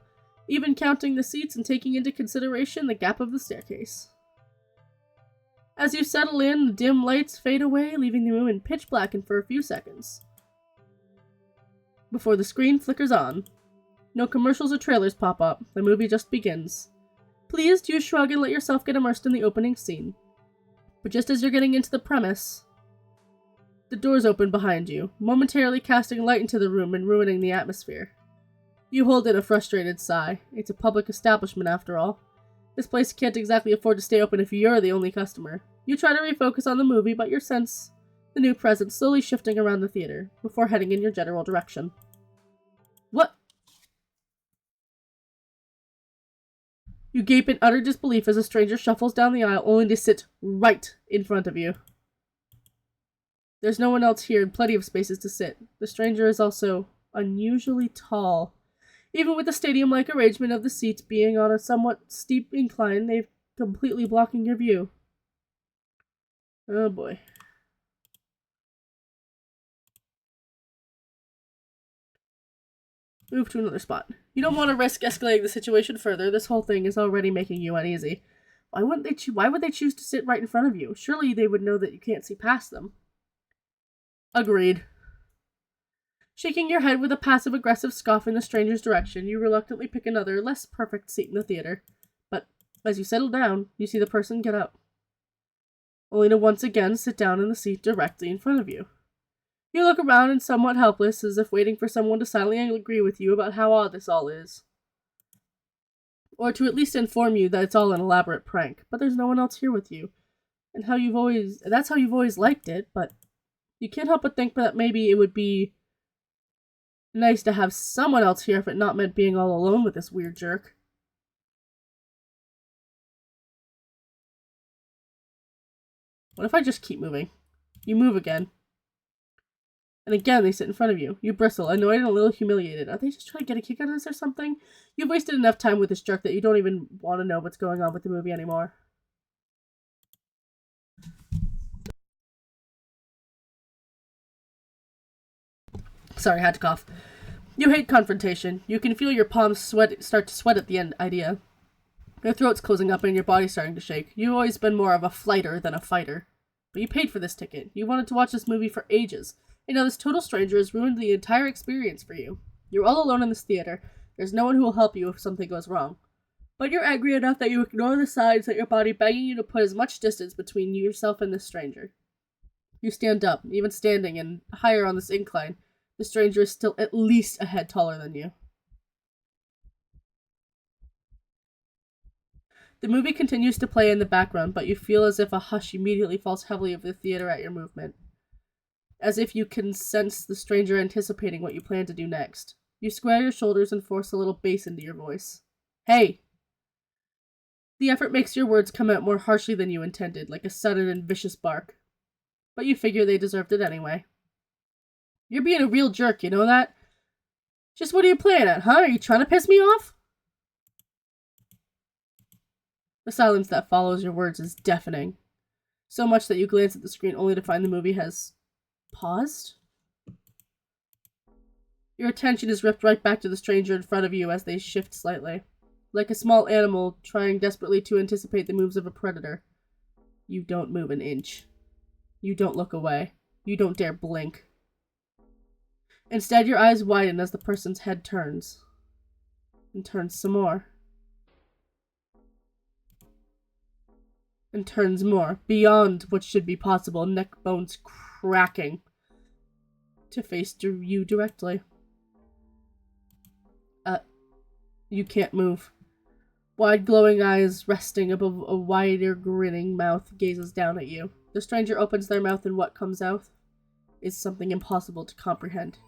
even counting the seats and taking into consideration the gap of the staircase. As you settle in, the dim lights fade away, leaving the room in pitch black for a few seconds. Before the screen flickers on. No commercials or trailers pop up, the movie just begins. Pleased, you shrug and let yourself get immersed in the opening scene. But just as you're getting into the premise, the doors open behind you, momentarily casting light into the room and ruining the atmosphere. You hold in a frustrated sigh. It's a public establishment after all. This place can't exactly afford to stay open if you're the only customer. You try to refocus on the movie, but you sense the new presence slowly shifting around the theater, before heading in your general direction. What? You gape in utter disbelief as a stranger shuffles down the aisle, only to sit right in front of you. There's no one else here and plenty of spaces to sit. The stranger is also unusually tall. Even with the stadium-like arrangement of the seats being on a somewhat steep incline, they're completely blocking your view. Oh boy. Move to another spot. You don't want to risk escalating the situation further. This whole thing is already making you uneasy. Why would they choose to sit right in front of you? Surely they would know that you can't see past them. Agreed. Shaking your head with a passive-aggressive scoff in the stranger's direction, you reluctantly pick another, less perfect seat in the theater. But as you settle down, you see the person get up, only to once again sit down in the seat directly in front of you. You look around and somewhat helpless, as if waiting for someone to silently agree with you about how odd this all is. Or to at least inform you that it's all an elaborate prank, but there's no one else here with you. And that's how you've always liked it, but you can't help but think that maybe it would be nice to have someone else here if it not meant being all alone with this weird jerk. What if I just keep moving? You move again. And again, they sit in front of you. You bristle, annoyed and a little humiliated. Are they just trying to get a kick out of this or something? You've wasted enough time with this jerk that you don't even want to know what's going on with the movie anymore. Sorry, I had to cough. You hate confrontation. You can feel your palms start to sweat at the idea. Your throat's closing up and your body's starting to shake. You've always been more of a flighter than a fighter. But you paid for this ticket. You wanted to watch this movie for ages. And now this total stranger has ruined the entire experience for you. You're all alone in this theater. There's no one who will help you if something goes wrong. But you're angry enough that you ignore the signs that your body begging you to put as much distance between yourself and this stranger. You stand up, even standing and higher on this incline. The stranger is still at least a head taller than you. The movie continues to play in the background, but you feel as if a hush immediately falls heavily over the theater at your movement. As if you can sense the stranger anticipating what you plan to do next. You square your shoulders and force a little bass into your voice. Hey! The effort makes your words come out more harshly than you intended, like a sudden and vicious bark. But you figure they deserved it anyway. You're being a real jerk, you know that? Just what are you playing at, huh? Are you trying to piss me off? The silence that follows your words is deafening. So much that you glance at the screen only to find the movie has paused? Your attention is ripped right back to the stranger in front of you as they shift slightly. Like a small animal trying desperately to anticipate the moves of a predator. You don't move an inch. You don't look away. You don't dare blink. Instead, your eyes widen as the person's head turns. And turns some more. And turns more. Beyond what should be possible, neck bones cracking. To face you directly. You can't move. Wide glowing eyes resting above a wider grinning mouth gazes down at you. The stranger opens their mouth and what comes out is something impossible to comprehend.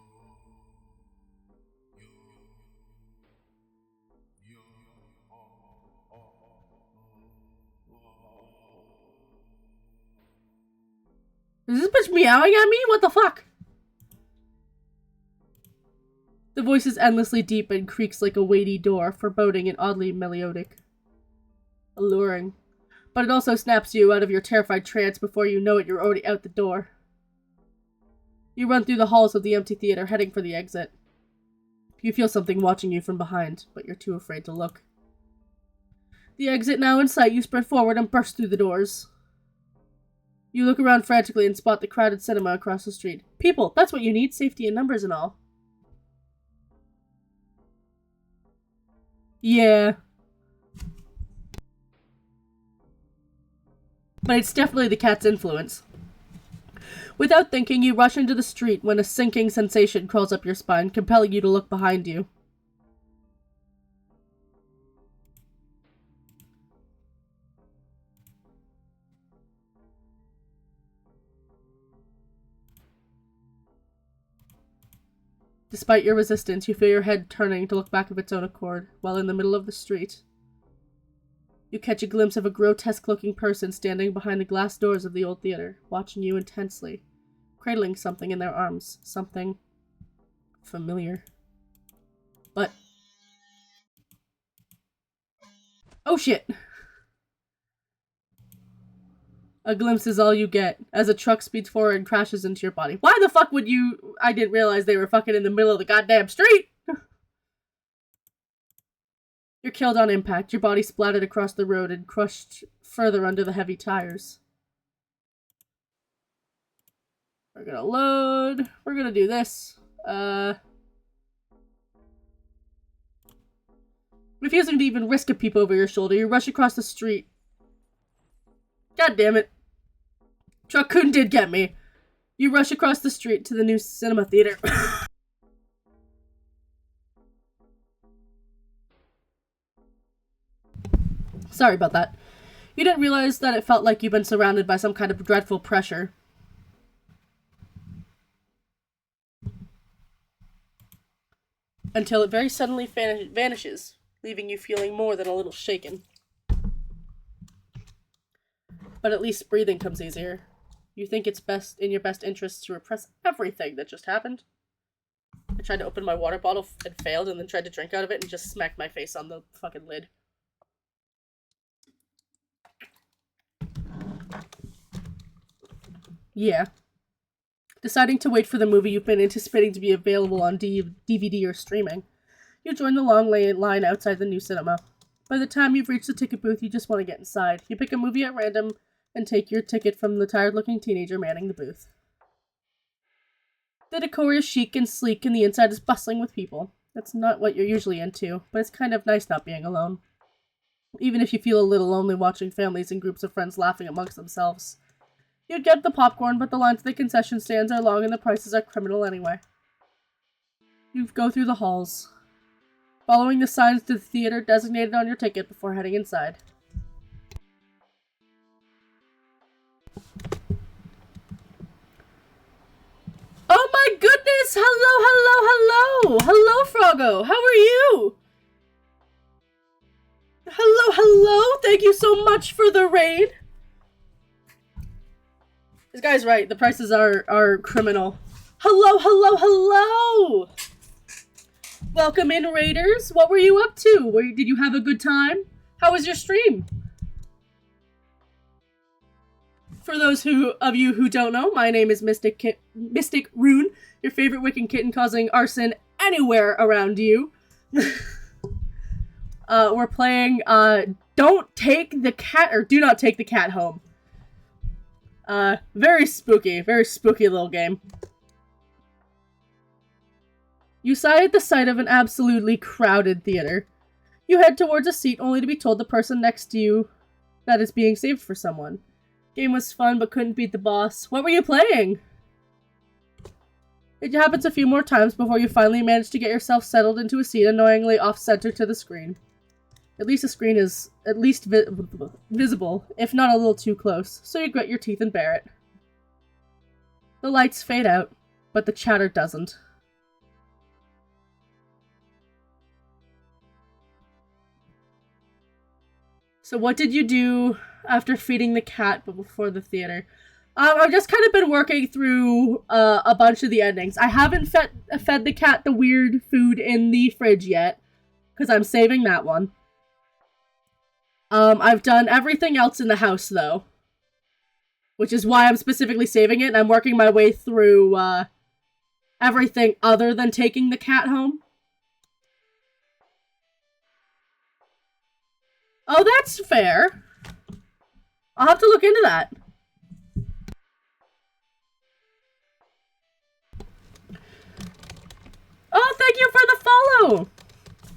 Is this bitch meowing at me? What the fuck? The voice is endlessly deep and creaks like a weighty door, foreboding and oddly melodic. Alluring. But it also snaps you out of your terrified trance before you know it, you're already out the door. You run through the halls of the empty theater, heading for the exit. You feel something watching you from behind, but you're too afraid to look. The exit now in sight, you sprint forward and burst through the doors. You look around frantically and spot the crowded cinema across the street. People, that's what you need, safety in numbers and all. Yeah. But it's definitely the cat's influence. Without thinking, you rush into the street when a sinking sensation crawls up your spine, compelling you to look behind you. Despite your resistance, you feel your head turning to look back of its own accord, while in the middle of the street. You catch a glimpse of a grotesque-looking person standing behind the glass doors of the old theater, watching you intensely, cradling something in their arms, something familiar. But... oh shit! A glimpse is all you get, as a truck speeds forward and crashes into your body. Why the fuck would you... I didn't realize they were fucking in the middle of the goddamn street! You're killed on impact, your body splattered across the road and crushed further under the heavy tires. We're gonna load. We're gonna do this. Refusing to even risk a peep over your shoulder, you rush across the street. God damn it. Truck-kun did get me. You rush across the street to the new cinema theater. Sorry about that. You didn't realize that it felt like you've been surrounded by some kind of dreadful pressure. Until it very suddenly vanishes, leaving you feeling more than a little shaken. But at least breathing comes easier. You think it's in your best interest to repress everything that just happened. I tried to open my water bottle and failed, and then tried to drink out of it and just smacked my face on the fucking lid. Yeah. Deciding to wait for the movie you've been anticipating to be available on DVD or streaming. You join the long line outside the new cinema. By the time you've reached the ticket booth, you just want to get inside. You pick a movie at random and take your ticket from the tired-looking teenager manning the booth. The decor is chic and sleek, and the inside is bustling with people. That's not what you're usually into, but it's kind of nice not being alone. Even if you feel a little lonely watching families and groups of friends laughing amongst themselves. You get the popcorn, but the lines at the concession stands are long and the prices are criminal anyway. You go through the halls, following the signs to the theater designated on your ticket before heading inside. Oh my goodness! Hello! Hello, Froggo! How are you? Hello! Thank you so much for the raid! This guy's right, the prices are criminal. Hello! Welcome in, raiders! What were you up to? Did you have a good time? How was your stream? For those of you who don't know, my name is Mystic Rune, your favorite Wiccan kitten causing arson anywhere around you. We're playing Don't Take the Cat, or Do Not Take the Cat Home. Very spooky little game. You sigh at the sight of an absolutely crowded theater. You head towards a seat only to be told the person next to you that it's being saved for someone. Game was fun but couldn't beat the boss. What were you playing? It happens a few more times before you finally manage to get yourself settled into a seat annoyingly off-center to the screen. At least the screen is at least visible, if not a little too close, so you grit your teeth and bear it. The lights fade out, but the chatter doesn't. So what did you do after feeding the cat but before the theater? I've just kind of been working through a bunch of the endings. I haven't fed the cat the weird food in the fridge yet, because I'm saving that one. I've done everything else in the house, though. Which is why I'm specifically saving it, and I'm working my way through, everything other than taking the cat home. Oh, that's fair. I'll have to look into that. Oh, thank you for the follow!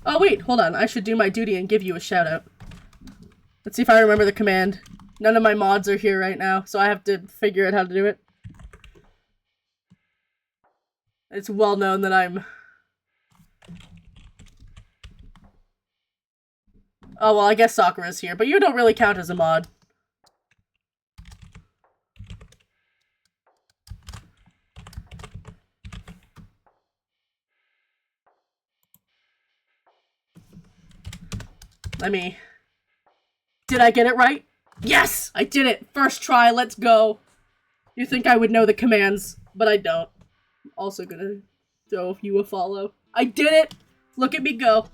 Oh, wait, hold on. I should do my duty and give you a shout-out. Let's see if I remember the command. None of my mods are here right now, so I have to figure out how to do it. It's well known that I'm... Oh, well, I guess Sakura's here, but you don't really count as a mod. Let me... Did I get it right? Yes! I did it! First try, let's go! You think I would know the commands, but I don't. I'm also gonna throw you a follow. I did it! Look at me go.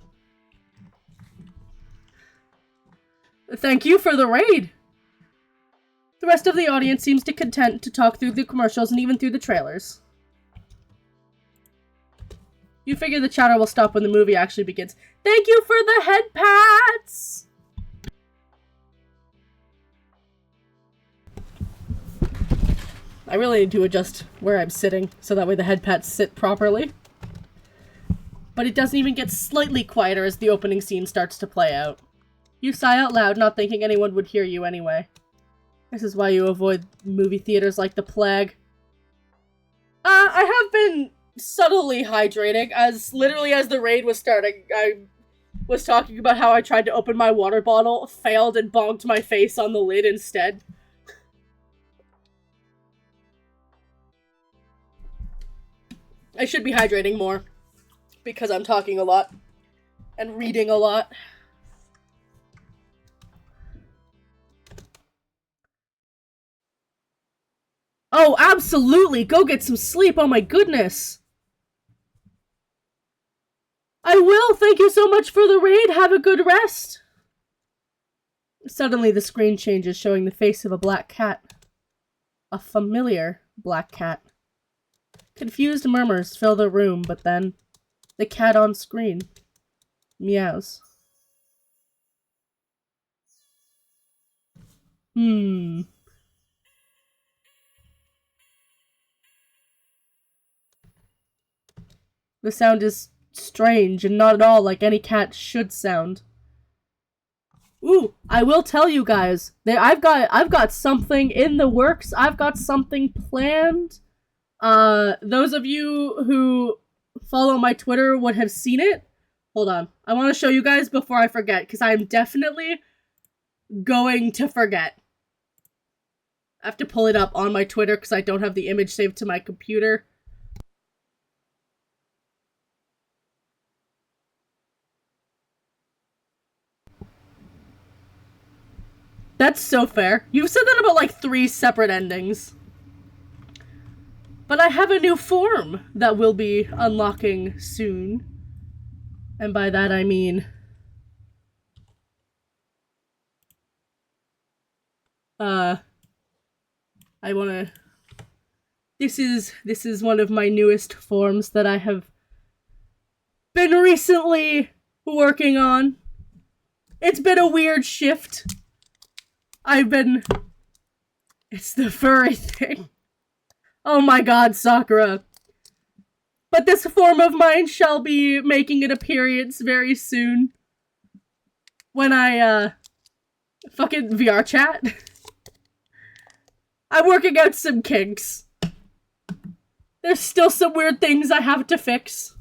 Thank you for the raid! The rest of the audience seems content to talk through the commercials and even through the trailers. You figure the chatter will stop when the movie actually begins. Thank you for the head pats! I really need to adjust where I'm sitting, so that way the head pats sit properly. But it doesn't even get slightly quieter as the opening scene starts to play out. You sigh out loud, not thinking anyone would hear you anyway. This is why you avoid movie theaters like the plague. I have been subtly hydrating, as literally as the raid was starting, I was talking about how I tried to open my water bottle, failed, and bonked my face on the lid instead. I should be hydrating more, because I'm talking a lot, and reading a lot. Oh, absolutely! Go get some sleep, oh my goodness! I will! Thank you so much for the raid! Have a good rest! Suddenly the screen changes, showing the face of a black cat. A familiar black cat. Confused murmurs fill the room, but then the cat on screen meows. The sound is strange and not at all like any cat should sound. Ooh, I will tell you guys, I've got something in the works. I've got something planned. Those of you who follow my Twitter would have seen it. Hold on. I want to show you guys before I forget, because I'm definitely going to forget. I have to pull it up on my Twitter because I don't have the image saved to my computer. That's so fair. You've said that about like 3 separate endings. But I have a new form that will be unlocking soon. And by that I mean... I wanna... This is one of my newest forms that I have been recently working on. It's been a weird shift. It's the furry thing. Oh my god, Sakura. But this form of mine shall be making an appearance very soon. When I, fucking VR chat. I'm working out some kinks. There's still some weird things I have to fix.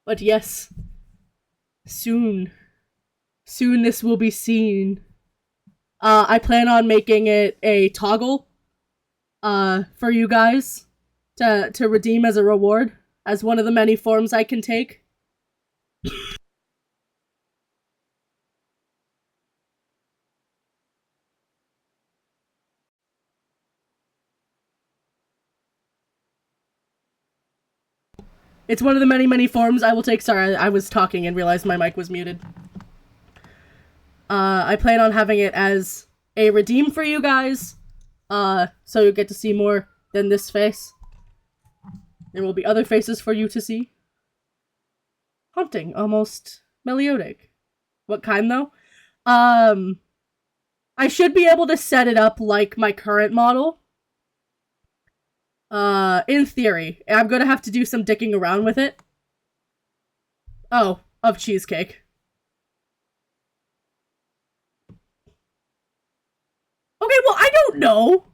But yes. Soon this will be seen. I plan on making it a toggle for you guys to redeem as a reward, as one of the many forms I can take. It's one of the many forms I will take. Sorry, I was talking and realized my mic was muted. I plan on having it as a redeem for you guys, so you'll get to see more than this face. There will be other faces for you to see. Haunting, almost meliotic. What kind, though? I should be able to set it up like my current model. In theory. I'm gonna have to do some dicking around with it. Oh, of cheesecake. Okay, well, I don't know.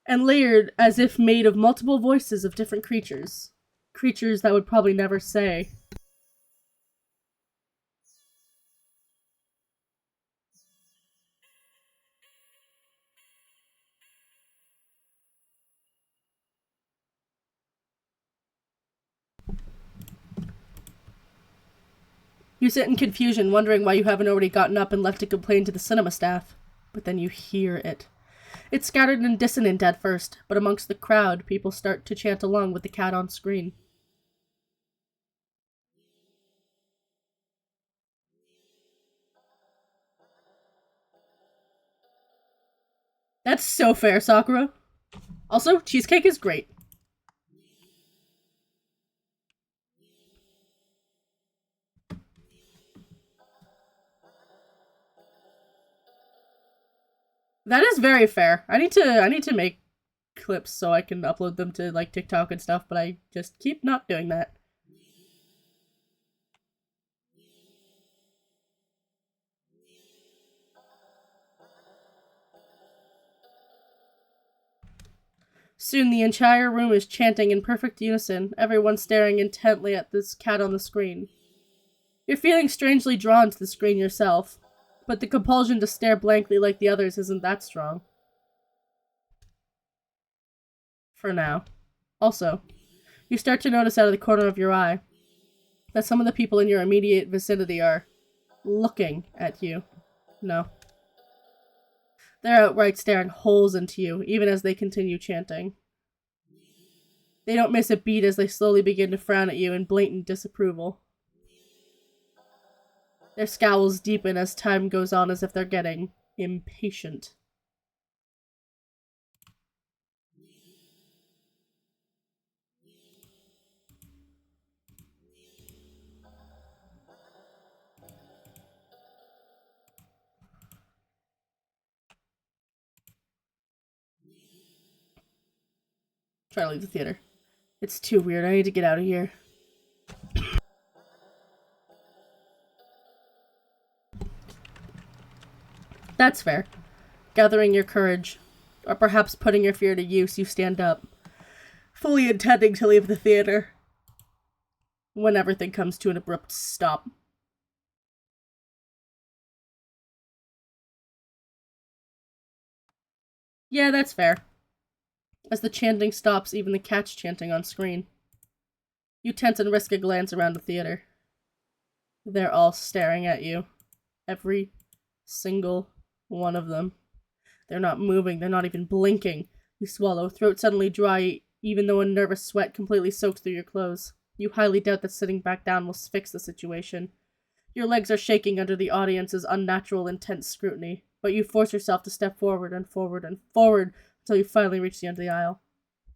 And layered as if made of multiple voices of different creatures. Creatures that would probably never say. You sit in confusion, wondering why you haven't already gotten up and left to complain to the cinema staff. But then you hear it. It's scattered and dissonant at first, but amongst the crowd, people start to chant along with the cat on screen. That's so fair, Sakura. Also, cheesecake is great. That is very fair. I need to make clips so I can upload them to like TikTok and stuff, but I just keep not doing that. Soon the entire room is chanting in perfect unison, everyone staring intently at this cat on the screen. You're feeling strangely drawn to the screen yourself, but the compulsion to stare blankly like the others isn't that strong. For now. Also, you start to notice out of the corner of your eye that some of the people in your immediate vicinity are looking at you. No. They're outright staring holes into you, even as they continue chanting. They don't miss a beat as they slowly begin to frown at you in blatant disapproval. Their scowls deepen as time goes on, as if they're getting impatient. Try to leave the theater. It's too weird. I need to get out of here. That's fair. Gathering your courage, or perhaps putting your fear to use, you stand up, fully intending to leave the theater when everything comes to an abrupt stop. Yeah, that's fair. As the chanting stops, even the cat's chanting on screen. You tense and risk a glance around the theater. They're all staring at you. Every single one of them. They're not moving, they're not even blinking. You swallow, throat suddenly dry, even though a nervous sweat completely soaks through your clothes. You highly doubt that sitting back down will fix the situation. Your legs are shaking under the audience's unnatural, intense scrutiny, but you force yourself to step forward and forward and forward until you finally reach the end of the aisle.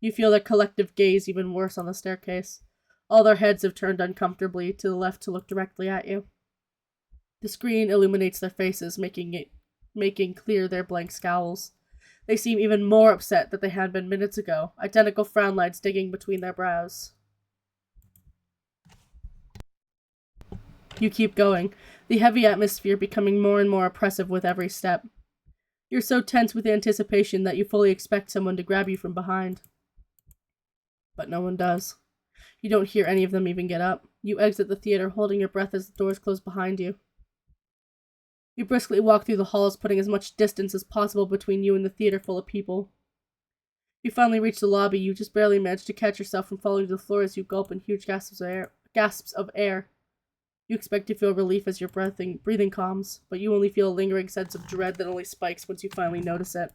You feel their collective gaze even worse on the staircase. All their heads have turned uncomfortably to the left to look directly at you. The screen illuminates their faces, making clear their blank scowls. They seem even more upset than they had been minutes ago, identical frown lines digging between their brows. You keep going, the heavy atmosphere becoming more and more oppressive with every step. You're so tense with anticipation that you fully expect someone to grab you from behind. But no one does. You don't hear any of them even get up. You exit the theater, holding your breath as the doors close behind you. You briskly walk through the halls, putting as much distance as possible between you and the theater full of people. You finally reach the lobby. You just barely manage to catch yourself from falling to the floor as you gulp in huge gasps of air. You expect to feel relief as your breathing calms, but you only feel a lingering sense of dread that only spikes once you finally notice it,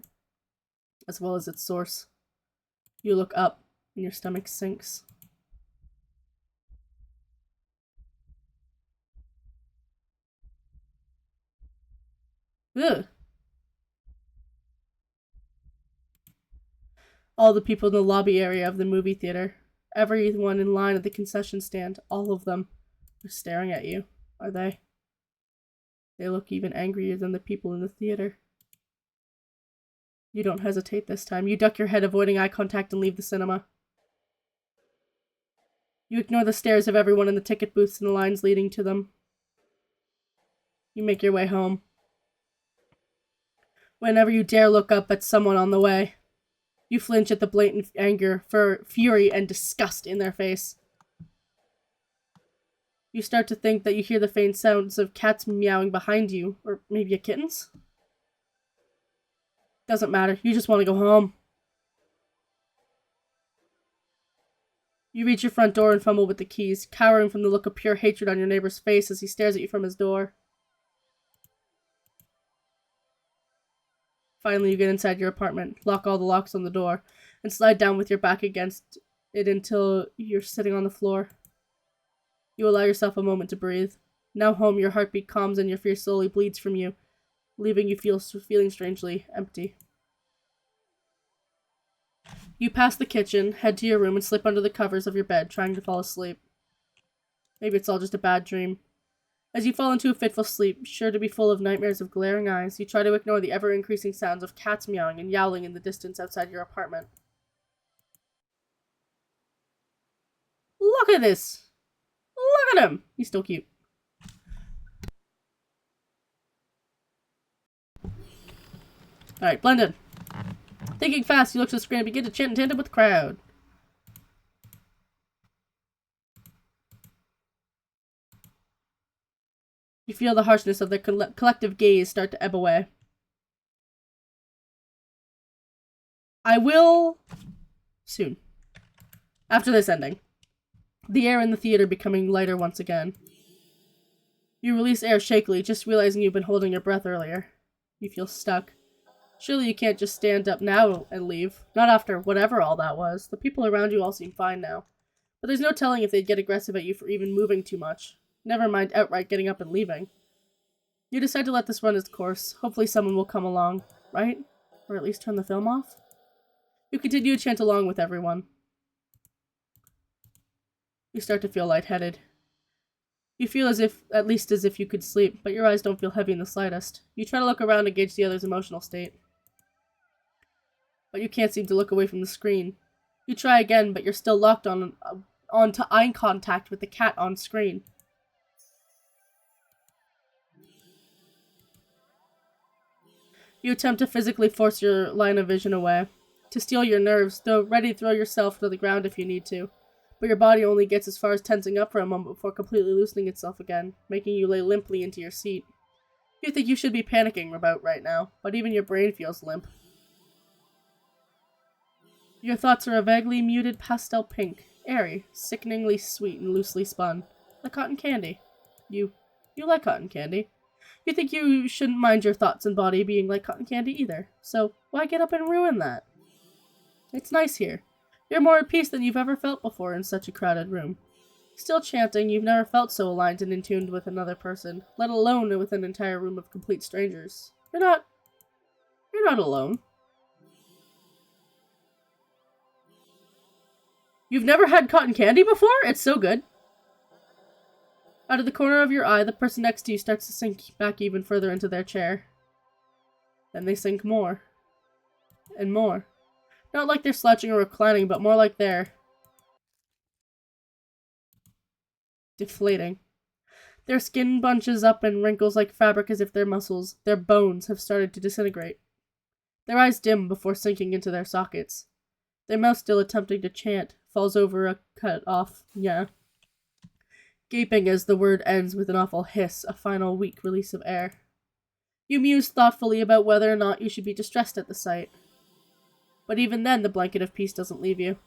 as well as its source. You look up, and your stomach sinks. Ugh. All the people in the lobby area of the movie theater, everyone in line at the concession stand, all of them, are staring at you. Are they? They look even angrier than the people in the theater. You don't hesitate this time. You duck your head, avoiding eye contact, and leave the cinema. You ignore the stares of everyone in the ticket booths and the lines leading to them. You make your way home. Whenever you dare look up at someone on the way, you flinch at the blatant anger, fury, and disgust in their face. You start to think that you hear the faint sounds of cats meowing behind you, or maybe a kitten's? Doesn't matter, you just want to go home. You reach your front door and fumble with the keys, cowering from the look of pure hatred on your neighbor's face as he stares at you from his door. Finally, you get inside your apartment, lock all the locks on the door, and slide down with your back against it until you're sitting on the floor. You allow yourself a moment to breathe. Now home, your heartbeat calms and your fear slowly bleeds from you, leaving you feeling strangely empty. You pass the kitchen, head to your room, and slip under the covers of your bed, trying to fall asleep. Maybe it's all just a bad dream. As you fall into a fitful sleep, sure to be full of nightmares of glaring eyes, you try to ignore the ever-increasing sounds of cats meowing and yowling in the distance outside your apartment. Look at this! Look at him! He's still cute. Alright, blend in. Thinking fast, you look to the screen and begin to chant in tandem with the crowd. You feel the harshness of their collective gaze start to ebb away. I will... soon. After this ending. The air in the theater becoming lighter once again. You release air shakily, just realizing you've been holding your breath earlier. You feel stuck. Surely you can't just stand up now and leave. Not after whatever all that was. The people around you all seem fine now. But there's no telling if they'd get aggressive at you for even moving too much. Never mind outright getting up and leaving. You decide to let this run its course. Hopefully someone will come along, right? Or at least turn the film off? You continue to chant along with everyone. You start to feel lightheaded. You feel as if you could sleep, but your eyes don't feel heavy in the slightest. You try to look around and gauge the other's emotional state. But you can't seem to look away from the screen. You try again, but you're still locked onto eye contact with the cat on screen. You attempt to physically force your line of vision away, to steel your nerves, though ready to throw yourself to the ground if you need to. But your body only gets as far as tensing up for a moment before completely loosening itself again, making you lay limply into your seat. You think you should be panicking about right now, but even your brain feels limp. Your thoughts are a vaguely muted pastel pink, airy, sickeningly sweet and loosely spun, like cotton candy. You like cotton candy. You think you shouldn't mind your thoughts and body being like cotton candy either, so why get up and ruin that? It's nice here. You're more at peace than you've ever felt before in such a crowded room. Still chanting, you've never felt so aligned and in tune with another person, let alone with an entire room of complete strangers. You're not alone. You've never had cotton candy before? It's so good. Out of the corner of your eye, the person next to you starts to sink back even further into their chair. Then they sink more. And more. Not like they're slouching or reclining, but more like they're deflating. Their skin bunches up and wrinkles like fabric as if their muscles, their bones, have started to disintegrate. Their eyes dim before sinking into their sockets. Their mouth still attempting to chant, falls over a cut off, gaping as the word ends with an awful hiss, a final weak release of air. You muse thoughtfully about whether or not you should be distressed at the sight. But even then, the blanket of peace doesn't leave you.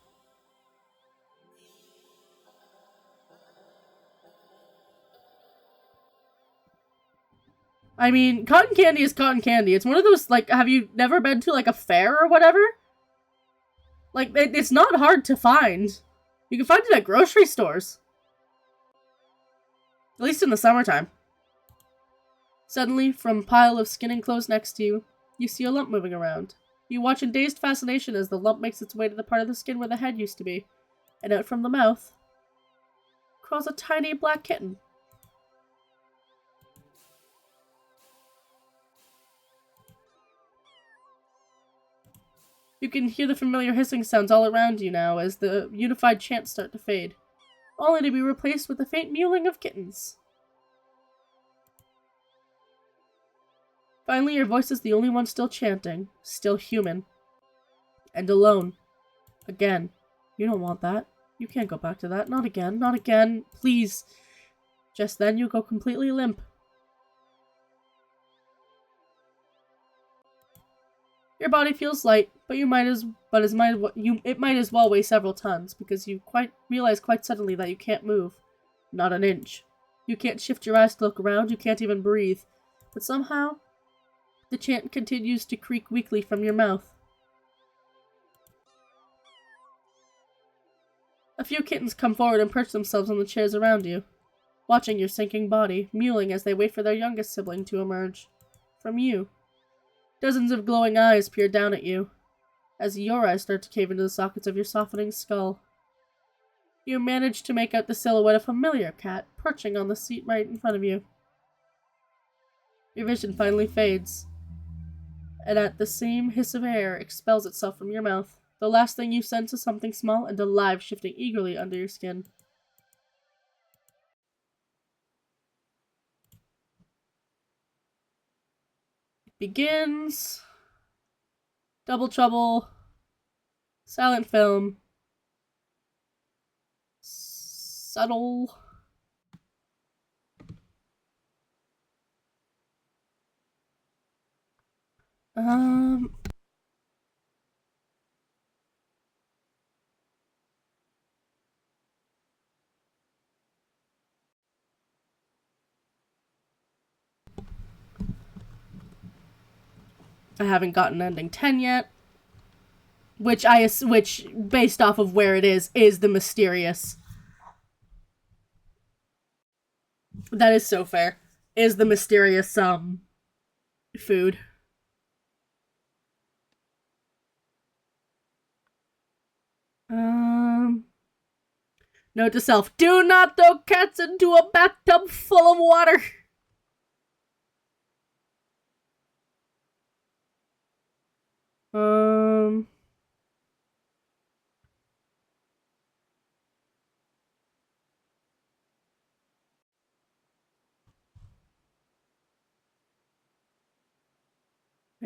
I mean, cotton candy is cotton candy. It's one of those, like, have you never been to, like, a fair or whatever? Like, it's not hard to find. You can find it at grocery stores. At least in the summertime. Suddenly, from a pile of skin and clothes next to you, you see a lump moving around. You watch in dazed fascination as the lump makes its way to the part of the skin where the head used to be, and out from the mouth crawls a tiny black kitten. You can hear the familiar hissing sounds all around you now as the unified chants start to fade, only to be replaced with the faint mewling of kittens. Finally, your voice is the only one still chanting, still human, and alone. Again. You don't want that. You can't go back to that. Not again. Not again. Please. Just then you go completely limp. Your body feels light, but it might as well weigh several tons, because you realize quite suddenly that you can't move. Not an inch. You can't shift your eyes to look around, you can't even breathe. But somehow, the chant continues to creak weakly from your mouth. A few kittens come forward and perch themselves on the chairs around you, watching your sinking body, mewling as they wait for their youngest sibling to emerge. From you. Dozens of glowing eyes peer down at you, as your eyes start to cave into the sockets of your softening skull. You manage to make out the silhouette of a familiar cat, perching on the seat right in front of you. Your vision finally fades, and at the same hiss of air expels itself from your mouth. The last thing you sense is something small and alive shifting eagerly under your skin. It begins. Double Trouble. Silent film. Subtle. I haven't gotten ending 10 yet. Which based off of where it is the mysterious. That is so fair. Is the mysterious, food. Note to self, do not throw cats into a bathtub full of water.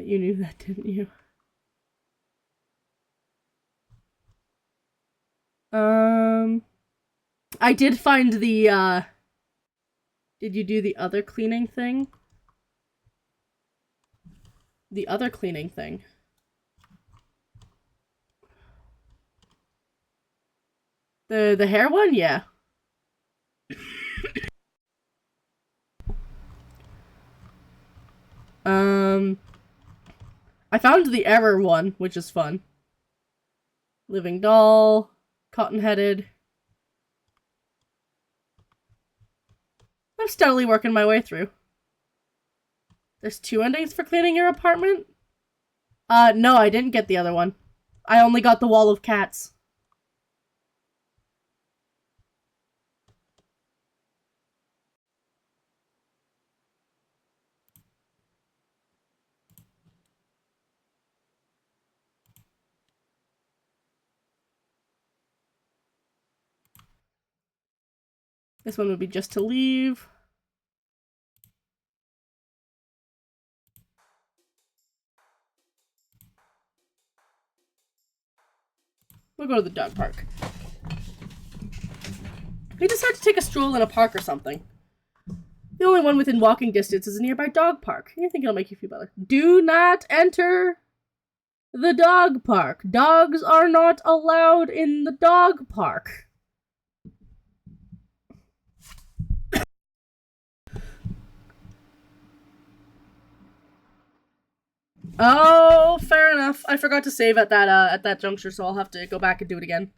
You knew that, didn't you? I did find the, did you do the other cleaning thing? The other cleaning thing. The hair one? Yeah. I found the error one, which is fun. Living doll, cotton-headed. I'm steadily working my way through. There's 2 endings for cleaning your apartment? No, I didn't get the other one. I only got the wall of cats. This one would be just to leave. We'll go to the dog park. We decided to take a stroll in a park or something. The only one within walking distance is a nearby dog park. You think it'll make you feel better. Do not enter the dog park. Dogs are not allowed in the dog park. Oh, fair enough. I forgot to save at that juncture, so I'll have to go back and do it again.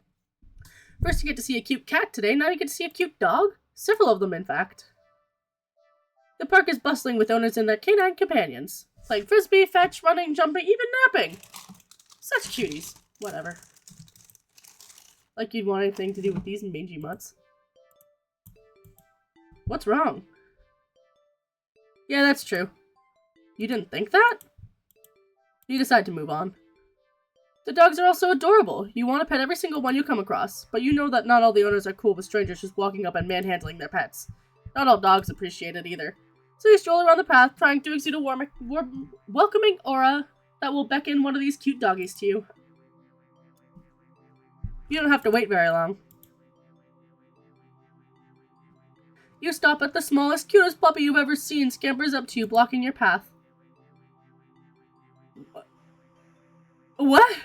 First you get to see a cute cat today, now you get to see a cute dog. Several of them, in fact. The park is bustling with owners and their canine companions. Playing frisbee, fetch, running, jumping, even napping. Such cuties. Whatever. Like you'd want anything to do with these mangy mutts. What's wrong? Yeah, that's true. You didn't think that? You decide to move on. The dogs are also adorable. You want to pet every single one you come across, but you know that not all the owners are cool with strangers just walking up and manhandling their pets. Not all dogs appreciate it either. So you stroll around the path, trying to exude a warm, welcoming aura that will beckon one of these cute doggies to you. You don't have to wait very long. You stop at the smallest, cutest puppy you've ever seen, scampers up to you, blocking your path. What?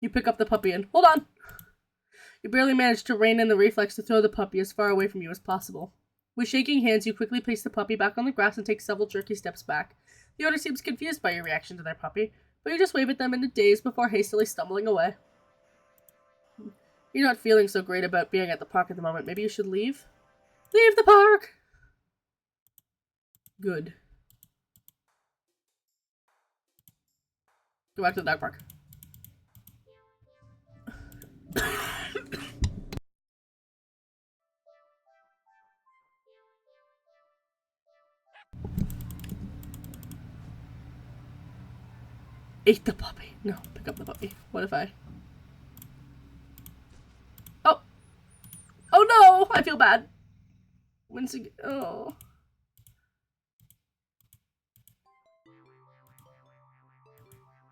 You pick up the puppy and hold on! You barely manage to rein in the reflex to throw the puppy as far away from you as possible. With shaking hands, you quickly place the puppy back on the grass and take several jerky steps back. The owner seems confused by your reaction to their puppy, but you just wave at them in a daze before hastily stumbling away. You're not feeling so great about being at the park at the moment. Maybe you should leave? Leave the park! Good. Go back to the dog park. Eat the puppy. No, pick up the puppy. What if I... Oh! Oh no! I feel bad. Wincing... Oh...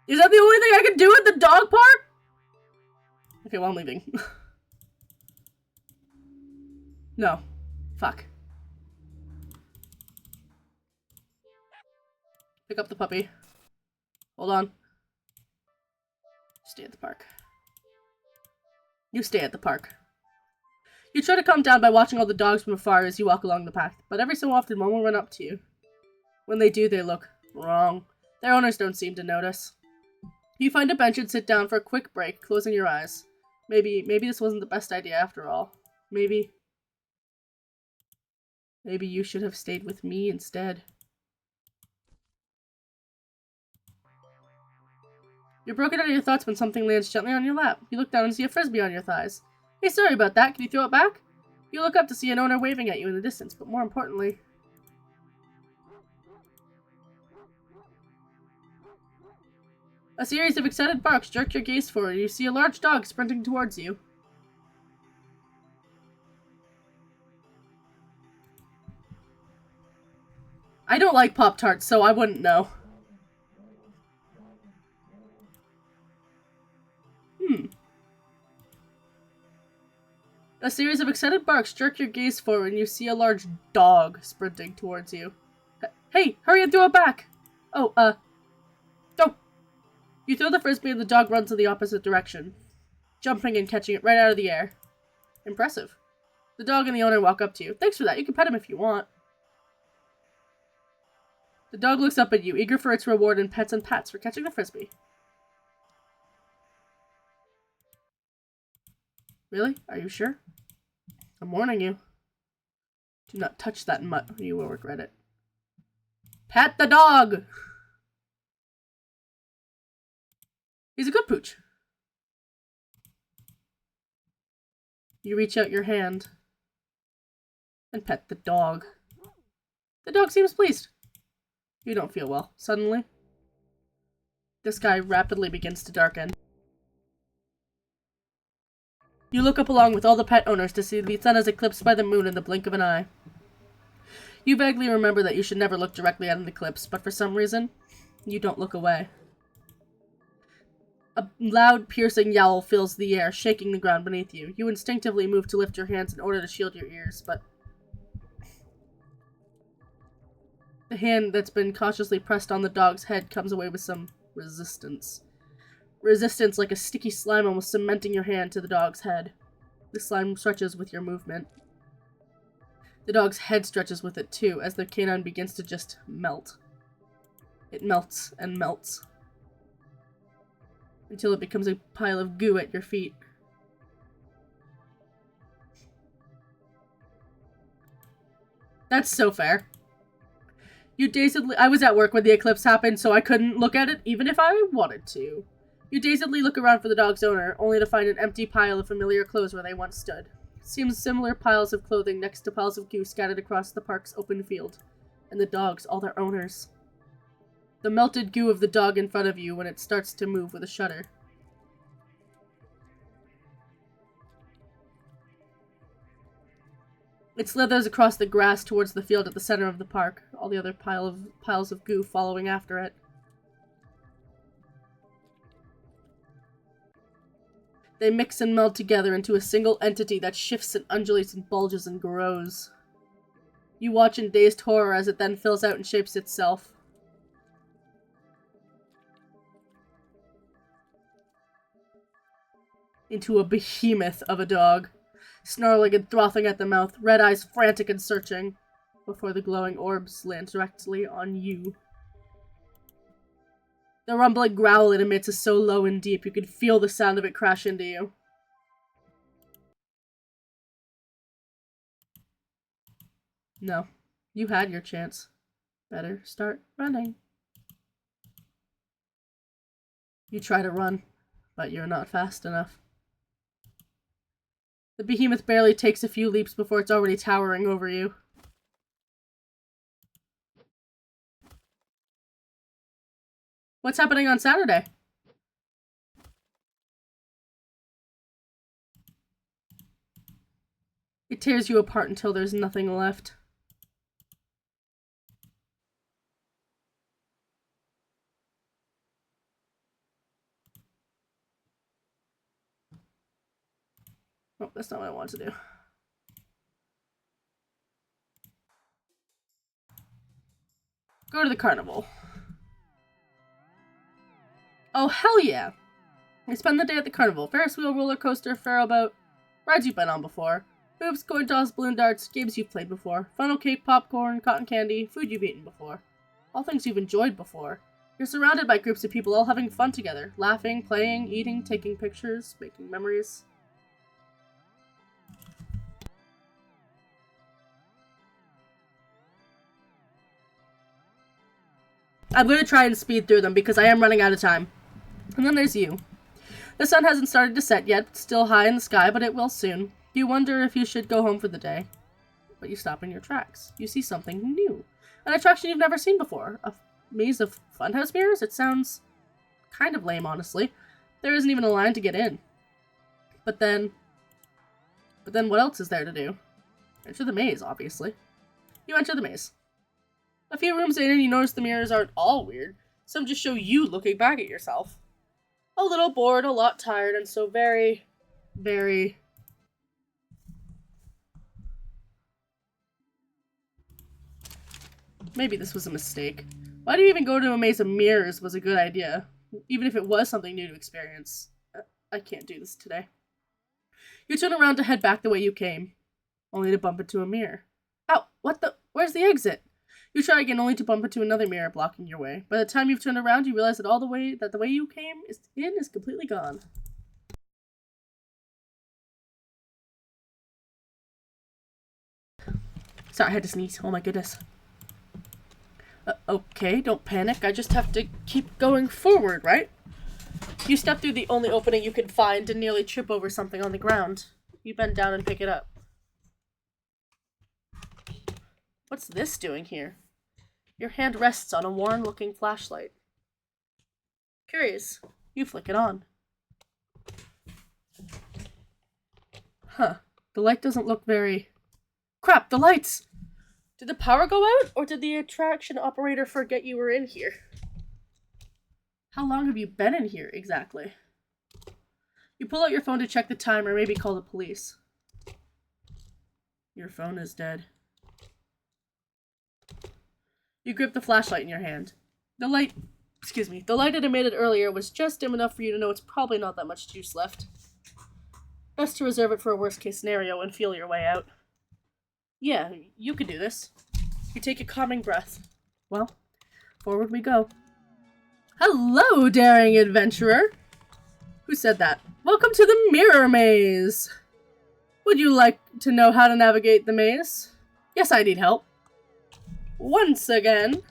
Is that the only thing I can do at the dog park? Okay, well, I'm leaving. No. Fuck. Pick up the puppy. Hold on. Stay at the park. You stay at the park. You try to calm down by watching all the dogs from afar as you walk along the path, but every so often one will run up to you. When they do, they look wrong. Their owners don't seem to notice. You find a bench and sit down for a quick break, closing your eyes. Maybe this wasn't the best idea after all. Maybe you should have stayed with me instead. You're broken out of your thoughts when something lands gently on your lap. You look down and see a frisbee on your thighs. Hey, sorry about that. Can you throw it back? You look up to see an owner waving at you in the distance, but more importantly... A series of excited barks jerk your gaze forward. You see a large dog sprinting towards you. I don't like Pop-Tarts, so I wouldn't know. A series of excited barks jerk your gaze forward and you see a large dog sprinting towards you. Hey, hurry and throw it back! Oh, don't! You throw the frisbee and the dog runs in the opposite direction, jumping and catching it right out of the air. Impressive. The dog and the owner walk up to you. Thanks for that, you can pet him if you want. The dog looks up at you, eager for its reward and pets for catching the frisbee. Really? Are you sure? I'm warning you. Do not touch that mutt or you will regret it. Pat the dog! He's a good pooch. You reach out your hand and pet the dog. The dog seems pleased. You don't feel well. Suddenly, the sky rapidly begins to darken. You look up along with all the pet owners to see the sun is eclipsed by the moon in the blink of an eye. You vaguely remember that you should never look directly at an eclipse, but for some reason, you don't look away. A loud, piercing yowl fills the air, shaking the ground beneath you. You instinctively move to lift your hands in order to shield your ears, but the hand that's been cautiously pressed on the dog's head comes away with some resistance. Resistance like a sticky slime almost cementing your hand to the dog's head. The slime stretches with your movement. The dog's head stretches with it too, as the canine begins to just melt. It melts and melts, until it becomes a pile of goo at your feet. That's so fair. You dazedly— I was at work when the eclipse happened, so I couldn't look at it even if I wanted to. You dazedly look around for the dog's owner, only to find an empty pile of familiar clothes where they once stood. Seems similar piles of clothing next to piles of goo scattered across the park's open field. And the dogs, all their owners. The melted goo of the dog in front of you when it starts to move with a shudder. It slithers across the grass towards the field at the center of the park, all the other piles of goo following after it. They mix and meld together into a single entity that shifts and undulates and bulges and grows. You watch in dazed horror as it then fills out and shapes itself. Into a behemoth of a dog, snarling and frothing at the mouth, red eyes frantic and searching, before the glowing orbs land directly on you. The rumbling growl it emits is so low and deep you can feel the sound of it crash into you. No, you had your chance. Better start running. You try to run, but you're not fast enough. The behemoth barely takes a few leaps before it's already towering over you. What's happening on Saturday? It tears you apart until there's nothing left. Oh, that's not what I want to do. Go to the carnival. Oh, hell yeah! I spend the day at the carnival. Ferris wheel, roller coaster, ferro boat, rides you've been on before. Hoops, coin toss, balloon darts, games you've played before. Funnel cake, popcorn, cotton candy, food you've eaten before. All things you've enjoyed before. You're surrounded by groups of people all having fun together. Laughing, playing, eating, taking pictures, making memories. I'm going to try and speed through them because I am running out of time. And then there's you. The sun hasn't started to set yet, it's still high in the sky, but it will soon. You wonder if you should go home for the day. But you stop in your tracks. You see something new. An attraction you've never seen before. A maze of funhouse mirrors? It sounds Kind of lame, honestly. There isn't even a line to get in. But then what else is there to do? Enter the maze, obviously. You enter the maze. A few rooms in and you notice the mirrors aren't all weird. Some just show you looking back at yourself. A little bored, a lot tired, and so very, very... Maybe this was a mistake. Why do you even go to a maze of mirrors was a good idea, even if it was something new to experience. I can't do this today. You turn around to head back the way you came, only to bump into a mirror. Ow, what the? Where's the exit? You try again only to bump into another mirror blocking your way. By the time you've turned around, you realize that the way you came is completely gone. Sorry, I had to sneeze. Oh my goodness. Okay, don't panic. I just have to keep going forward, right? You step through the only opening you can find and nearly trip over something on the ground. You bend down and pick it up. What's this doing here? Your hand rests on a worn-looking flashlight. Curious, you flick it on. Huh, the light doesn't look very... Crap, the lights! Did the power go out, or did the attraction operator forget you were in here? How long have you been in here, exactly? You pull out your phone to check the time or maybe call the police. Your phone is dead. You grip the flashlight in your hand. The light it emitted earlier was just dim enough for you to know it's probably not that much juice left. Best to reserve it for a worst-case scenario and feel your way out. Yeah, you can do this. You take a calming breath. Well, forward we go. Hello, daring adventurer! Who said that? Welcome to the Mirror Maze! Would you like to know how to navigate the maze? Yes, I need help. Once again,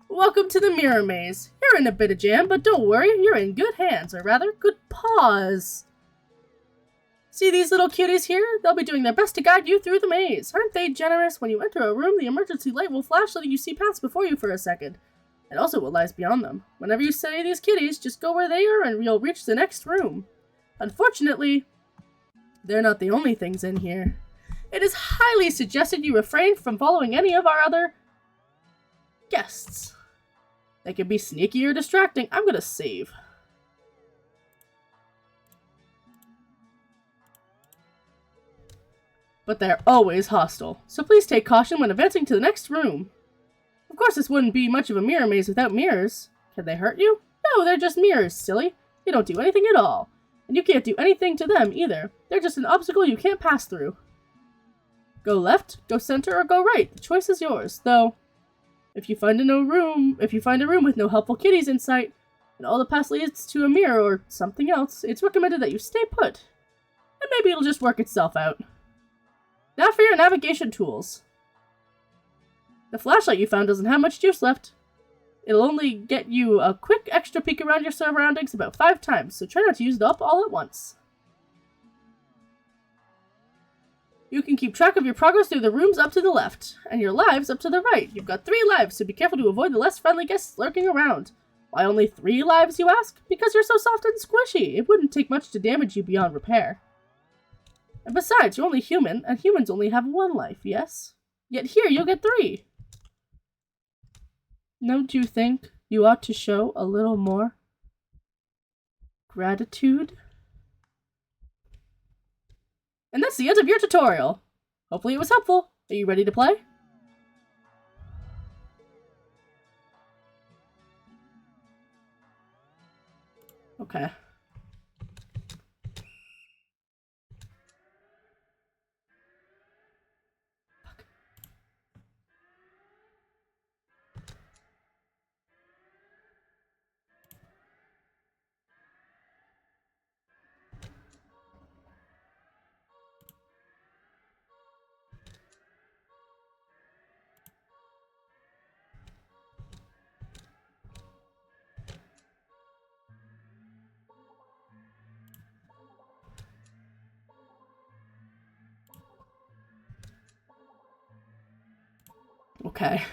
welcome to the Mirror Maze. You're in a bit of jam, but don't worry, you're in good hands, or rather, good paws. See these little cuties here? They'll be doing their best to guide you through the maze. Aren't they generous? When you enter a room, the emergency light will flash letting you see paths before you for a second. And also what lies beyond them. Whenever you see these kitties, just go where they are and you'll reach the next room. Unfortunately, they're not the only things in here. It is highly suggested you refrain from following any of our other guests. They can be sneaky or distracting. I'm gonna save. But they're always hostile, so please take caution when advancing to the next room. Of course, this wouldn't be much of a mirror maze without mirrors. Can they hurt you? No, they're just mirrors, silly. They don't do anything at all. And you can't do anything to them, either. They're just an obstacle you can't pass through. Go left, go center, or go right. The choice is yours, though. If you find a room with no helpful kitties in sight, and all the path leads to a mirror or something else, it's recommended that you stay put. And maybe it'll just work itself out. Now for your navigation tools. The flashlight you found doesn't have much juice left. It'll only get you a quick extra peek around your surroundings about 5 times, so try not to use it up all at once. You can keep track of your progress through the rooms up to the left, and your lives up to the right. You've got 3 lives, so be careful to avoid the less friendly guests lurking around. Why only 3 lives, you ask? Because you're so soft and squishy. It wouldn't take much to damage you beyond repair. And besides, you're only human, and humans only have 1 life, yes? Yet here, you'll get 3. Don't you think you ought to show a little more gratitude? And that's the end of your tutorial. Hopefully it was helpful. Are you ready to play? Okay. Okay.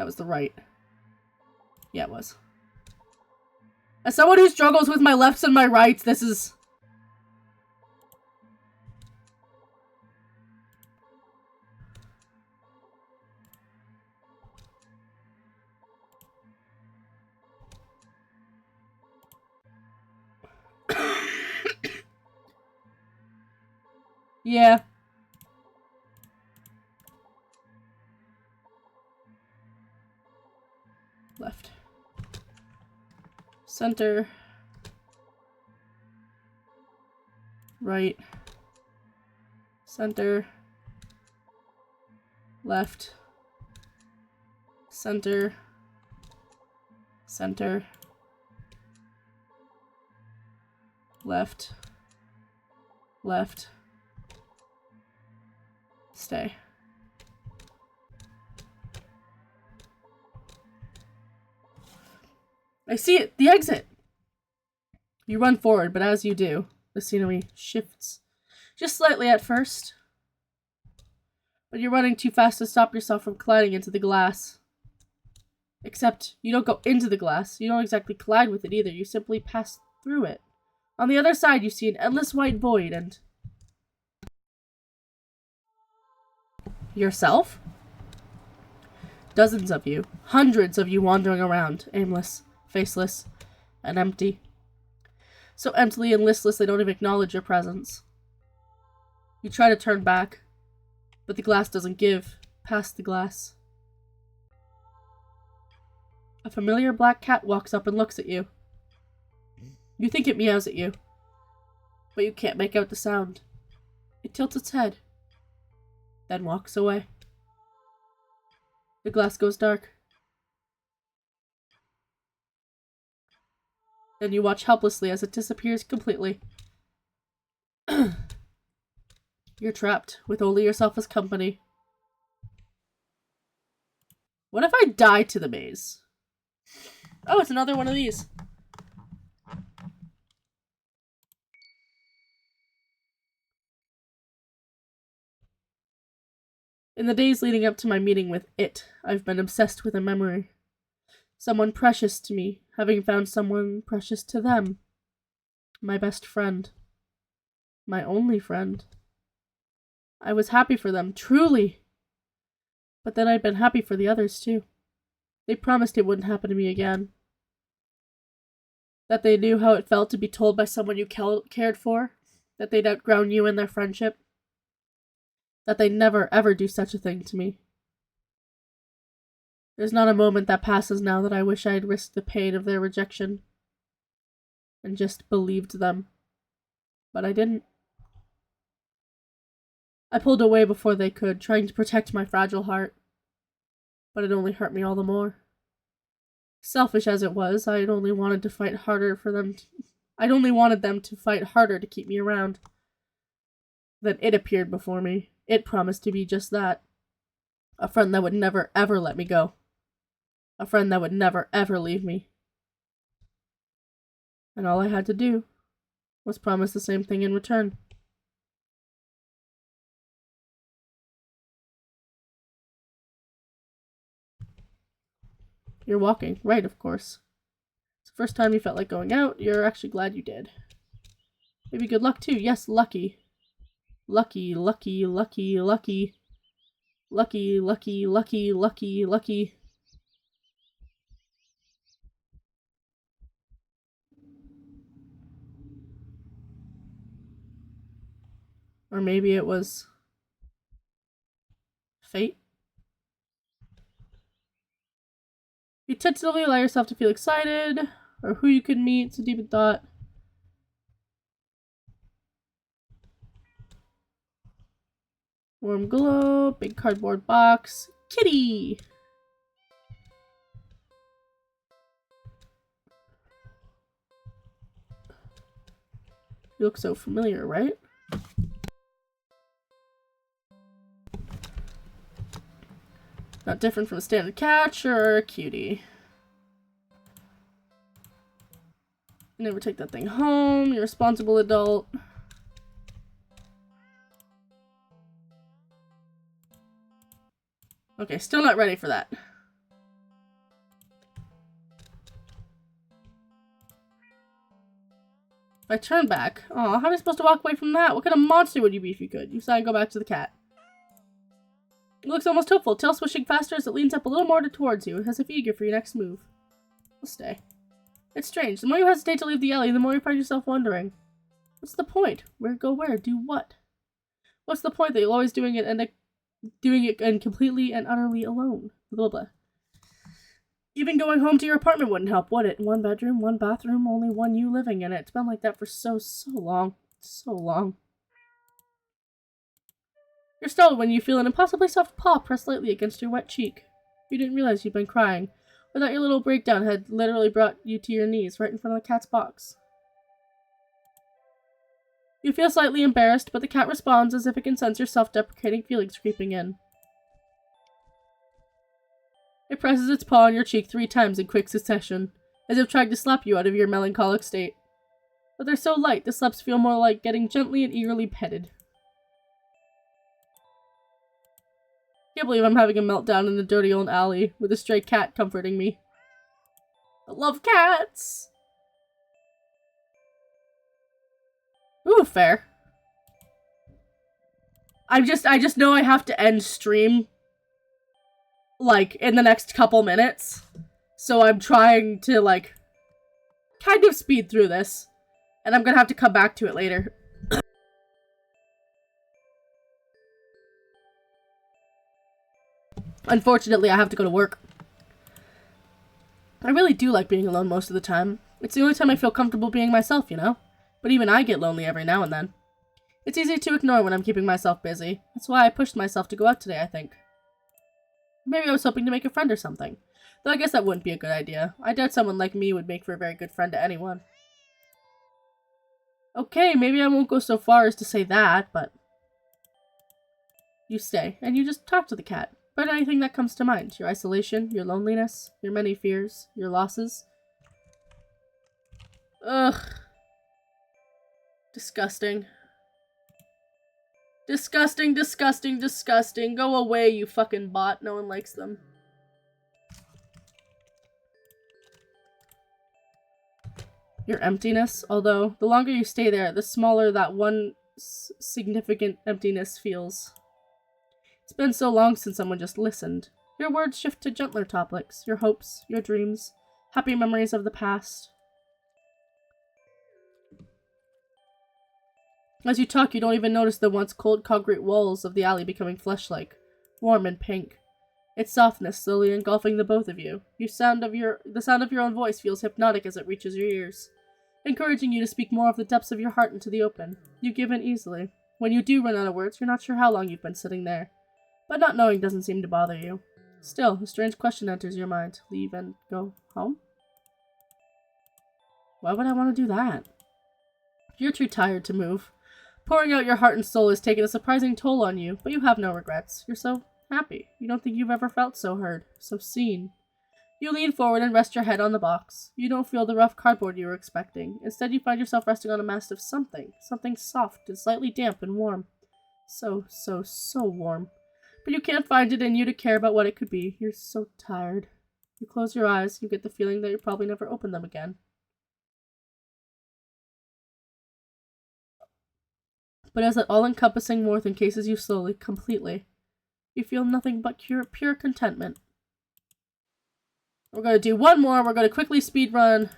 That was the right. Yeah, it was. As someone who struggles with my lefts and my rights, this is... Yeah. Left. Center. Right. Center. Left. Center. Center. Left. Left. Stay. I see it! The exit! You run forward, but as you do, the scenery shifts. Just slightly at first. But you're running too fast to stop yourself from colliding into the glass. Except, you don't go into the glass. You don't exactly collide with it either. You simply pass through it. On the other side, you see an endless white void and... yourself? Dozens of you. Hundreds of you wandering around. Aimless. Faceless. And empty. So empty and listless they don't even acknowledge your presence. You try to turn back. But the glass doesn't give. Past the glass. A familiar black cat walks up and looks at you. You think it meows at you. But you can't make out the sound. It tilts its head. Then walks away. The glass goes dark. Then you watch helplessly as it disappears completely. You're trapped, with only yourself as company. What if I die to the maze? Oh, it's another one of these. In the days leading up to my meeting with it, I've been obsessed with a memory. Someone precious to me, having found someone precious to them. My best friend. My only friend. I was happy for them, truly. But then I'd been happy for the others, too. They promised it wouldn't happen to me again. That they knew how it felt to be told by someone you cared for. That they'd outgrown you in their friendship. That they'd never, ever do such a thing to me. There's not a moment that passes now that I wish I had risked the pain of their rejection. And just believed them. But I didn't. I pulled away before they could, trying to protect my fragile heart. But it only hurt me all the more. Selfish as it was, I'd only wanted to fight harder for them. I'd only wanted them to fight harder to keep me around. Then it appeared before me. It promised to be just that. A friend that would never, ever let me go. A friend that would never, ever leave me. And all I had to do was promise the same thing in return. You're walking. Right, of course. It's the first time you felt like going out. You're actually glad you did. Maybe good luck, too. Yes, lucky. Lucky, lucky, lucky, lucky. Lucky, lucky, lucky, lucky, lucky. Or maybe it was... fate? You tentatively allow yourself to feel excited, or who you could meet. It's a deep in thought. Warm glow, big cardboard box. Kitty! You look so familiar, right? Not different from a standard catch or a cutie. You never take that thing home. You're a responsible adult. Okay, still not ready for that. If I turn back... Aw, how am I supposed to walk away from that? What kind of monster would you be if you could? You sigh and go back to the cat. It looks almost hopeful, tail swishing faster as it leans up a little more towards you, as if eager for your next move. We'll stay. It's strange. The more you hesitate to leave the alley, the more you find yourself wondering. What's the point? Where go where? Do what? What's the point that you're always doing it and completely and utterly alone? Blah blah. Even going home to your apartment wouldn't help, would it? One bedroom, one bathroom, only one you living in it. It's been like that for so long. So long. You're startled when you feel an impossibly soft paw pressed lightly against your wet cheek. You didn't realize you'd been crying, or that your little breakdown had literally brought you to your knees right in front of the cat's box. You feel slightly embarrassed, but the cat responds as if it can sense your self-deprecating feelings creeping in. It presses its paw on your cheek 3 times in quick succession, as if trying to slap you out of your melancholic state. But they're so light, the slaps feel more like getting gently and eagerly petted. I can't believe I'm having a meltdown in the dirty old alley, with a stray cat comforting me. I love cats! Ooh, fair. I just know I have to end stream, like, in the next couple minutes. So I'm trying to, like, kind of speed through this. And I'm gonna have to come back to it later. Unfortunately, I have to go to work. I really do like being alone most of the time. It's the only time I feel comfortable being myself, you know? But even I get lonely every now and then. It's easy to ignore when I'm keeping myself busy. That's why I pushed myself to go out today, I think. Maybe I was hoping to make a friend or something. Though I guess that wouldn't be a good idea. I doubt someone like me would make for a very good friend to anyone. Okay, maybe I won't go so far as to say that, but... You stay, and you just talk to the cat. About anything that comes to mind. Your isolation, your loneliness, your many fears, your losses. Ugh. Disgusting. Disgusting, disgusting, disgusting. Go away, you fucking bot. No one likes them. Your emptiness, although the longer you stay there, the smaller that one significant emptiness feels. It's been so long since someone just listened. Your words shift to gentler topics, your hopes, your dreams, happy memories of the past. As you talk, you don't even notice the once cold concrete walls of the alley becoming flesh-like, warm and pink. Its softness slowly engulfing the both of you. The sound of your own voice feels hypnotic as it reaches your ears, encouraging you to speak more of the depths of your heart into the open. You give in easily. When you do run out of words, you're not sure how long you've been sitting there. But not knowing doesn't seem to bother you. Still, a strange question enters your mind. Leave and go home? Why would I want to do that? You're too tired to move. Pouring out your heart and soul has taken a surprising toll on you, but you have no regrets. You're so happy. You don't think you've ever felt so heard, so seen. You lean forward and rest your head on the box. You don't feel the rough cardboard you were expecting. Instead, you find yourself resting on a mass of something soft and slightly damp and warm. So warm. But you can't find it in you to care about what it could be. You're so tired. You close your eyes, you get the feeling that you'll probably never open them again. But as that all-encompassing warmth encases you slowly, completely, you feel nothing but pure contentment. We're going to do one more. We're going to quickly speedrun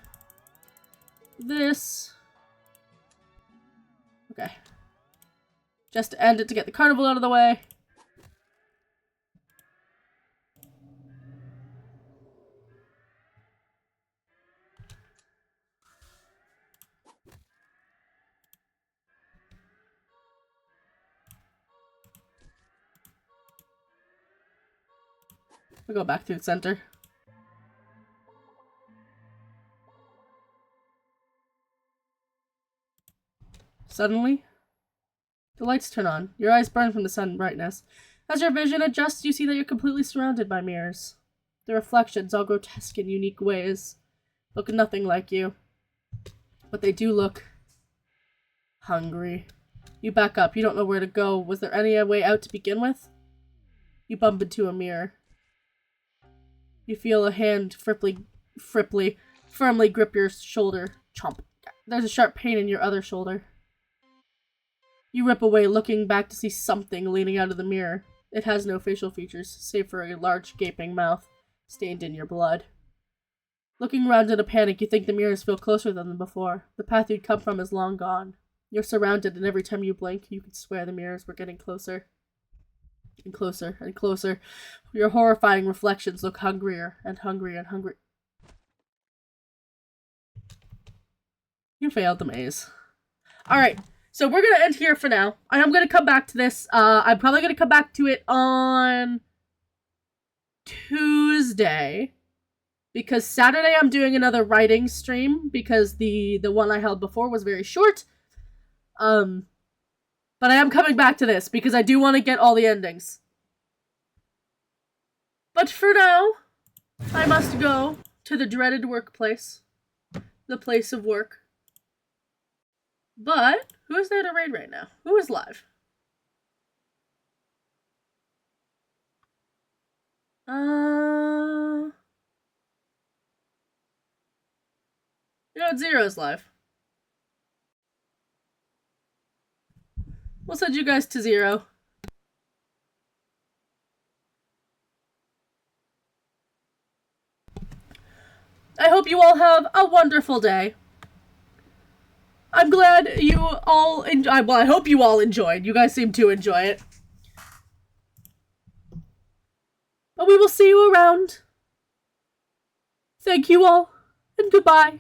this. Okay. Just to end it to get the carnival out of the way. We'll go back through the center. Suddenly, the lights turn on. Your eyes burn from the sudden brightness. As your vision adjusts, you see that you're completely surrounded by mirrors. The reflections, all grotesque in unique ways, look nothing like you. But they do look hungry. You back up. You don't know where to go. Was there any way out to begin with? You bump into a mirror. You feel a hand firmly grip your shoulder. Chomp. There's a sharp pain in your other shoulder. You rip away, looking back to see something leaning out of the mirror. It has no facial features, save for a large gaping mouth, stained in your blood. Looking around in a panic, you think the mirrors feel closer than before. The path you'd come from is long gone. You're surrounded, and every time you blink, you can swear the mirrors were getting closer. And closer, and closer. Your horrifying reflections look hungrier, and hungrier, and hungry. You failed the maze. Alright, so we're gonna end here for now. I am gonna come back to this. I'm probably gonna come back to it on Tuesday. Because Saturday I'm doing another writing stream, because the one I held before was very short. But I am coming back to this, because I do want to get all the endings. But for now, I must go to the dreaded workplace. The place of work. But, who is there to raid right now? Who is live? You know what, Zero's live. We'll send you guys to Zero. I hope you all have a wonderful day. I'm glad you all enjoyed. Well, I hope you all enjoyed. You guys seem to enjoy it. But we will see you around. Thank you all, and goodbye.